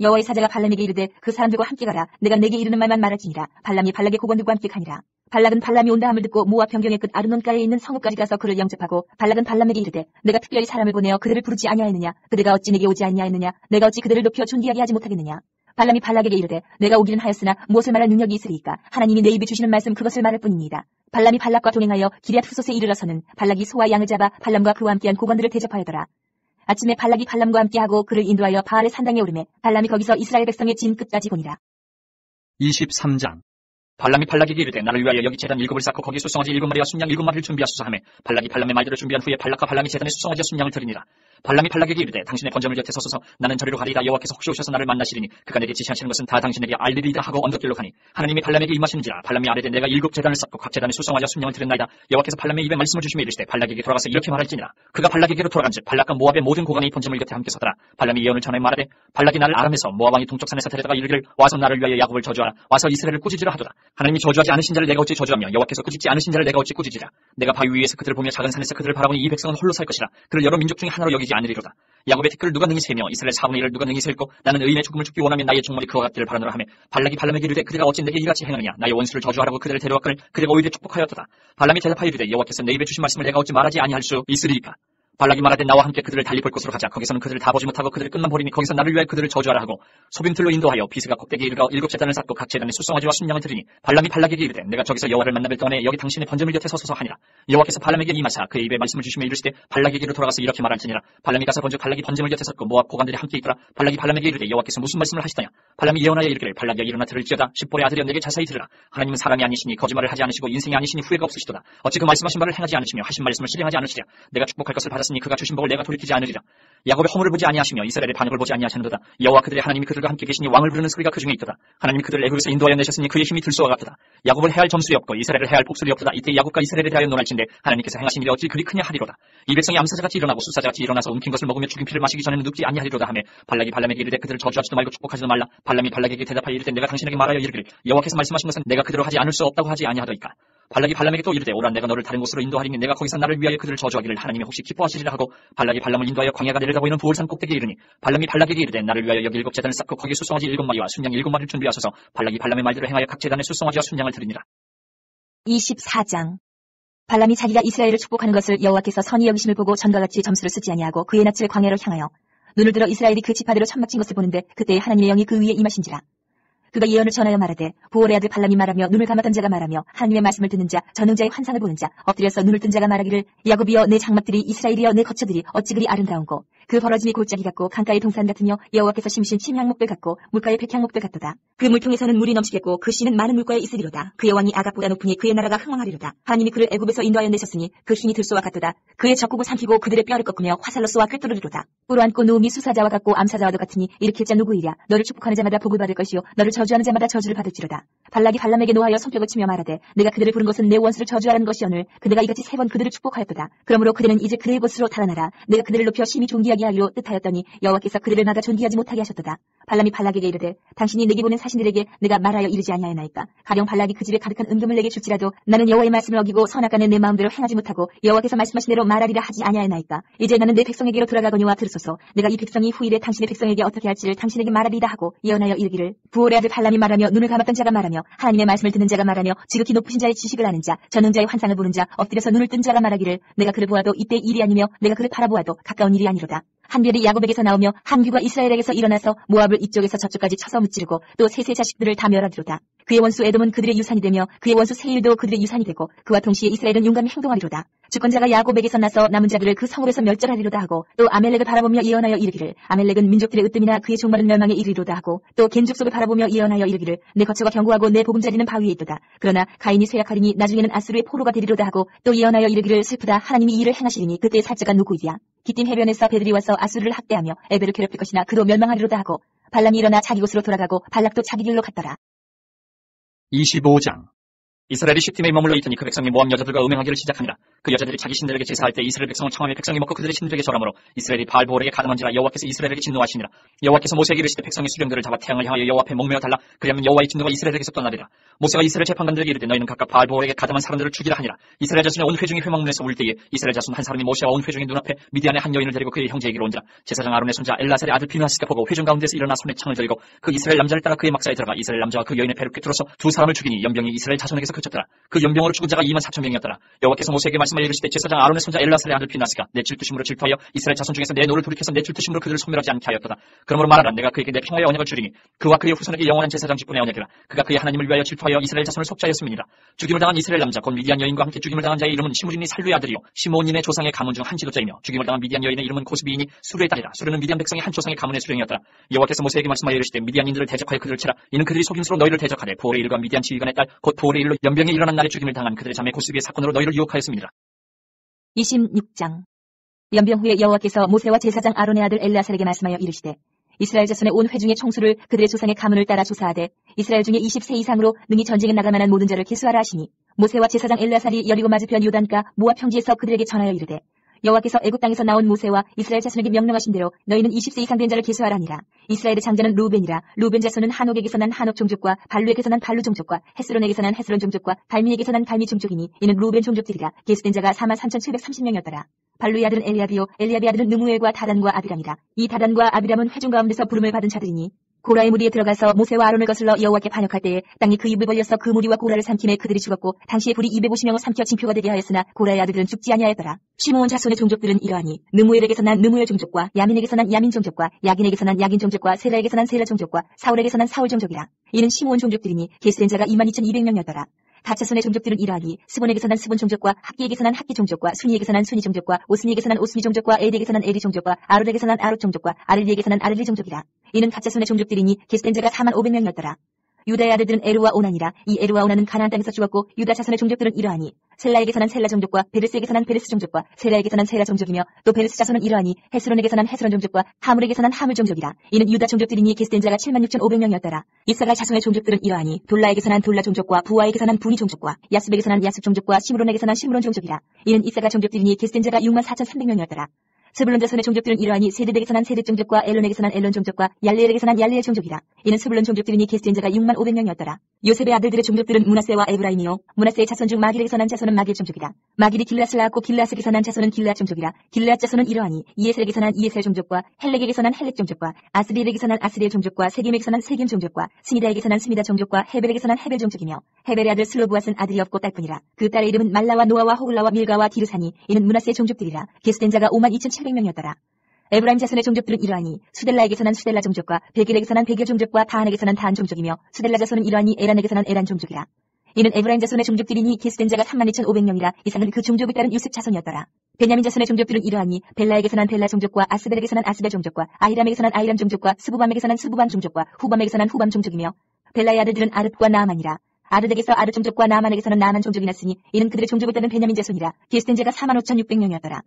여호와의 사자가 발람에게 이르되 그 사람들과 함께 가라. 내가 내게 이르는 말만 말할지니라. 발람이 발락의 고관들과 함께 가니라. 발락은 발람이 온다 함을 듣고 모압 변경의 끝 아르논가에 있는 성읍까지 가서 그를 영접하고 발락은 발람에게 이르되 내가 특별히 사람을 보내어 그들을 부르지 아니하였느냐. 그대가 어찌 내게 오지 아니하였느냐. 내가 어찌 그들을 높여 존귀하게 하지 못하겠느냐. 발람이 발락에게 이르되 내가 오기는 하였으나 무엇을 말할 능력이 있으리까. 하나님이 내 입에 주시는 말씀 그것을 말할 뿐이니이다. 발람이 발락과 동행하여 기럇 후솥에 이르러서는 발락이 소와 양을 잡아 발람과 그와 함께한 고관들을 대접하여더라. 아침에 발락이 발람과 함께하고 그를 인도하여 바알의 산당에 오르매 발람이 거기서 이스라엘 백성의 진 끝까지 보니라. 23장. 발람이 발락에게 이르되 나를 위하여 여기 제단 7을 쌓고 거기 수송아지 7마리와 순양 7마리를 준비하소서 하매 발락이 발람의 말대로 준비한 후에 발락과 발람이 제단에 수송아지와 순양을 드리니라. 발람이 발락에게 이르되 당신의 번제물 곁에 서소서 나는 저리로 가리이다. 여호와께서 혹시 오셔서 나를 만나시리니 그가 내게 지시하시는 것은 다 당신에게 알리리이다 하고 언덕길로 가니 하나님이 발람에게 임하시는지라. 발람이 아뢰되 내가 7 제단을 쌓고 각 제단에 수송아지와 순양을 드렸나이다. 여호와께서 발람의 입에 말씀을 주시며 이르시되 발락에게 돌아가서 이렇게 말할지니라. 그가 발락에게로 돌아간즉 발락과 모압의 모든 고관이 번제물 곁에 함께 서더라. 발람이 예언을 전해 말하되 발락이 나를 아람에서 모압 왕이 동쪽 산에서 데려다가 이르기를 와서 나를 위하여 야곱을 저주하라. 와서 이스라엘을 꾸짖으라 하도다. 하나님이 저주하지 않으신 자를 내가 어찌 저주하며 여호와께서 꾸짖지 않으신 자를 내가 어찌 꾸짖으랴. 내가 바위 위에서 그들을 보며 작은 산에서 그들을 바라보니 이 백성은 홀로 살 것이라. 그를 여러 민족 중에 하나로 여기지 않으리로다. 야곱의 티끌을 누가 능히 세며 이스라엘 4분의 1을 누가 능히 셀고 나는 의인의 죽음을 죽기 원하면 나의 종말이 그와 같기를 바라노라 하며 발락이 발람에게 이르되 그대가 어찌 내게 이같이 행하느냐. 나의 원수를 저주하라고 그들을 데려왔거늘 그대가 오히려 축복하였도다. 발람이 대답하여 이르되 여호와께서 내 입에 주신 말씀을 내가 어찌 말하지 아니할 수 있으리이까. 발락이 말하되 나와 함께 그들을 달리 볼 곳으로 가자. 거기서는 그들을 다 보지 못하고 그들의 끝만 보리니 거기서 나를 위하여 그들을 저주하라 하고 소빔틀로 인도하여 비스가 꼭대기에 이르러 7 제단을 쌓고 각 제단에 수송아지와 순양을 드리니 발람이 발락에게 이르되 내가 저기서 여호와를 만나뵐 동안에 여기 당신의 번제물 곁에 서소서 하니라. 여호와께서 발람에게 임하사 그의 입에 말씀을 주시며 이르시되 발락에게로 돌아가서 이렇게 말할지니라. 발람이 가서 본즉 발락이 번제물 곁에 섰고 모압 고관들이 함께 있더라. 발락이 발람에게 이르되 여호와께서 무슨 말씀을 하시더냐. 발람이 예언하여 이르기를 발락이여 일어나 들을지어다. 십볼의 아들이여 내게 자세히 들으라. 하나님은 사람이 아니시니 거짓말을 하지 않으시고 인생이 아니시니 후회가 없으시도다. 어찌 그 말씀하신 바를 행하지 않으시며 하신 말씀을 실행하지 않으시랴. 내가 축복할 것을 받았으니 그가 주신 복을 내가 돌이키지 않으리라. 야곱의 허물을 보지 아니하시며 이스라엘의 반역을 보지 아니하시는도다. 여호와 그들의 하나님이 그들과 함께 계시니 왕을 부르는 소리가 그 중에 있도다. 하나님이 그들을 애굽에서 인도하여 내셨으니 그의 힘이 들소와 같도다. 야곱을 해할 점술이 없고 이스라엘을 해할 복술이 없도다. 이때 야곱과 이스라엘에 대하여 논할진대 하나님께서 행하신 일이 어찌 그리 크냐 하리로다. 이 백성이 암사자같이 일어나고 수사자같이 일어나서 움킨 것을 먹으며 죽인 피를 마시기 전에는 눕지 아니하리로다 하며 발락이 발람에게 이르되 그들을 저주하지도 말고 축복하지도 말라. 발람이 발락에게 대답하여 이르되 내가 당신에게 말하여 이르기를 여호와께서 말씀하신 것은 내가 그대로 하지 않을 수 없다고 하지 아니하더이까. 발락이 발람에게 또 이르되 오라 내가 너를 다른 곳으로 인도하리니 내가 거기서 나를 위하여 그들을 저주하기를 하나님이 혹시 기뻐하시리라 하고 발락이 발람을 인도하여 광야가 내려다 보이는 부올산 꼭대기에 이르니 발람이 발락에게 이르되 나를 위하여 여기 7 제단을 쌓고 거기 수송아지 7마리와 순양 7마리를 준비하소서. 발락이 발람의 말대로 행하여 각 제단에 수송아지와 순양을 드리니라. 24장. 발람이 자기가 이스라엘을 축복하는 것을 여호와께서 선히 여기심을 보고 전과 같이 점수를 쓰지 아니하고 그의 낯을 광야로 향하여 눈을 들어 이스라엘이 그 지파대로 천막진 것을 보는데 그때 하나님의 영이 그 위에 임하신지라. 그가 예언을 전하여 말하되 부올의 아들 발람이 말하며 눈을 감았던 자가 말하며 하나님의 말씀을 듣는 자 전능자의 환상을 보는 자 엎드려서 눈을 뜬 자가 말하기를 야곱이여 내 장막들이 이스라엘이여 내 거처들이 어찌 그리 아름다운고 그 벌어짐이 골짜기 같고 강가의 동산 같으며 여호와께서 심으신 침향목들 같고 물가의 백향목들 같도다. 그 물통에서는 물이 넘치겠고 그 씨는 많은 물가에 있으리로다. 그의 왕이 아각보다 높으니 그의 나라가 흥왕하리로다. 하나님이 그를 애굽에서 인도하여 내셨으니 그 힘이 들소와 같도다. 그의 적국을 삼키고 그들의 뼈를 꺾으며 화살로 쏘아 꿰뚫으리로다. 뿔을 안고 누움이 수사자와 같고 암사자와도 같으니 일으킬 자 누구이랴. 너를 축복하는 자마다 복을 받을 것이요 너를 저주하는 자마다 저주를 받을지로다. 발락이 발람에게 노하여 손뼉을 치며 말하되 내가 그들을 부른 것은 내 원수를 저주하라는 것이오늘 그대가 이같이 3번 그들을 축복하였도다. 그러므로 그대는 이제 그의 곳으로 달아나라. 내가 그들을 높여 심히 존귀하게 하기로 뜻하였더니 여호와께서 그들을 막아 존귀하지 못하게 하셨도다. 발람이 발락에게 이르되 당신이 내게 보낸 사신들에게 내가 말하여 이르지 아니하였나이까. 가령 발락이 그 집에 가득한 은금을 내게 줄지라도 나는 여호와의 말씀을 어기고 선악간에 내 마음대로 행하지 못하고 여호와께서 말씀하신 대로 말하리라 하지 아니하였나이까. 이제 나는 내 백성에게로 돌아가거니와 들으소서. 내가 이 백성이 후일에 당신의 백성에게 어떻게 할지를 당신에게 말하리라 하고 예언하여 이르기를 부올의 아들 발람이 말하며 눈을 감았던 자가 말하며 하나님의 말씀을 듣는 자가 말하며 지극히 높으신 자의 지식을 아는 자 전능자의 환상을 보는 자 엎드려서 눈을 뜬 자가 말하기를 내가 그를 보아도 이때 일이 아니며 내가 그를 바라보아도 가까운 일이 아니로다. 한 별이 야곱에게서 나오며 한 규가 이스라엘에게서 일어나서 모압을 이쪽에서 저쪽까지 쳐서 무찌르고 또 셋의 자식들을 다 멸하리로다. 그의 원수 에돔은 그들의 유산이 되며 그의 원수 세일도 그들의 유산이 되고 그와 동시에 이스라엘은 용감히 행동하리로다. 주권자가 야곱에게서 나서 남은 자들을 그 성읍에서 멸절하리로다 하고 또 아멜렉을 바라보며 예언하여 이르기를 아멜렉은 민족들의 으뜸이나 그의 종말은 멸망에 이르리로다 하고 또 겐 족속을 바라보며 예언하여 이르기를 내 거처가 견고하고 내 보금자리는 바위에 있도다. 그러나 가인이 쇠약하리니 나중에는 아수르의 포로가 되리로다 하고 또 예언하여 이르기를 슬프다 하나님이 이를 행하시리니 그때의 살자가 누구이랴. 기띔 해변에서 배들이 와서 아수르를 학대하며 에벨을 괴롭힐 것이나 그로 멸망하리로다 하고 발람이 일어나 자기 곳으로 돌아가고 발락도 자기 길로 갔더라. 25장. 이스라엘이 시팀에 머물러 있더니 그 백성이 모압 여자들과 음행하기를 시작하니라. 그 여자들이 자기 신들에게 제사할 때 이스라엘 백성을 청하며 백성이 먹고 그들의 신들에게 절하므로 이스라엘이 바알보올에게 가담한지라 여호와께서 이스라엘에게 진노하시니라. 여호와께서 모세에게 이르시되 백성의 수령들을 잡아 태양을 향하여 여호와 앞에 목매어 달라. 그리하면 여호와의 진노가 이스라엘에게서 떠나리라. 모세가 이스라엘 재판관들에게 이르되 너희는 각각 바알보올에게 가담한 사람들을 죽이라 하니라. 이스라엘 자손의 온 회중이 회막문에서 울 때에 이스라엘 자손 한 사람이 모세와 온 회중의 눈앞에 미디안의 한 여인을 데리고 그의 형제에게로 온지라. 제사장 아론의 손자 엘라살의 아들 비느하스가 보고 회중 가운데서 일어나 손에 창을 들고 그 이스라엘 남자를 따라 그의 막사에 들어가 이스라엘 남자와 그 여인의 배를 꿰뚫어서 두 사람을 죽이니 연병이 이스라엘 자손에게서 그쳤더라. 그 연병으로 죽은 자가 24,000명이었더라. 여호와께서 모세에게 말씀하여 이르시되 제사장 아론의 손자 엘라살의 아들 비나스가 내 질투심으로 질투하여 이스라엘 자손 중에서 내 노를 돌이켜서 내 질투심으로 그들을 소멸하지 않게 하였도다. 그러므로 말하라. 내가 그에게 내 평화의 언약을 주리니 그와 그의 후손에게 영원한 제사장 직분의 언약이라. 그가 그의 하나님을 위하여 질투하여 이스라엘 자손을 속죄하였음이니라. 죽임을 당한 이스라엘 남자 곧 미디안 여인과 함께 죽임을 당한 자의 이름은 시므리니 살루의 아들이요 시므온인의 조상의 가문 중 한 지도자이며 죽임을 당한 미디안 여인의 이름은 고스비이니 수르의 딸이라. 수르는 미디안 백성의 한 조상의 가문의 수령이었더라. 여호와께서 모세에게 말씀하여 이르시되 미디안인들을 대적하여 그들을 치라. 이는 그들이 속임수로 너희를 대적하되 보올의 일과 미디안 지휘관의 딸 곧 보올의 일로 연병에 일어난 날에 죽임을 당한 그들의 자매 고스비의 사건으로 너희를 유혹하였습니다. 26장. 연병 후에 여호와께서 모세와 제사장 아론의 아들 엘르아살에게 말씀하여 이르시되 이스라엘 자손의 온 회중의 총수를 그들의 조상의 가문을 따라 조사하되 이스라엘 중에 20세 이상으로 능히 전쟁에 나갈 만한 모든 자를 계수하라 하시니 모세와 제사장 엘르아살이 여리고 맞은편 요단가 모압 평지에서 그들에게 전하여 이르되 여호와께서 애굽 땅에서 나온 모세와 이스라엘 자손에게 명령하신 대로 너희는 20세 이상 된 자를 계수하라니라. 이스라엘의 장자는 루벤이라. 루벤 자손은 한옥에게서 난 한옥 종족과 발루에게서 난 발루 종족과 헤스론에게서 난 헤스론 종족과 갈미에게서 난 갈미 종족이니 이는 루벤 종족들이라. 계수된 자가 43,730명이었더라. 발루의 아들은 엘리압이요 엘리압의 아들은 느무엘과 다단과 아비람이라. 이 다단과 아비람은 회중 가운데서 부름을 받은 자들이니 고라의 무리에 들어가서 모세와 아론을 거슬러 여호와께 반역할 때에 땅이 그 입을 벌려서 그 무리와 고라를 삼킴에 그들이 죽었고 당시에 불이 250명을 삼켜 징표가 되게 하였으나 고라의 아들들은 죽지 아니하였더라. 시므온 자손의 종족들은 이러하니 느무엘에게서 난 느무엘 종족과 야민에게서 난 야민 종족과 야긴에게서 난 야긴 종족과 세라에게서 난 세라 종족과 사울에게서 난 사울 종족이라. 이는 시므온 종족들이니 계수된 자가 22,200명이었더라. 가차손의 종족들은 이러하니 스본에게서 난 스본 종족과 학기에게서 난 학기 종족과 순이에게서 난 순이 종족과 오스니에게서 난 오스니 종족과 에디에게서 난 에디 종족과 아롯에게서 난 아롯 종족과 아를리에게서 난 아를리 종족이라. 이는 가차손의 종족들이니 계수된 자가 45,500명이었더라. 유다의 아들들은 에루와 오난이라. 이 에루와 오난은 가나안 땅에서 죽었고 유다 자손의 종족들은 이러하니 셀라에게서 난 셀라 종족과 베르스에게서 난 베르스 종족과 세라에게서 난 세라 종족이며 또 베르스 자손은 이러하니 헤스론에게서 난 헤스론 종족과 하물에게서 난 하물 종족이라. 이는 유다 종족들이니 계수된 자가 76,500명이었더라. 이사갈 자손의 종족들은 이러하니 돌라에게서 난 돌라 종족과 부하에게서 난 부니 종족과 야습에게서 난 야습 종족과 시므론에게서 난 시므론 종족이라. 이는 이사갈 종족들이니 계수된 자가 64,300명이었더라. 스불론 자손의 종족들은 이러하니 세뎃에게서 난 세뎃 종족과 엘론에게서 난 엘론 종족과 얄레엘에게서 난 얄레엘 종족이라. 이는 스불론 종족들이니 계수된 자가 65,500명이었더라. 요셉의 아들들의 종족들은 문하세와 에브라임이요 무나세의 자손 중 마길에게서 난 자손은 마길 종족이라. 마길이 길앗을 낳았고 길앗에게서 난 자손은 길앗 종족이라. 길앗 자손은 이러하니 이에셀에게서 난 이에셀 종족과 헬렉에게서 난 헬렉 종족과 아스리엘에게서 난 아스리엘 종족과 세겜에게서 난 세겜 종족과 스미다에게서 난 스미다 종족과 헤벨에게서 난 헤벨 종족이며 헤벨의 아들 슬로부앗은 아들이 없고 딸뿐이라. 그 딸의 이름은 말라와 노아와 호글라와 밀가와 디르사니 이는 문하세의 종족들이라. 계수된 자가 52,700명이었더라. 에브라임 자손의 종족들은 이러하니 수델라에게서 난 수델라 종족과 베길에게서 난 베길 종족과 다한에게서 난 다한 종족이며 수델라 자손은 이러하니 에란에게서 난 에란 종족이라. 이는 에브라임 자손의 종족들이니 계수된 자가 32,500명이라. 이상은 그 종족을 따른 유습 자손이었더라. 베냐민 자손의 종족들은 이러하니 벨라에게서 난 벨라 종족과 아스벨에게서 난 아스벨 종족과 아히람에게서 난 아히람 종족과 스부밤에게서 난 스부밤 종족과 후밤에게서 난 후밤 종족이며 벨라의 아들들은 아르프와 나아만이라. 아르덱에서 아르 종족과 나아만에게서는 나아만 종족이 났으니 이는 그들의 종족을 따른 베냐민 자손이라. 계수된 자가 45,600명이었더라.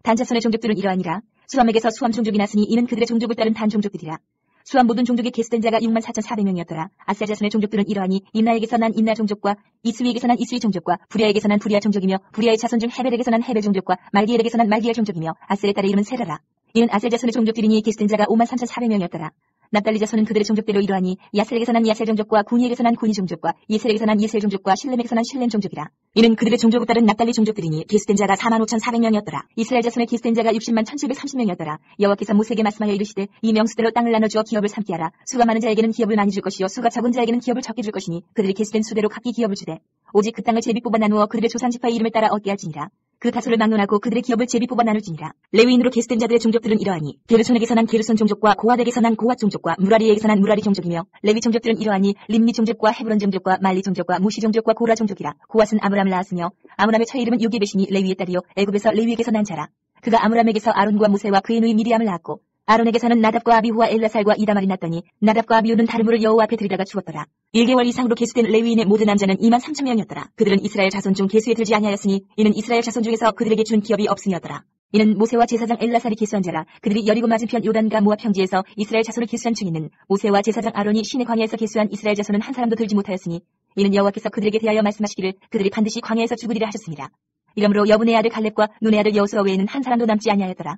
단 자손의 종족들은 이러하니라. 수함에게서 수함 종족이 났으니 이는 그들의 종족을 따른 단 종족들이라. 수함 모든 종족의 계수된 자가 64,400명이었더라. 아셀 자손의 종족들은 이러하니 인나에게서 난 인나 종족과 이스위에게서 난 이스위 종족과 부리아에게서 난 부리아 종족이며 부리아의 자손 중 헤벨에게서 난 헤벨 종족과 말기엘에게서 난 말기엘 종족이며 아셀의 딸의 이름은 세라라. 이는 아셀 자손의 종족들이니 계수된 자가 53,400명이었더라. 납달리 자손은 그들의 종족대로 이러하니 야셀에게서 난 야셀 종족과 구니에게서 난 구니 종족과 예셀에게서 난 예셀 종족과 실렘에게서 난 실렘 종족이라. 이는 그들의 종족을 따른 납달리 종족들이니 계수된 자가 45,400명이었더라. 이스라엘 자손의 계수된 자가 60만 1,730명이었더라. 여호와께서 모세에게 말씀하여 이르시되 이 명수대로 땅을 나눠주어 기업을 삼게 하라. 수가 많은 자에게는 기업을 많이 줄 것이요 수가 적은 자에게는 기업을 적게 줄 것이니 그들이 계수된 수대로 각기 기업을 주되 오직 그 땅을 제비 뽑아 나누어 그들의 조상 지파의 이름을 따라 얻게 할지니라. 그 다소를 막론하고 그들의 기업을 제비 뽑아 나눌지니라. 레위인으로 계수된 자들의 종족들은 이러하니 게르손에게서 난 게르손 종족과 고핫에게서 난 고핫 종족과 무라리에게서 난 무라리 종족이며 레위 종족들은 이러하니 림니 종족과 헤브론 종족과 말리 종족과 무시 종족과 고라 종족이라. 고핫은 아므람을 낳았으며 아므람의 처의 이름은 요게벳이니 레위의 딸이요 애굽에서 레위에게서 난 자라. 그가 아므람에게서 아론과 모세와 그의 누이 미리암을 낳았고 아론에게서는 나답과 아비후와 엘라살과 이다말이 났더니 나답과 아비후는 다른 물을 여호와 앞에 들이다가 죽었더라. 1개월 이상으로 계수된 레위인의 모든 남자는 23,000명이었더라. 그들은 이스라엘 자손 중 계수에 들지 아니하였으니 이는 이스라엘 자손 중에서 그들에게 준 기업이 없음이었더라. 이는 모세와 제사장 엘라살이 계수한 자라. 그들이 여리고 맞은편 요단과 모압 평지에서 이스라엘 자손을 계수한 중에는 모세와 제사장 아론이 시내 광야에서 계수한 이스라엘 자손은 한 사람도 들지 못하였으니 이는 여호와께서 그들에게 대하여 말씀하시기를 그들이 반드시 광야에서 죽으리라 하셨습니다. 이러므로 여분의 아들 갈렙과 눈의 아들 여호수아 외에는 한 사람도 남지 아니하였더라.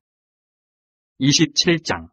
27장.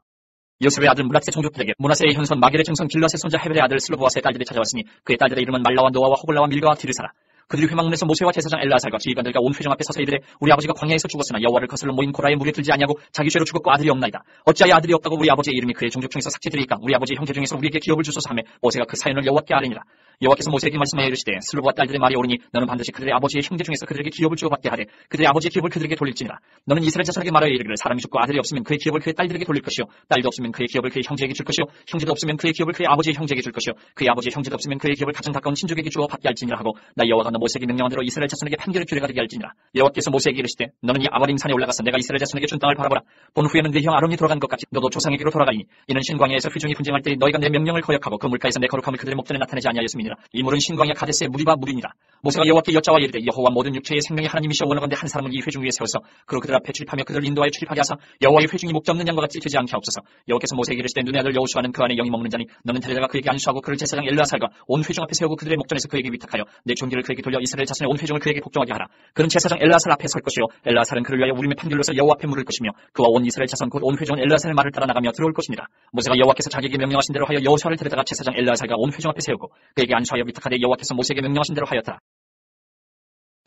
요셉의 아들 문하세 종족들에게 문하세의 현손 마길의 증손 길앗의 손자 헤벨의 아들 슬로부아스의 딸들이 찾아왔으니 그의 딸들의 이름은 말라와 노아와 호글라와 밀가와 디르사라. 그들이 회막문에서 모세와 제사장 엘라살과 지휘관들과 온 회중 앞에 서서 이르되 우리 아버지가 광야에서 죽었으나 여호와를 거슬러 모인 고라의 무리에 들지 아니하고 자기 죄로 죽었고 아들이 없나이다. 어찌하여 아들이 없다고 우리 아버지의 이름이 그의 종족 중에서 삭제되리까. 우리 아버지의 형제 중에서 우리에게 기업을 주소서 하며 모세가 그 사연을 여호와께 아뢰니라. 여호와께서 모세에게 말씀하여 이르시되 슬로브와 딸들의 말이 옳으니 너는 반드시 그들의 아버지의 형제 중에서 그들에게 기업을 주고받게 하되 그들의 아버지의 기업을 그들에게 돌릴지니라. 너는 이스라엘 자손에게 말하여 이르기를 사람이 죽고 아들이 없으면 그의 기업을 그의 딸들에게 돌릴 것이요 딸도 없으면 그의 기업을 그의 형제에게 줄 것이요 형제도 없으면 그의 기업을 그의 아버지의 형제에게 줄 것이요 그의 아버지의 형제도 없으면 그의 기업을 가장 가까운 친족에게 주어 받게 할지니라 하고 나 여호와가 너 모세에게 명령한 대로 이스라엘 자손에게 판결을 규례가 되게 할지니라. 여호와께서 모세에게 이르시되 너는 이 아바림 산에 올라가서 내가 이스라엘 자손에게 준 땅을 바라보라. 본 후에는 네 형 아론이 돌아간 것 같이 너도 조상에게로 돌아가리니 이는 신광야에서 회중이 분쟁할 때 너희가 내 명령을 거역하고 그 물가에서 내 거룩함을 그들의 목전에 나타내지 아니하였음이니라. 이 물은 신광야 가데스의 무리바 물이니라. 모세가 여호와께 여짜와 이르되 여호와 모든 육체의 생명의 하나님이시여 원하건대 한 사람을 이 회중 위에 세워서 그로 그들 앞에 출입하며 그들을 인도하여 출입하게 하사 여호와의 회중이 목자 없는 양과 같이 되지 않게 하옵소서. 여호와께서 모세에게 이르시되 눈의 아들 여호수아는 그 안에 영이 머무는 자니 너는 데려다가 그에게 안수하고 그를 제사장 엘르아살과 온 회중 앞에 세우고 그들의 목전에서 그에게 위탁하여 내 존귀를 그에게 돌려 이스라엘 자손의 온 회중을 그에게 복종하게 하라. 그는 제사장 엘르아살 앞에 설 것이요 엘르아살은 그를 위하여 우림의 판결로서 여호와 앞에 물을 것이며 그와 온 이스라엘 자손 곧 온 회중은 엘르아살의 말을 따라 나가며 들어올 것이니라. 모세가 여호와께서 자기에게 명령하신 대로 하여 여호수아를 데려다가 제사장 엘르아살과 온 회중 앞에 세우고 그에게 안수하여 위탁하되 여호와께서 모세에게 명령하신 대로 하였더라.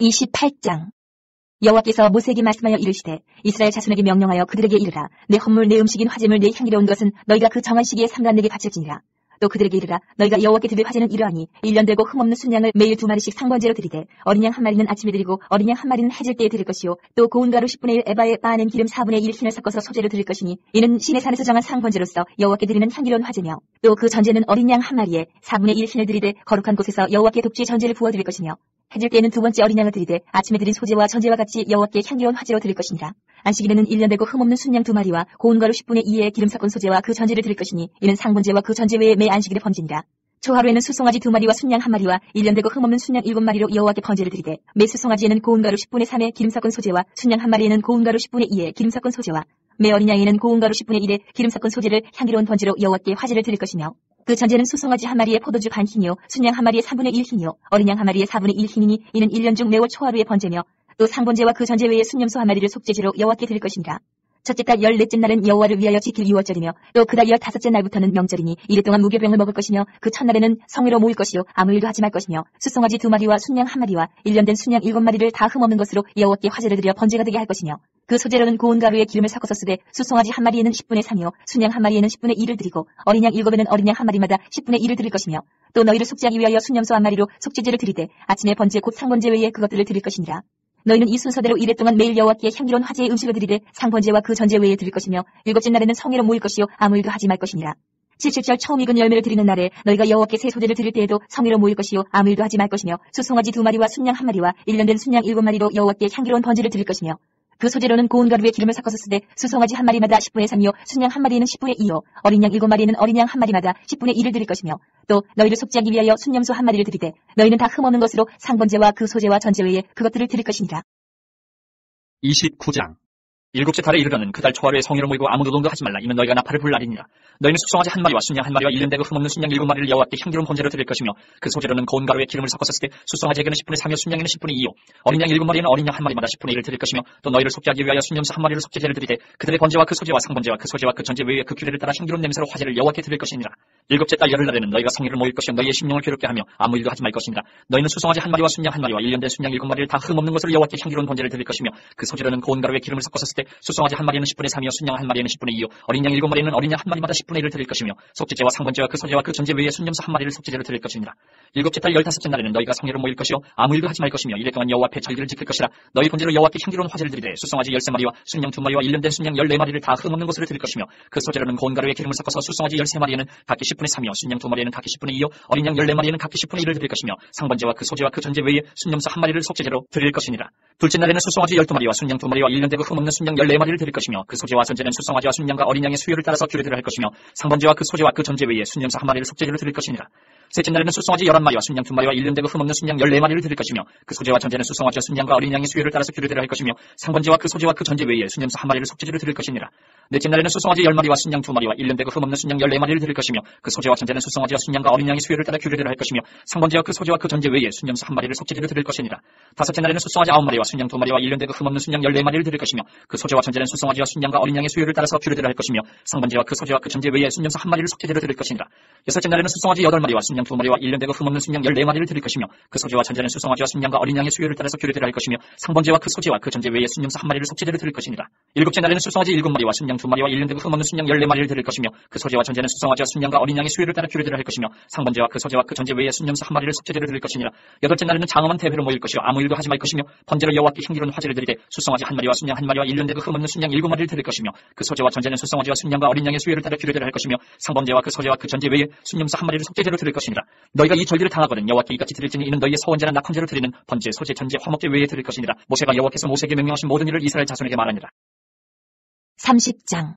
28장 여호와께서 모세에게 말씀하여 이르시되 이스라엘 자손에게 명령하여 그들에게 이르라. 내 헌물 내 음식인 화제물 내 향기로운 것은 너희가 그 정한 시기에 삼간 내게 바칠지니라. 또 그들에게 이르라. 너희가 여호와께 드릴 화제는 이러하니 1년 되고 흠없는 순양을 매일 2마리씩 상번제로 드리되 어린 양 1마리는 아침에 드리고 어린 양 1마리는 해질 때에 드릴 것이요 또 고운 가루 10분의 1 에바에 빻아낸 기름 4분의 1 흰을 섞어서 소재로 드릴 것이니 이는 시내산에서 정한 상번제로서 여호와께 드리는 향기로운 화제며 또 그 전제는 어린 양 1마리에 4분의 1 흰을 드리되 거룩한 곳에서 여호와께 독주의 전제를 부어 드릴 것이며 해질 때에는 두 번째 어린 양을 드리되 아침에 드린 소제와 전제와 같이 여호와께 향기로운 화제로 드릴 것이니라. 안식일에는 1년 되고 흠없는 순양 2마리와 고운 가루 10분의 2의 기름 섞은 소제와 그 전제를 드릴 것이니 이는 상번제와 그 전제 외에 매 안식일에 번지니라. 초하루에는 수송아지 2마리와 순양 1마리와 1년 되고 흠없는 순양 7마리로 여호와께 번제를 드리되 매 수송아지에는 고운 가루 10분의 3의 기름 섞은 소제와 순양 1마리에는 고운 가루 10분의 2의 기름 섞은 소제와 매 어린 양에는 고운 가루 10분의 1의 기름 섞은 소제를 향기로운 번제로 여호와께 화제를 드릴 것이며 그 전제는 수송아지 1마리에 포도주 반 흰이요 순양 1마리에 3분의 1 흰이요 어린 양 1마리에 4분의 1 흰이니 이는 1년 중 매월 초하루의 번제며 또 상번제와 그 전제 외에 순염소 1마리를 속죄제로 여호와께 드릴 것이니라. 첫째 달 14째 날은 여호와를 위하여 지킬 유월절이며 또 그 달 15째 날부터는 명절이니 이래 동안 무교병을 먹을 것이며 그 첫날에는 성회로 모일 것이요 아무 일도 하지 말 것이며 수송아지 2마리와 순양 1마리와 1년 된 순양 7마리를 다 흠없는 것으로 여호와께 화제를 드려 번제가 되게 할 것이며 그 소재로는 고운 가루에 기름을 섞어서 쓰되 수송아지 1마리에는 10분의 3이요 순양 1마리에는 10분의 1을 드리고 어린 양 7에는 어린 양 1마리마다 10분의 1을 드릴 것이며 또 너희를 속죄하기 위하여 순염소 1마리로 속죄제를 드리되 아침에 번제 곧 상번제 외에 그것들을 드릴 것이니라. 너희는 이 순서대로 이래 동안 매일 여호와께 향기로운 화제의 음식을 드리되 상번제와 그 전제 외에 드릴 것이며 7째 날에는 성회로 모일 것이요 아무 일도 하지 말 것이니라. 77절 처음 익은 열매를 드리는 날에 너희가 여호와께 새 소제를 드릴 때에도 성회로 모일 것이요 아무 일도 하지 말 것이며 수송아지 2마리와 순양 1마리와 1년 된 순양 7마리로 여호와께 향기로운 번제를 드릴 것이며 그 소재로는 고운 가루에 기름을 섞어서 쓰되 수송아지 1마리마다 10분의 3이요 순양 1마리에는 10분의 2요 어린 양 7마리에는 어린 양 1마리마다 10분의 1을 드릴 것이며 또 너희를 속죄하기 위하여 순염소 1마리를 드리되 너희는 다 흠없는 것으로 상번제와 그 소제와 전제 외에 그것들을 드릴 것이니라. 29장 7째 달에 이르러는 그 달 초하루에 성회로 모이고 아무 노동도 하지 말라. 이는 너희가 나팔을 불 날이니라. 너희는 숙성아지 1마리와 순양 1마리와 1년 되고 흠없는 순양 7마리를 여호와께 향기로운 번제로 드릴 것이며 그 소재로는 고운 가루에 기름을 섞어서 쓰되 수송아지에게는 10분의 3이요 순양에는 10분의 2요 어린 양 7마리에는 어린 양 1마리마다 10분의 1을 드릴 것이며 또 너희를 속죄하기 위하여 순염소 1마리를 속죄제를 드리되 그들의 번제와 그 소제와 상번제와 그 소제와 그 전제 외에 그 규례를 따라 향기로운 냄새로 화제를 여호와께 드릴 것이니라. 7째 달 열흘날에는 너희가 성회를 모일 것이요 너희의 심령을 괴롭게 하며 아무 일도 하지 말 것이니라. 너희는 수송아지 1마리와 순양 1마리와 1년 된 순양 7마리를 다 흠없는 것으로 여호와께 향기로운 번제를 드릴 것이며 그 소재로는 고운 가루에 기름을 섞어서 쓰되 수송아지 1마리는 10분의 3이요 순양 1마리는 10분의 2요 어린 양 7마리는 어린 양 1마리마다 10분의 1을 드릴 것이며 속죄제와 상번제와 그 소제와 그 전제 외에 순염소 1마리를 속죄제로 드릴 것이니라. 7째 달 15째 날에는 너희가 성회로 모일 것이요 아무 일도 하지 말 것이며 이래 동안 여호와 앞에 절기를 지킬 것이라. 너희 본제로 여호와께 향기로운 화제를 드리되 수송아지 13마리와 순양 2마리와 1년 된 순양 14마리를 다 흠없는 것으로 드릴 것이며 그 소재로는 고운 가루에 기름을 섞어서 수송아지 13마리에는 각기 10분의 3이요 순양 2마리에는 각기 10분의 2요 어린 양 14마리에는 각기 10분의 1을 드릴 것이며 상번제와 그 소제와 그 전제 외에 순염소 1마리를 속죄제로 드릴 것이니라. 둘째 날에는 수송아지 12마리와 순양 2마리와 1년 되고 흠없는 순양 14마리를 드릴 것이며 그 소제와 전제는 수송아지와 순양과 어린 양의 수요를 따라서 규례대로 할 것이며 상번제와 그 소제와 그 전제 외에 순염소 1마리를 속죄제로 드릴 것이니라. 셋째 날에는 수송아지 11마리와 순양 2마리와 1년 되고 흠없는 순양 14마리를 드릴 것이며 그 소제와 전제는 수송아지와 순양과 어린 양의 수요를 따라서 규례대로 할 것이며 상번제와 그 소제와 그 전제 외에 순염소 1마리를 속죄제로 드릴 것이니라. 넷째 날에는 수송아지 10마리와 순양 2마리와 1년 되고 흠없는 순양 14마리를 드릴 것이며 그 소제와 전제는 수송아지와 순양과 어린 양의 수요를 따라 규례대로 할 것이며 상번제와 그 소제와 그 전제 외에 순염소 1마리를 속죄제로 드릴 것이니라. 다섯째 날에는 수송아지 9마리와 순양 2마리와 1년 되고 흠없는 순양 14마리를 드릴 것이며 그 소제와 전제는 수송아지와 순양과 어린 양의 수요를 따라서 규례대로 할 것이며 상번제와 그 소제와 그 전제 외에 순염소 1마리를 속죄제로 드릴 것이니라. 여섯째 날에는 수송아지 8마리와 순양 순양 2마리와 1년되고 흠없는 순양 14마리를 드릴 것이며 그 소재와 전제는 수송아지와 순양과 어린 양의 수요를 따라서 규례대로 할 것이며 상번제와 그 소재와 그 전제 외에 순염소 1마리를 속죄제로 드릴 것이니라. 일곱째 날에는 수송아지 7마리와 순양 2마리와 1년되고 흠없는 순양 14마리를 드릴 것이며 그 소재와 전제는 수송아지와 순양과 어린 양의 수요를 따라 규례대로 할 것이며 상번제와 그 소재와 그 전제 외에 순염소 1마리를 속죄제로 드릴 것이니라. 여덟째 날에는 장엄한 대회로 모일 것이요 아무 일도 하지 말 것이며 번제로 여호와께 향기로운 화제를 드리되 수송아지 1마리와 순양 1마리와 1년되고 흠없는 순양 7마리를 드릴 것이며 그 소재와 전제는 수송아지와 순양과 어린 양의 수요를 따라 규례대로 할 것이며 상번제와 그 소재와 그 전제 외에 순염소 1마리를 속죄제로 드릴 것이니라. 너희가 이 절기를 당하거든 여호와께 이같이 드릴지니 이는 너희의 서원제나 낙헌제로 드리는 번제, 소제, 전제, 화목제 외에 드릴 것이니라. 모세가 여호와께서 모세에게 명령하신 모든 일을 이스라엘 자손에게 말하니라. 30장.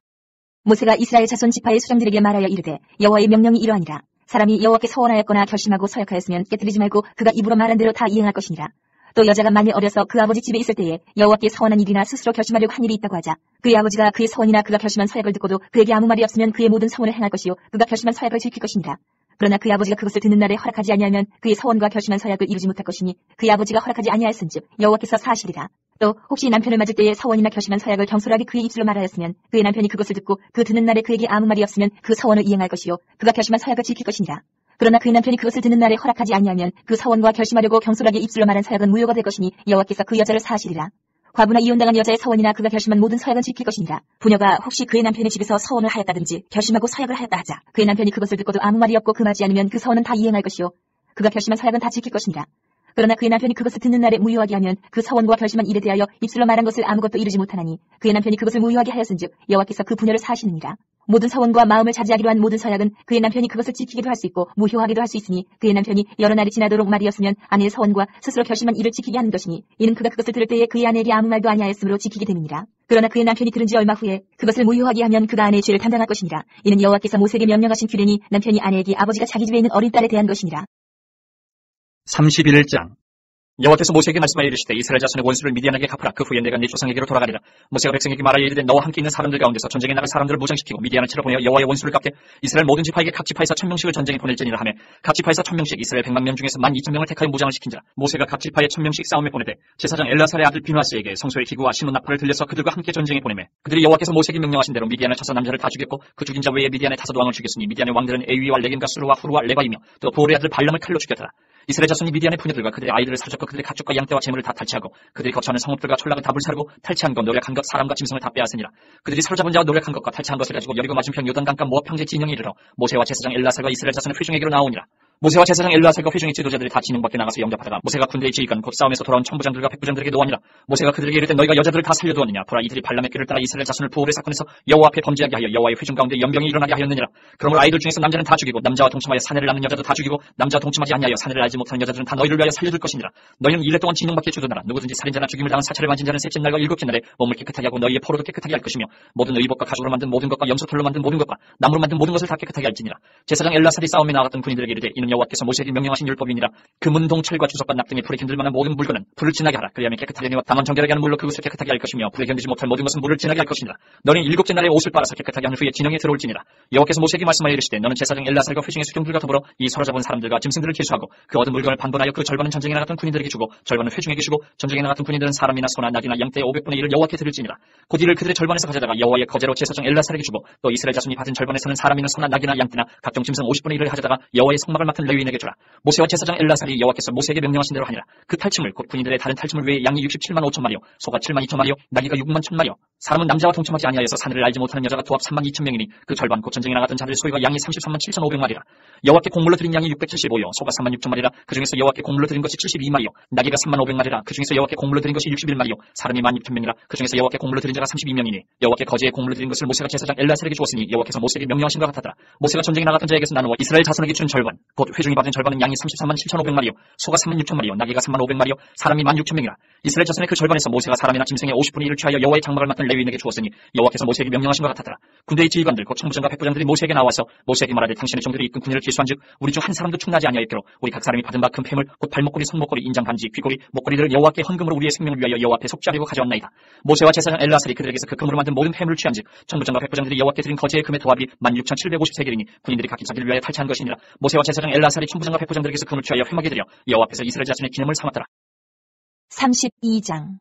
모세가 이스라엘 자손 지파의 수장들에게 말하여 이르되 여호와의 명령이 이러하니라. 사람이 여호와께 서원하였거나 결심하고 서약하였으면 깨뜨리지 말고 그가 입으로 말한 대로 다 이행할 것이니라. 또 여자가 만일 어려서 그 아버지 집에 있을 때에 여호와께 서원한 일이나 스스로 결심하려고 한 일이 있다고 하자 그의 아버지가 그의 서원이나 그가 결심한 서약을 듣고도 그에게 아무 말이 없으면 그의 모든 서원을 행할 것이요 그가 결심한 서약을 지킬 것이니라. 그러나 그의 아버지가 그것을 듣는 날에 허락하지 아니하면 그의 서원과 결심한 서약을 이루지 못할 것이니 그의 아버지가 허락하지 아니하였은즉 여호와께서 사하시리라. 또 혹시 남편을 맞을 때에 서원이나 결심한 서약을 경솔하게 그의 입술로 말하였으면 그의 남편이 그것을 듣고 그 듣는 날에 그에게 아무 말이 없으면 그 서원을 이행할 것이요 그가 결심한 서약을 지킬 것이니라. 그러나 그의 남편이 그것을 듣는 날에 허락하지 아니하면 그 서원과 결심하려고 경솔하게 입술로 말한 서약은 무효가 될 것이니 여호와께서 그 여자를 사하시리라. 과부나 이혼당한 여자의 서원이나 그가 결심한 모든 서약은 지킬 것이니라. 부녀가 혹시 그의 남편의 집에서 서원을 하였다든지 결심하고 서약을 하였다 하자 그의 남편이 그것을 듣고도 아무 말이 없고 금하지 않으면 그 서원은 다 이행할 것이요 그가 결심한 서약은 다 지킬 것이니라. 그러나 그의 남편이 그것을 듣는 날에 무효하게 하면 그 서원과 결심한 일에 대하여 입술로 말한 것을 아무것도 이루지 못하나니 그의 남편이 그것을 무효하게 하였은즉 여호와께서 그 부녀를 사하시느니라. 모든 서원과 마음을 자제하기로 한 모든 서약은 그의 남편이 그것을 지키기도 할 수 있고 무효하기도 할 수 있으니 그의 남편이 여러 날이 지나도록 말이었으면 아내의 서원과 스스로 결심한 일을 지키게 하는 것이니 이는 그가 그것을 들을 때에 그의 아내에게 아무 말도 아니하였으므로 지키게 됨이니라. 그러나 그의 남편이 들은 지 얼마 후에 그것을 무효하게 하면 그가 아내의 죄를 담당할 것이니라. 이는 여호와께서 모세에게 명령하신 규례니 남편이 아내에게 아버지가 자기 집에 있는 어린 딸에 대한 것이니라. 31장. 여호와께서 모세에게 말씀하여 이르시되 이스라엘 자손의 원수를 미디안에게 갚으라. 그 후에 내가 네 조상에게로 돌아가리라. 모세가 백성에게 말하여 이르되 너와 함께 있는 사람들 가운데서 전쟁에 나갈 사람들을 무장시키고 미디안을 치러 보내어 여호와의 원수를 갚게 이스라엘 모든 지파에게 각 지파에서 1000명씩을 전쟁에 보낼지니라 하며 각 지파에서 1000명씩 이스라엘 100만 명 중에서 12,000명을 택하여 무장을 시킨지라. 모세가 각 지파에 1000명씩 싸움에 보내되 제사장 엘라살의 아들 비누아스에게 성소의 기구와 신혼 나팔을 들려서 그들과 함께 전쟁에 보내매 그들이 여호와께서 모세에게 명령하신 대로 미디안을 쳐서 남자를 다 죽였고 그 죽인 자 외에 미디안의 5 왕을 죽였으니 미디안의 왕들은 에위와 레겜과 수르와 후르와 레바이며 또 보올의 아들 발람을 칼로 죽였더라. 이스라엘 자손이 미디안의 부녀들과 그들의 아이들을 사로잡고 그들의 가축과 양떼와 재물을 다 탈취하고 그들이 거처하는 성읍들과 촌락을 다 불사르고 탈취한 것 노력한 것 사람과 짐승을 다 빼앗으니라. 그들이 사로잡은 자와 노력한 것과 탈취한 것을 가지고 여리고 맞은편 요단강가 모압 평지 진영에 이르러 모세와 제사장 엘라살과 이스라엘 자손의 회중에게로 나오니라. 모세와 제사장 엘라살과 회중의 지도자들이 다 진영 밖에 나가서 영접하다가 모세가 군대의 지휘관 곧 싸움에서 돌아온 천부장들과 백부장들에게 노하니라. 모세가 그들에게 이르되 너희가 여자들을 다 살려두었느냐. 보라 이들이 발람의 꾀를 따라 이스라엘 자손을 부올의 사건에서 여호와 앞에 범죄하게 하여 여호와의 회중 가운데 연병이 일어나게 하였느니라. 그러므로 아이들 중에서 남자는 다 죽이고 남자와 동침하여 사내를 낳는 여자도 다 죽이고 남자와 동침하지 아니하여 사내를 알지 못하는 여자들은 다 너희를 위하여 살려둘 것이니라. 너희는 일례 동안 진영 밖에 주둔하라. 누구든지 살인자나 죽임을 당한 사찰을 만진 자는 셋째 날과 일곱째 날에 몸을 깨끗하게 하고 너희의 포로도 깨끗하게 할 것이며 모든 의복과 가죽으로 만든 모든 것과 염소털로 만든 모든 것과 나무로 만든 모든 것을 다 깨끗하게 할지니라. 제사장 엘라살이 싸움에 나갔던 군인들에게 이르되 이는 여호와께서 모세에게 명령하신 율법이니라. 금은 동철과 주석과 낙 등의 불에 견딜 만한 모든 물건은 불을 진하게 하라. 그리하면 깨끗하게 하니와 다만 정결하게 하는 물로 그것을 깨끗하게 할 것이며 불에 견디지 못할 모든 것은 물을 진하게 할 것이니라. 너는 일곱째 날에 옷을 빨아서 깨끗하게 한 후에 진영에 들어올지니라. 여호와께서 모세에게 말씀하여 이르시되 너는 제사장 엘라살과 회중의 수경들과 더불어 이 사로잡은 사람들과 짐승들을 계수하고 그 얻은 물건을 반분하여 그 절반은 전쟁에 나갔던 군인들에게 주고 절반은 회중에게 주고 전쟁에 나갔던 군인들은 사람이나 소나 낙이나 양떼의 500분의 1을 여호와께 드릴지니라. 곧 이를 그들의 절반에서 가져다가 여호와의 거제로 제사장 엘라살에게 주고 또 이스라엘 자손이 받은 절반에서는 사람이나 소나 낙이나 양떼나 각종 짐승 50분의 1을 가져다가 여호와의 성막을 맡은 레위인에게 주라. 모세와 제사장 엘라살이 여호와께서 모세에게 명령하신 대로 하니라. 그 탈취물 곧 군인들의 다른 탈취물 외에 양이 67만 5천 마리요 소가 7만 2천 마리요 나귀가 6만 1천 마리요 사람은 남자와 동침하지 아니하여서 사내를 알지 못하는 여자가 도합 3만 2천 명이니 그 절반 곧 전쟁에 나갔던 자들의 소유가 양이 33만 7,500마리라. 여호와께 공물로 드린 양이 675요 소가 3만 6천 마리라. 그 중에서 여호와께 공물로 드린 것이 72마리요 나귀가 3만 500마리라. 그 중에서 여호와께 공물로 드린 것이 61마리요 사람이 1만 6천 명이라. 그 중에서 여호와께 공물로 드린 자가 32명이니 여호와께 거제에 공물로 드린 것을 모세가 제사장 엘라살에게 주었으니 여호와께서 모세에게 명령하신 것 같았더라. 모세가 전쟁에 나갔던 자에게서 나누어 이스라엘 자손에게 준 절반 곧 회중이 받은 절반은 양이 33만 7,500마리요 소가 3만 6천 마리요 나귀가 3만 500마리요 사람이 1만 6천 명이라. 이스라엘 자손의 그 절반에서 모세가 사람이나 짐승의 50분의 1을 취하여 여호와의 장막을 맡은 레위인에게 주었으니 여호와께서 모세에게 명령하신 것 같았더라. 군대의 지휘관들 곧 천부장과 백부장들이 모세에게 나와서 모세에게 말하되 당신의 종들이 이끈 군인을 계수한즉 우리 중 한 사람도 충나지 아니하였기로 우리 각 사람이 받은 바 큰 폐물 곧 발목걸이 손목걸이 인장 반지 귀걸이 목걸이들을 여호와께 헌금으로 우리의 생명을 위하여 여호와 앞에 속죄하려고 가져왔나이다. 모세와 제사장 엘라살이 그들에게서 그 금으로 만든 모든 폐물을 취한즉 천부장과 백부장들이 여호와께 드린 거제의 금의 도합이 16,750세겔이니 군인들이 각기 자기를 위하여 탈취한 것이니라. 모세와 제사장 엘라살이 천부장과 백부장들에게서 금을 취하여 회막에 드려 여호와 앞에서 이스라엘 자손의 기념을 삼았더라. 32장.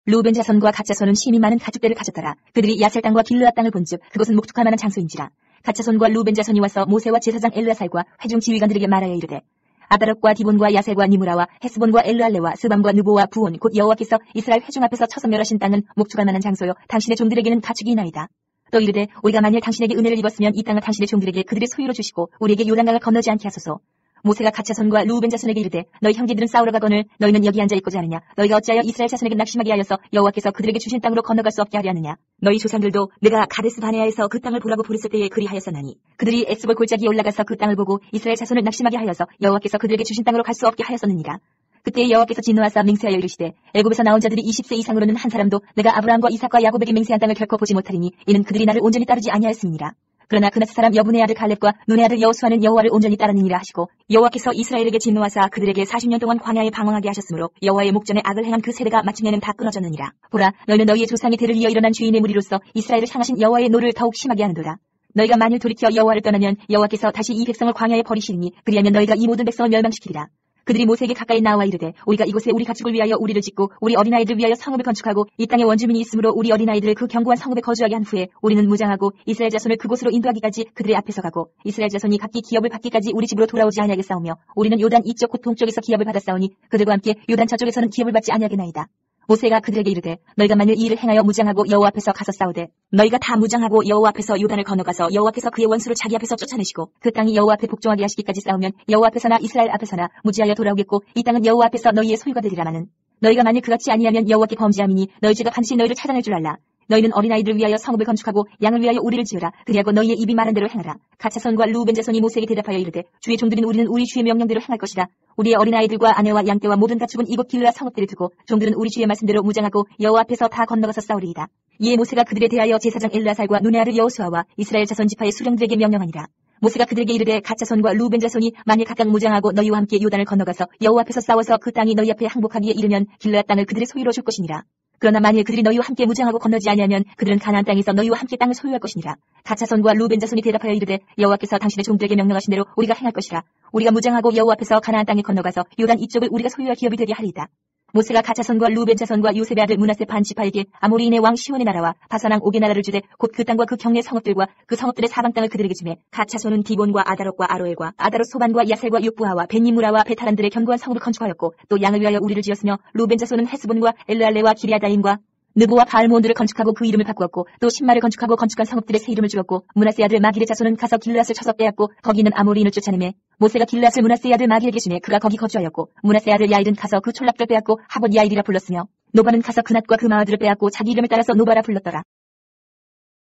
루벤 자손과 갓 자손은 힘이 많은 가축대를 가졌더라. 그들이 야셀 땅과 길르앗 땅을 본즉 그것은 목축할 만한 장소인지라. 갓 자손과 루벤 자손이 와서 모세와 제사장 엘르아살과 회중 지휘관들에게 말하여 이르되 아다롯과 디본과 야셀과 니무라와 헤스본과 엘르알레와 스밤과 느보와 부온 곧 여호와께서 이스라엘 회중 앞에서 쳐서 멸하신 땅은 목축할 만한 장소요 당신의 종들에게는 가축이 있나이다. 또 이르되 우리가 만일 당신에게 은혜를 입었으면 이 땅을 당신의 종들에게 그들의 소유로 주시고 우리에게 요단강을 건너지 않게 하소서. 모세가 갓 자손과 루벤 자손에게 이르되 너희 형제들은 싸우러 가거늘 너희는 여기 앉아 있고자 하느냐. 너희가 어찌하여 이스라엘 자손에게 낙심하게 하여서 여호와께서 그들에게 주신 땅으로 건너갈 수 없게 하려 하느냐. 너희 조상들도 내가 가데스 바네아에서 그 땅을 보라고 부르실 때에 그리하였었나니 그들이 에스볼 골짜기에 올라가서 그 땅을 보고 이스라엘 자손을 낙심하게 하여서 여호와께서 그들에게 주신 땅으로 갈 수 없게 하였었느니라. 그때 여호와께서 진노하사 맹세하여 이르시되 애굽에서 나온 자들이 20세 이상으로는 한 사람도 내가 아브라함과 이삭과 야곱에게 맹세한 땅을 결코 보지 못하리니 이는 그들이 나를 온전히 따르지 아니하였음이니라. 그러나 그나스 사람 여분의 아들 갈렙과 눈의 아들 여호수아는 여호와를 온전히 따르니라 하시고 여호와께서 이스라엘에게 진노하사 그들에게 40년 동안 광야에 방황하게 하셨으므로 여호와의 목전에 악을 행한 그 세대가 마침내는 다 끊어졌느니라. 보라 너희는 너희의 조상의 대를 이어 일어난 죄인의 무리로서 이스라엘을 향하신 여호와의 노를 더욱 심하게 하는도다. 너희가 만일 돌이켜 여호와를 떠나면 여호와께서 다시 이 백성을 광야에 버리시리니 그리하면 너희가 이 모든 백성을 멸망시키리라. 그들이 모세에게 가까이 나와 이르되 우리가 이곳에 우리 가축을 위하여 우리를 짓고 우리 어린아이들을 위하여 성읍을 건축하고 이 땅에 원주민이 있으므로 우리 어린아이들을 그 견고한 성읍에 거주하게 한 후에 우리는 무장하고 이스라엘 자손을 그곳으로 인도하기까지 그들의 앞에서 가고 이스라엘 자손이 각기 기업을 받기까지 우리 집으로 돌아오지 아니하겠사오며 우리는 요단 이쪽 곧 동쪽에서 기업을 받았사오니 그들과 함께 요단 저쪽에서는 기업을 받지 아니하겠나이다. 모세가 그들에게 이르되 너희가 만일 이 일을 행하여 무장하고 여호와 앞에서 가서 싸우되 너희가 다 무장하고 여호와 앞에서 요단을 건너가서 여호와께서 그의 원수를 자기 앞에서 쫓아내시고 그 땅이 여호와 앞에 복종하게 하시기까지 싸우면 여호와 앞에서나 이스라엘 앞에서나 무지하여 돌아오겠고 이 땅은 여호와 앞에서 너희의 소유가 되리라마는 너희가 만일 그같이 아니하면 여호와께 범죄함이니 너희 죄가 반드시 너희를 찾아낼 줄 알라. 너희는 어린아이들을 위하여 성읍을 건축하고 양을 위하여 우리를 지으라. 그리하고 너희의 입이 말한 대로 행하라. 갓 자손과 루벤 자손이 모세에게 대답하여 이르되 주의 종들인 우리는 우리 주의 명령대로 행할 것이라. 우리의 어린아이들과 아내와 양떼와 모든 가축은 이곳 길르앗 성읍들에 두고 종들은 우리 주의 말씀대로 무장하고 여호와 앞에서 다 건너가서 싸우리이다. 이에 모세가 그들에 대하여 제사장 엘르아살과 눈의 아들 여호수아와 이스라엘 자손 지파의 수령들에게 명령하니라. 모세가 그들에게 이르되 갓 자손과 루벤 자손이 만일 각각 무장하고 너희와 함께 요단을 건너가서 여호와 앞에서 싸워서 그 땅이 너희 앞에 항복하기에 이르면 길르앗 땅을 그들의 소유로 줄 것이니라. 그러나 만일 그들이 너희와 함께 무장하고 건너지 아니하면 그들은 가나안 땅에서 너희와 함께 땅을 소유할 것이니라. 갓 자손과 루벤 자손이 대답하여 이르되 여호와께서 당신의 종들에게 명령하신 대로 우리가 행할 것이라. 우리가 무장하고 여호와 앞에서 가나안 땅에 건너가서 요단 이쪽을 우리가 소유할 기업이 되게 하리이다. 모세가 갓 자손과 루벤 자손과 요셉의 아들 므낫세 반 지파에게 아모리인의 왕 시온의 나라와 바산 왕 옥의 나라를 주되 곧 그 땅과 그 경내 성읍들과 그 성읍들의 사방 땅을 그들에게 주매 갓 자손은 디본과 아다롯과 아로엘과 아다롯 소반과 야셀과 육부하와 벤니무라와 베타란들의 견고한 성읍을 건축하였고 또 양을 위하여 우리를 지었으며 루벤 자손은 헤스본과 엘르알레와 기리아다임과 느보와 바알몬들을 건축하고 그 이름을 바꾸었고 또 신마를 건축하고 건축한 성읍들의 새 이름을 주었고 므낫세 아들 마길의 자손은 가서 길르앗을 쳐서 빼앗고 거기 있는 아모리인을 쫓아내매 모세가 길르앗을 므낫세의 아들 마길에게 주매 그가 거기 거주하였고 므낫세의 아들 야일은 가서 그 촌락들을 빼앗고 하봇 야일이라 불렀으며 노바는 가서 그낫과 그 마을들을 빼앗고 자기 이름을 따라서 노바라 불렀더라.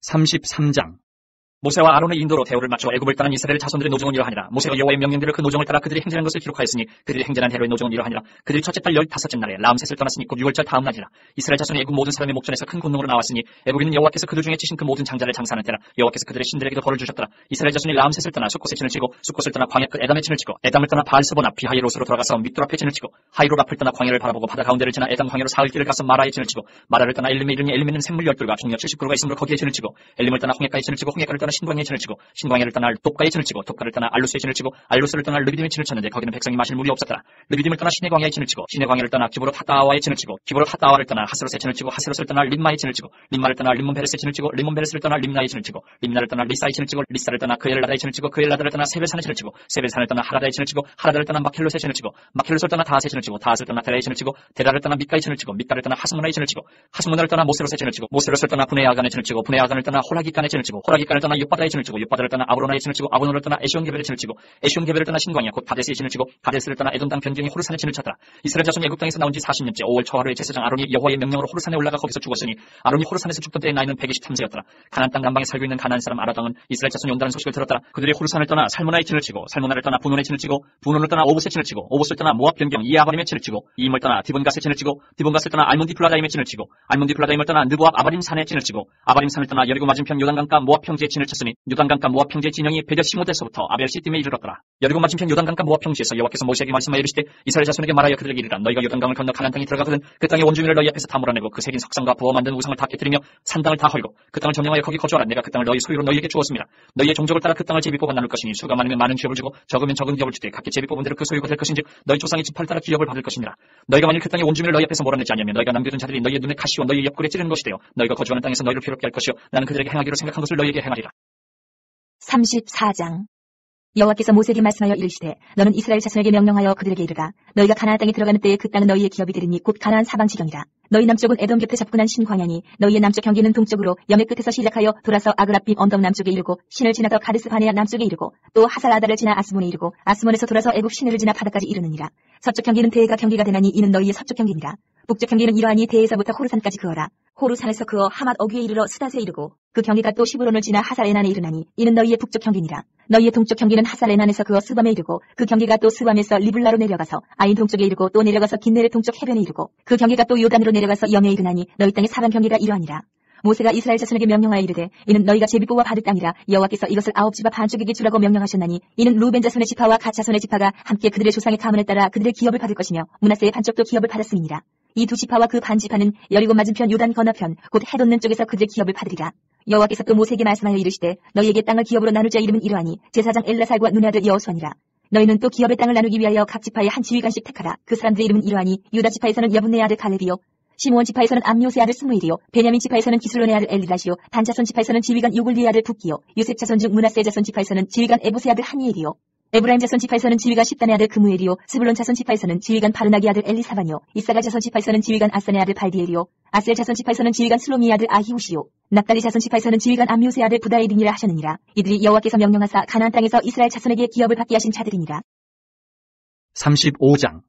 33장 모세와 아론의 인도로 대오를 맞춰 애굽을 떠난 이스라엘 자손들의 노정은 이러하니라. 모세가 여호와의 명령대로 그 노정을 따라 그들이 행전한 것을 기록하였으니 그들이 행전한 대로의 노정은 이러하니라. 그들이 첫째 달 15째 날에 라암셋을 떠났으니 곧 6월절 다음 날이라. 이스라엘 자손이 애굽 모든 사람의 목전에서 큰 군노로 나왔으니 애굽인은 여호와께서 그들 중에 치신 그 모든 장자를 장사하는 때라. 여호와께서 그들의 신들에게도 벌을 주셨더라. 이스라엘 자손이 라암셋을 떠나 숫곳에 진을 치고 숫곳을 떠나 광야 끝 에담에 진을 치고 에담을 떠나 바알스보나 비하이롯으로 돌아가서 밑돌 앞에 진을 치고 하이롯 앞을 떠나 광야를 바라보고 바다 가운데를 지나 에담 광야로 사흘 길을 가서 마라에 진을 치고 마라를 떠나 엘림에 이르니 엘림에는 샘물 12가 종려 70그루가 있으므로 거기에 진을 치고 엘림을 떠나 홍해가에 진을 치고 홍해가를 떠나 신광야에 진을 치고 신광야를 떠나 돕가에 진을 치고 돕가를 떠나 알루스에 진을 치고 알루스를 떠나 르비딤에 진을 쳤는데 거기는 백성이 마실 물이 없었더라. 르비딤을 떠나 시내 광야에 진을 치고 시내 광야를 떠나 기브롯 핫다와에 진을 치고 기브롯 핫다와를 떠나 하스롯에 진을 치고 하스롯을 떠나 림마에 진을 치고 림마를 떠나 림몬 베레스에 진을 치고 림몬 베레스를 떠나 림나에 진을 치고 림나를 떠나 리사에 진을 치고 리사를 떠나 그엘라다에 진을 치고 그엘라다를 떠나 세벨산에 진을 치고 세벨산을 떠나 하라다에 진을 치고 하라다를 떠나 마켈롯에 진을 치고 마켈롯을 떠나 다하스에 진을 치고 다하스를 떠나 데라에 진을 치고 데라를 떠나 밑가에 진을 치고 밑가를 떠나 하스모나에 진을 치고 하스모나를 떠나 모세롯에 진을 치고 모세롯을 떠나 분해아간에 진을 치고 분해아간을 떠나 호라기간에 진을 치고 호라기간을 떠나 육바다에 진을 치고 육바다를 떠나 아브로나에 진을 치고 아브로나를 떠나 에시온게벨에 진을 치고 에시온게벨을 떠나 신광야 곧 가데스에 진을 치고 가데스를 떠나 에돔 땅 변경의 호르산에 진을 쳤더라. 이스라엘 자손이 애굽 땅에서 나온 지 40년째 5월 초하루에 제사장 아론이 여호와의 명령으로 호르산에 올라가 거기서 죽었으니 아론이 호르산에서 죽던 때의 나이는 123세였더라. 가나안 땅 남방에 살고 있는 가나안 사람 아라당은 이스라엘 자손이 온다는 소식을 들었더라. 그들이 호르산을 떠나 살모나에 진을 치고 살모나를 떠나 분온에 진을 치고 분온을 떠나 오봇에 진을 치고 오봇을 떠나 모압 변경 이아바림에 진을 치고 이임을 떠나 디본갓에 진을 치고 디본갓을 떠나 알몬디플라다임에 진을 치고 알몬디플라다임을 떠나 느보압 아바림 산에 진을 치고 아바림 산을 떠나 여리고 맞은편 요단강가 모압 평지에 진을 신을 쳤으니 요단강가 모압 평지의 진영이 베벳 시모데서부터 아벨 시딤에 이르렀더라. 여리고 맞은편 요단강가 모압 평지에서 여호와께서 모세에게 말씀하여 이르시되 이스라엘 자손에게 말하여 그들에게 이르라. 너희가 요단강을 건너 가나안 땅에 들어가거든 그 땅의 원주민을 너희 앞에서 다 몰아내고 그 새긴 석상과 부어 만든 우상을 다 깨뜨리며 산 땅을 다 헐고 그 땅을 점령하여 거기 거주하라. 내가 그 땅을 너희 소유로 너희에게 주었습니다. 너희의 종족을 따라 그 땅을 제비 뽑아 나눌 것이니 수가 많으면 많은 기업을 주고 적으면 적은 기업을 주되 각기 제비 뽑은 대로 그 소유가 될 것인즉 너희 조상의 지파를 따라 기업을 받을 것이니라. 너희가 만일 그 땅의 원주민을 너희 앞에서 몰아내지 않으면 너희가 남겨둔 자들이 너희의 눈에 가시와 너희의 옆구리에 찌르는 것이 되어 너희가 거주하는 땅에서 너희를 괴롭게 할 것이요 나는 그들에게 행하기로 생각한 것을 너희에게 행하리라. 34장 여호와께서 모세에게 말씀하여 이르시되 너는 이스라엘 자손에게 명령하여 그들에게 이르라. 너희가 가나안 땅에 들어가는 때에 그 땅은 너희의 기업이 되리니 곧 가나안 사방 지경이라. 너희 남쪽은 에돔 곁에 접근한 신광야니 너희의 남쪽 경계는 동쪽으로 염해 끝에서 시작하여 돌아서 아그라빔 언덕 남쪽에 이르고 신을 지나서 가데스 바네아 남쪽에 이르고 또 하살아다를 지나 아스몬에 이르고 아스몬에서 돌아서 애굽 시내를 지나 바다까지 이르느니라. 서쪽 경계는 대해가 경계가 되나니 이는 너희의 서쪽 경계니라. 북쪽 경계는 이러하니 대에서부터 호르산까지 그어라. 호르산에서 그어 하맛 어귀에 이르러 스닷에 이르고 그 경계가 또 시브론을 지나 하살에난에 이르나니 이는 너희의 북쪽 경계니라. 너희의 동쪽 경계는 하살에난에서 그어 스밤에 이르고 그 경계가 또 스밤에서 리블라로 내려가서 아인 동쪽에 이르고 또 내려가서 긴네레 동쪽 해변에 이르고 그 경계가 또 요단으로 내려가서 염에 이르나니 너희 땅의 사방 경계가 이러하니라. 모세가 이스라엘 자손에게 명령하여 이르되 이는 너희가 제비 뽑아 받을 땅이라. 여호와께서 이것을 9지파 반쪽에게 주라고 명령하셨나니 이는 루벤 자손의 지파와 갓 자손의 지파가 함께 그들의 조상의 가문에 따라 그들의 기업을 받을 것이며 므낫세의 반쪽도 기업을 받았음이니라. 이 두 지파와 그 반 지파는 여리고 맞은편 요단 건너편 곧 해돋는 쪽에서 그들의 기업을 받으리라. 여호와께서 또 모세에게 말씀하여 이르시되 너희에게 땅을 기업으로 나눌 자 이름은 이러하니 제사장 엘라살과 눈의 아들 여호수아니라. 너희는 또 기업의 땅을 나누기 위하여 각 지파의 한 지휘관씩 택하라. 그 사람들의 이름은 이러하니 유다 지파에서는 여분네 아들 갈렙이요 시므온 지파에서는 암요스의 아들 스무일이요 베냐민 지파에서는 기술론의 아들 엘리다시요 단 자손 지파에서는 지휘관 요글리의 아들 붓기요 요셉 자손 중 므낫세 자손 지파에서는 지휘관 에봇의 아들 하니엘이요 에브라임 자손 지파에서는 지휘관 십단의 아들 그무엘이요 스불론 자손 지파에서는 지휘관 바르나기 아들 엘리사반이요 이사갈 자손 지파에서는 지휘관 아산의 아들 발디엘이요 아셀 자손 지파에서는 지휘관 슬로미의 아들 아히우시요 납달리 자손 지파에서는 지휘관 암요스의 아들 부다에딘이라 하셨느니라. 이들이 여호와께서 명령하사 가나안 땅에서 이스라엘 자손에게 기업을 받게 하신 자들이니라. 35장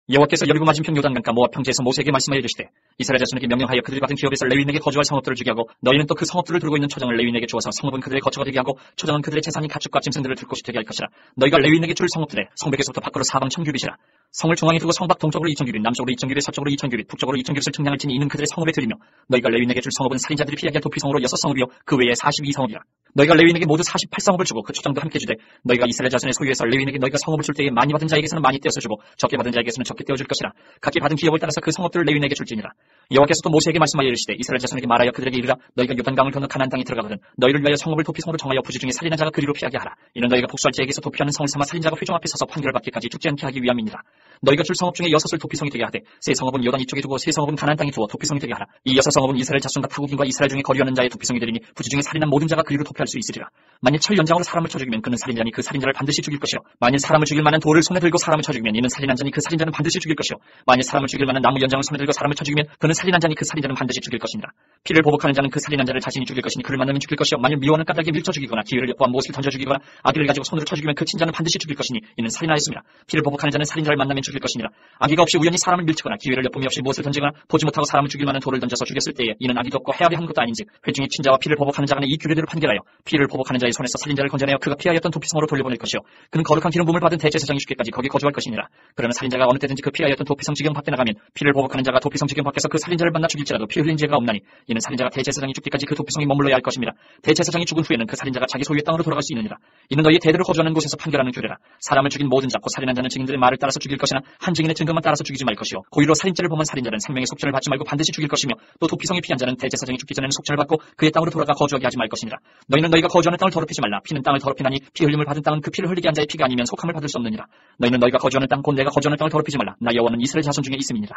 여호와께서 여리고 맞은편 요단강가 모압 평지에서 모세에게 말씀하여 이르시되 이스라엘 자손에게 명령하여 그들이 받은 기업에서 레위인에게 거주할 성읍들을 주게 하고 너희는 또 그 성읍들을 들고 있는 초장을 레위인에게 주어서 성읍은 그들의 거처가 되게 하고 초장은 그들의 재산인 가축과 짐승들을 들 곳이 되게 할 것이라. 너희가 레위인에게 줄 성읍들에 성벽에서부터 밖으로 사방 1000규빗이라. 성을 중앙에 두고 성밖 동쪽으로 2000규빗 남쪽으로 2000규빗 서쪽으로 2000규빗 북쪽으로 2000규빗을 측량을 지니 이는 그들의 성읍에 드리며 너희가 레위인에게 줄 성읍은 살인자들이 피하게 할 도피성으로 6성읍이요 그 외에 42성읍이라. 너희가 레위인에게 모두 48성읍을 주고 그 초장도 함께 주되 너희가 이스라엘 자손의 소유에서 레위인에게 너희가 성읍을 줄 때에 많이 받은 자에게서는 많이 떼어서 주고 적게 받은 자에게서는 적게 떼어줄 것이라. 각기 받은 기업을 따라서 그 성읍들을 레위인에게 줄지니라. 여호와께서 또 모세에게 말씀하여 이르시되 이스라엘 자손에게 말하여 그들에게 이르라. 너희가 요단강을 건너 가나안 땅에 들어가거든 너희를 위하여 성읍을 도피성으로 정하여 부지 중에 살인한 자가 그리로 피하게 하라. 이는 너희가 복수할 자에게서 도피하는 성을 삼아 살인자가 회중 앞에 서서 판결을 받기까지 죽지 않게 하기 위함이니라. 너희가 줄 성읍 중에 6을 도피성이 되게 하되 세 성읍은 요단 이쪽에 두고 세 성읍은 가나안 땅에 두어 도피성이 되게 하라. 이 6성읍은 이스라엘 자손과 타국인과 이스라엘 중에 거류하는 자의 도피성이 되리니 부지 중에 살인한 모든 자가 그리로 도피할 수 있으리라. 만일 철 연장으로 사람을 쳐 죽이면 그는 살인자니 그 살인자를 반드시 죽일 것이요 만일 사람을 죽일 만한 돌을 손에 들고 사람을 쳐 죽이면 이는 살인한 자니 그 살인자는 반드시 죽일 것이요 만일 사람을 죽일 만한 나무 연장을 손에 들고 사람을 쳐 죽이면 그는 살인한 자니 그 살인자는 반드시 죽일 것이니라. 피를 보복하는 자는 그 살인한 자를 자신이 죽일 것이니 그를 만나면 죽일 것이요 만일 미워하는 까닭에 밀쳐 죽이거나 기회를 엿보아 못을 던져 죽이거나 아기를 가지고 손으로 쳐 죽이면 그 친자는 반드시 죽일 것이니 이는 살인하였습니다. 피를 보복하는 자는 살인자를 만나면 죽일 것이니라. 아기가 없이 우연히 사람을 밀치거나 기회를 엿봄이 없이 못을 던지거나 보지 못하고 사람을 죽일 만한 돌을 던져서 죽였을 때에 이는 아기도 없고 해하게 한 것도 아닌즉 회중의 친자와 피를 보복하는 자간에 이 규례대로 판결하여 피를 보복하는 자의 손에서 살인자를 건져내어 그가 피하였던 도피성으로 돌려보낼 것이요 그는 거룩한 기름 부음을 받은 대제사장이 죽기까지 거기 거주할 것이니라. 그러나 살인자가 어느 때든지 그 피하였던 도피성 지경 밖에 나가면 피를 보복하는 자가 도피성 지경 밖에서 그 살인자를 만나 죽일지라도 피 흘린 죄가 없나니 이는 살인자가 대제사장이 죽기까지 그 도피성이 머물러야 할 것입니다. 대제사장이 죽은 후에는 그 살인자가 자기 소유의 땅으로 돌아갈 수 있느니라. 이는 너희의 대대로 거주하는 곳에서 판결하는 규례라. 사람을 죽인 모든 자 곧 살인한 자는 증인들의 말을 따라서 죽일 것이나 한 증인의 증거만 따라서 죽이지 말 것이요 고의로 살인죄를 범한 살인자는 생명의 속죄를 받지 말고 반드시 죽일 것이며 또 도피성이 피한 자는 대제사장이 죽기 전에는 속죄를 받고 그의 땅으로 돌아가 거주하게 하지 말 것이니라. 너희는 너희가 거주하는 땅을 더럽히지 말라. 피는 땅을 더럽히나니 피 흘림을 받은 땅은 그 피를 흘리게 한 자의 피가 아니면 속함을 받을 수 없느니라. 너희는 너희가 거주하는 땅 곧 내가 거주하는 땅을 더럽히지 말라. 나 여호와는 이스라엘 자손 중에 있음이니라.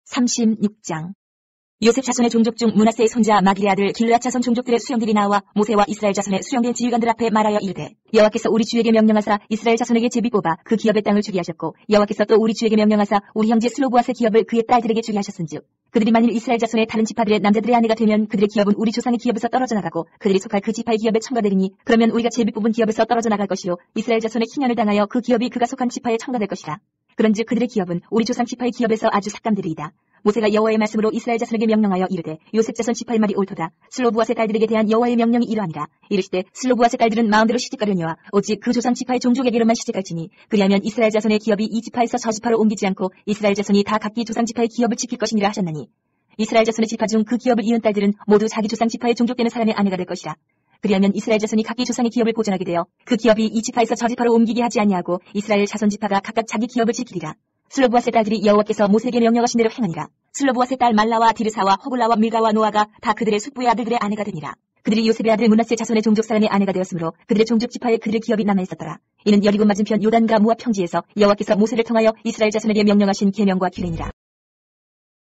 36장 요셉 자손의 종족 중 므낫세의 손자 마길의 아들 길르앗 자손 종족들의 수령들이 나와 모세와 이스라엘 자손의 수령된 지휘관들 앞에 말하여 이르되 여호와께서 우리 주에게 명령하사 이스라엘 자손에게 제비 뽑아 그 기업의 땅을 주게 하셨고 여호와께서 또 우리 주에게 명령하사 우리 형제 슬로브앗의 기업을 그의 딸들에게 주게 하셨은즉 그들이 만일 이스라엘 자손의 다른 지파들의 남자들의 아내가 되면 그들의 기업은 우리 조상의 기업에서 떨어져 나가고 그들이 속할 그 지파의 기업에 첨가되리니 그러면 우리가 제비 뽑은 기업에서 떨어져 나갈 것이요 이스라엘 자손의 희년을 당하여 그 기업이 그가 속한 지파에 첨가될 것이라. 그런즉 그들의 기업은 우리 조상 지파의 기업에서 아주 삭감되리이다. 모세가 여호와의 말씀으로 이스라엘 자손에게 명령하여 이르되 요셉 자손 지파의 말이 옳도다. 슬로브앗의 딸들에게 대한 여호와의 명령이 이러하니라. 이르시되 슬로브앗의 딸들은 마음대로 시집가려니와 오직 그 조상 지파의 종족에게로만 시집갈지니 그리하면 이스라엘 자손의 기업이 이 지파에서 저 지파로 옮기지 않고 이스라엘 자손이 다 각기 조상 지파의 기업을 지킬 것이니라 하셨나니 이스라엘 자손의 지파 중 그 기업을 이은 딸들은 모두 자기 조상 지파의 종족되는 사람의 아내가 될 것이라. 그리하면 이스라엘 자손이 각기 조상의 기업을 보존하게 되어 그 기업이 이 지파에서 저 지파로 옮기게 하지 아니하고 이스라엘 자손 지파가 각각 자기 기업을 지키리라. 슬로브앗의 딸들이 여호와께서 모세에게 명령하신 대로 행하니라. 슬로브앗의 딸 말라와 디르사와 호글라와 밀가와 노아가 다 그들의 숙부의 아들들의 아내가 되니라. 그들이 요셉의 아들 므낫세 자손의 종족 사람의 아내가 되었으므로 그들의 종족 지파에 그들의 기업이 남아있었더라. 이는 여리고 맞은편 요단과 모압 평지에서 여호와께서 모세를 통하여 이스라엘 자손에게 명령하신 계명과 규례니라.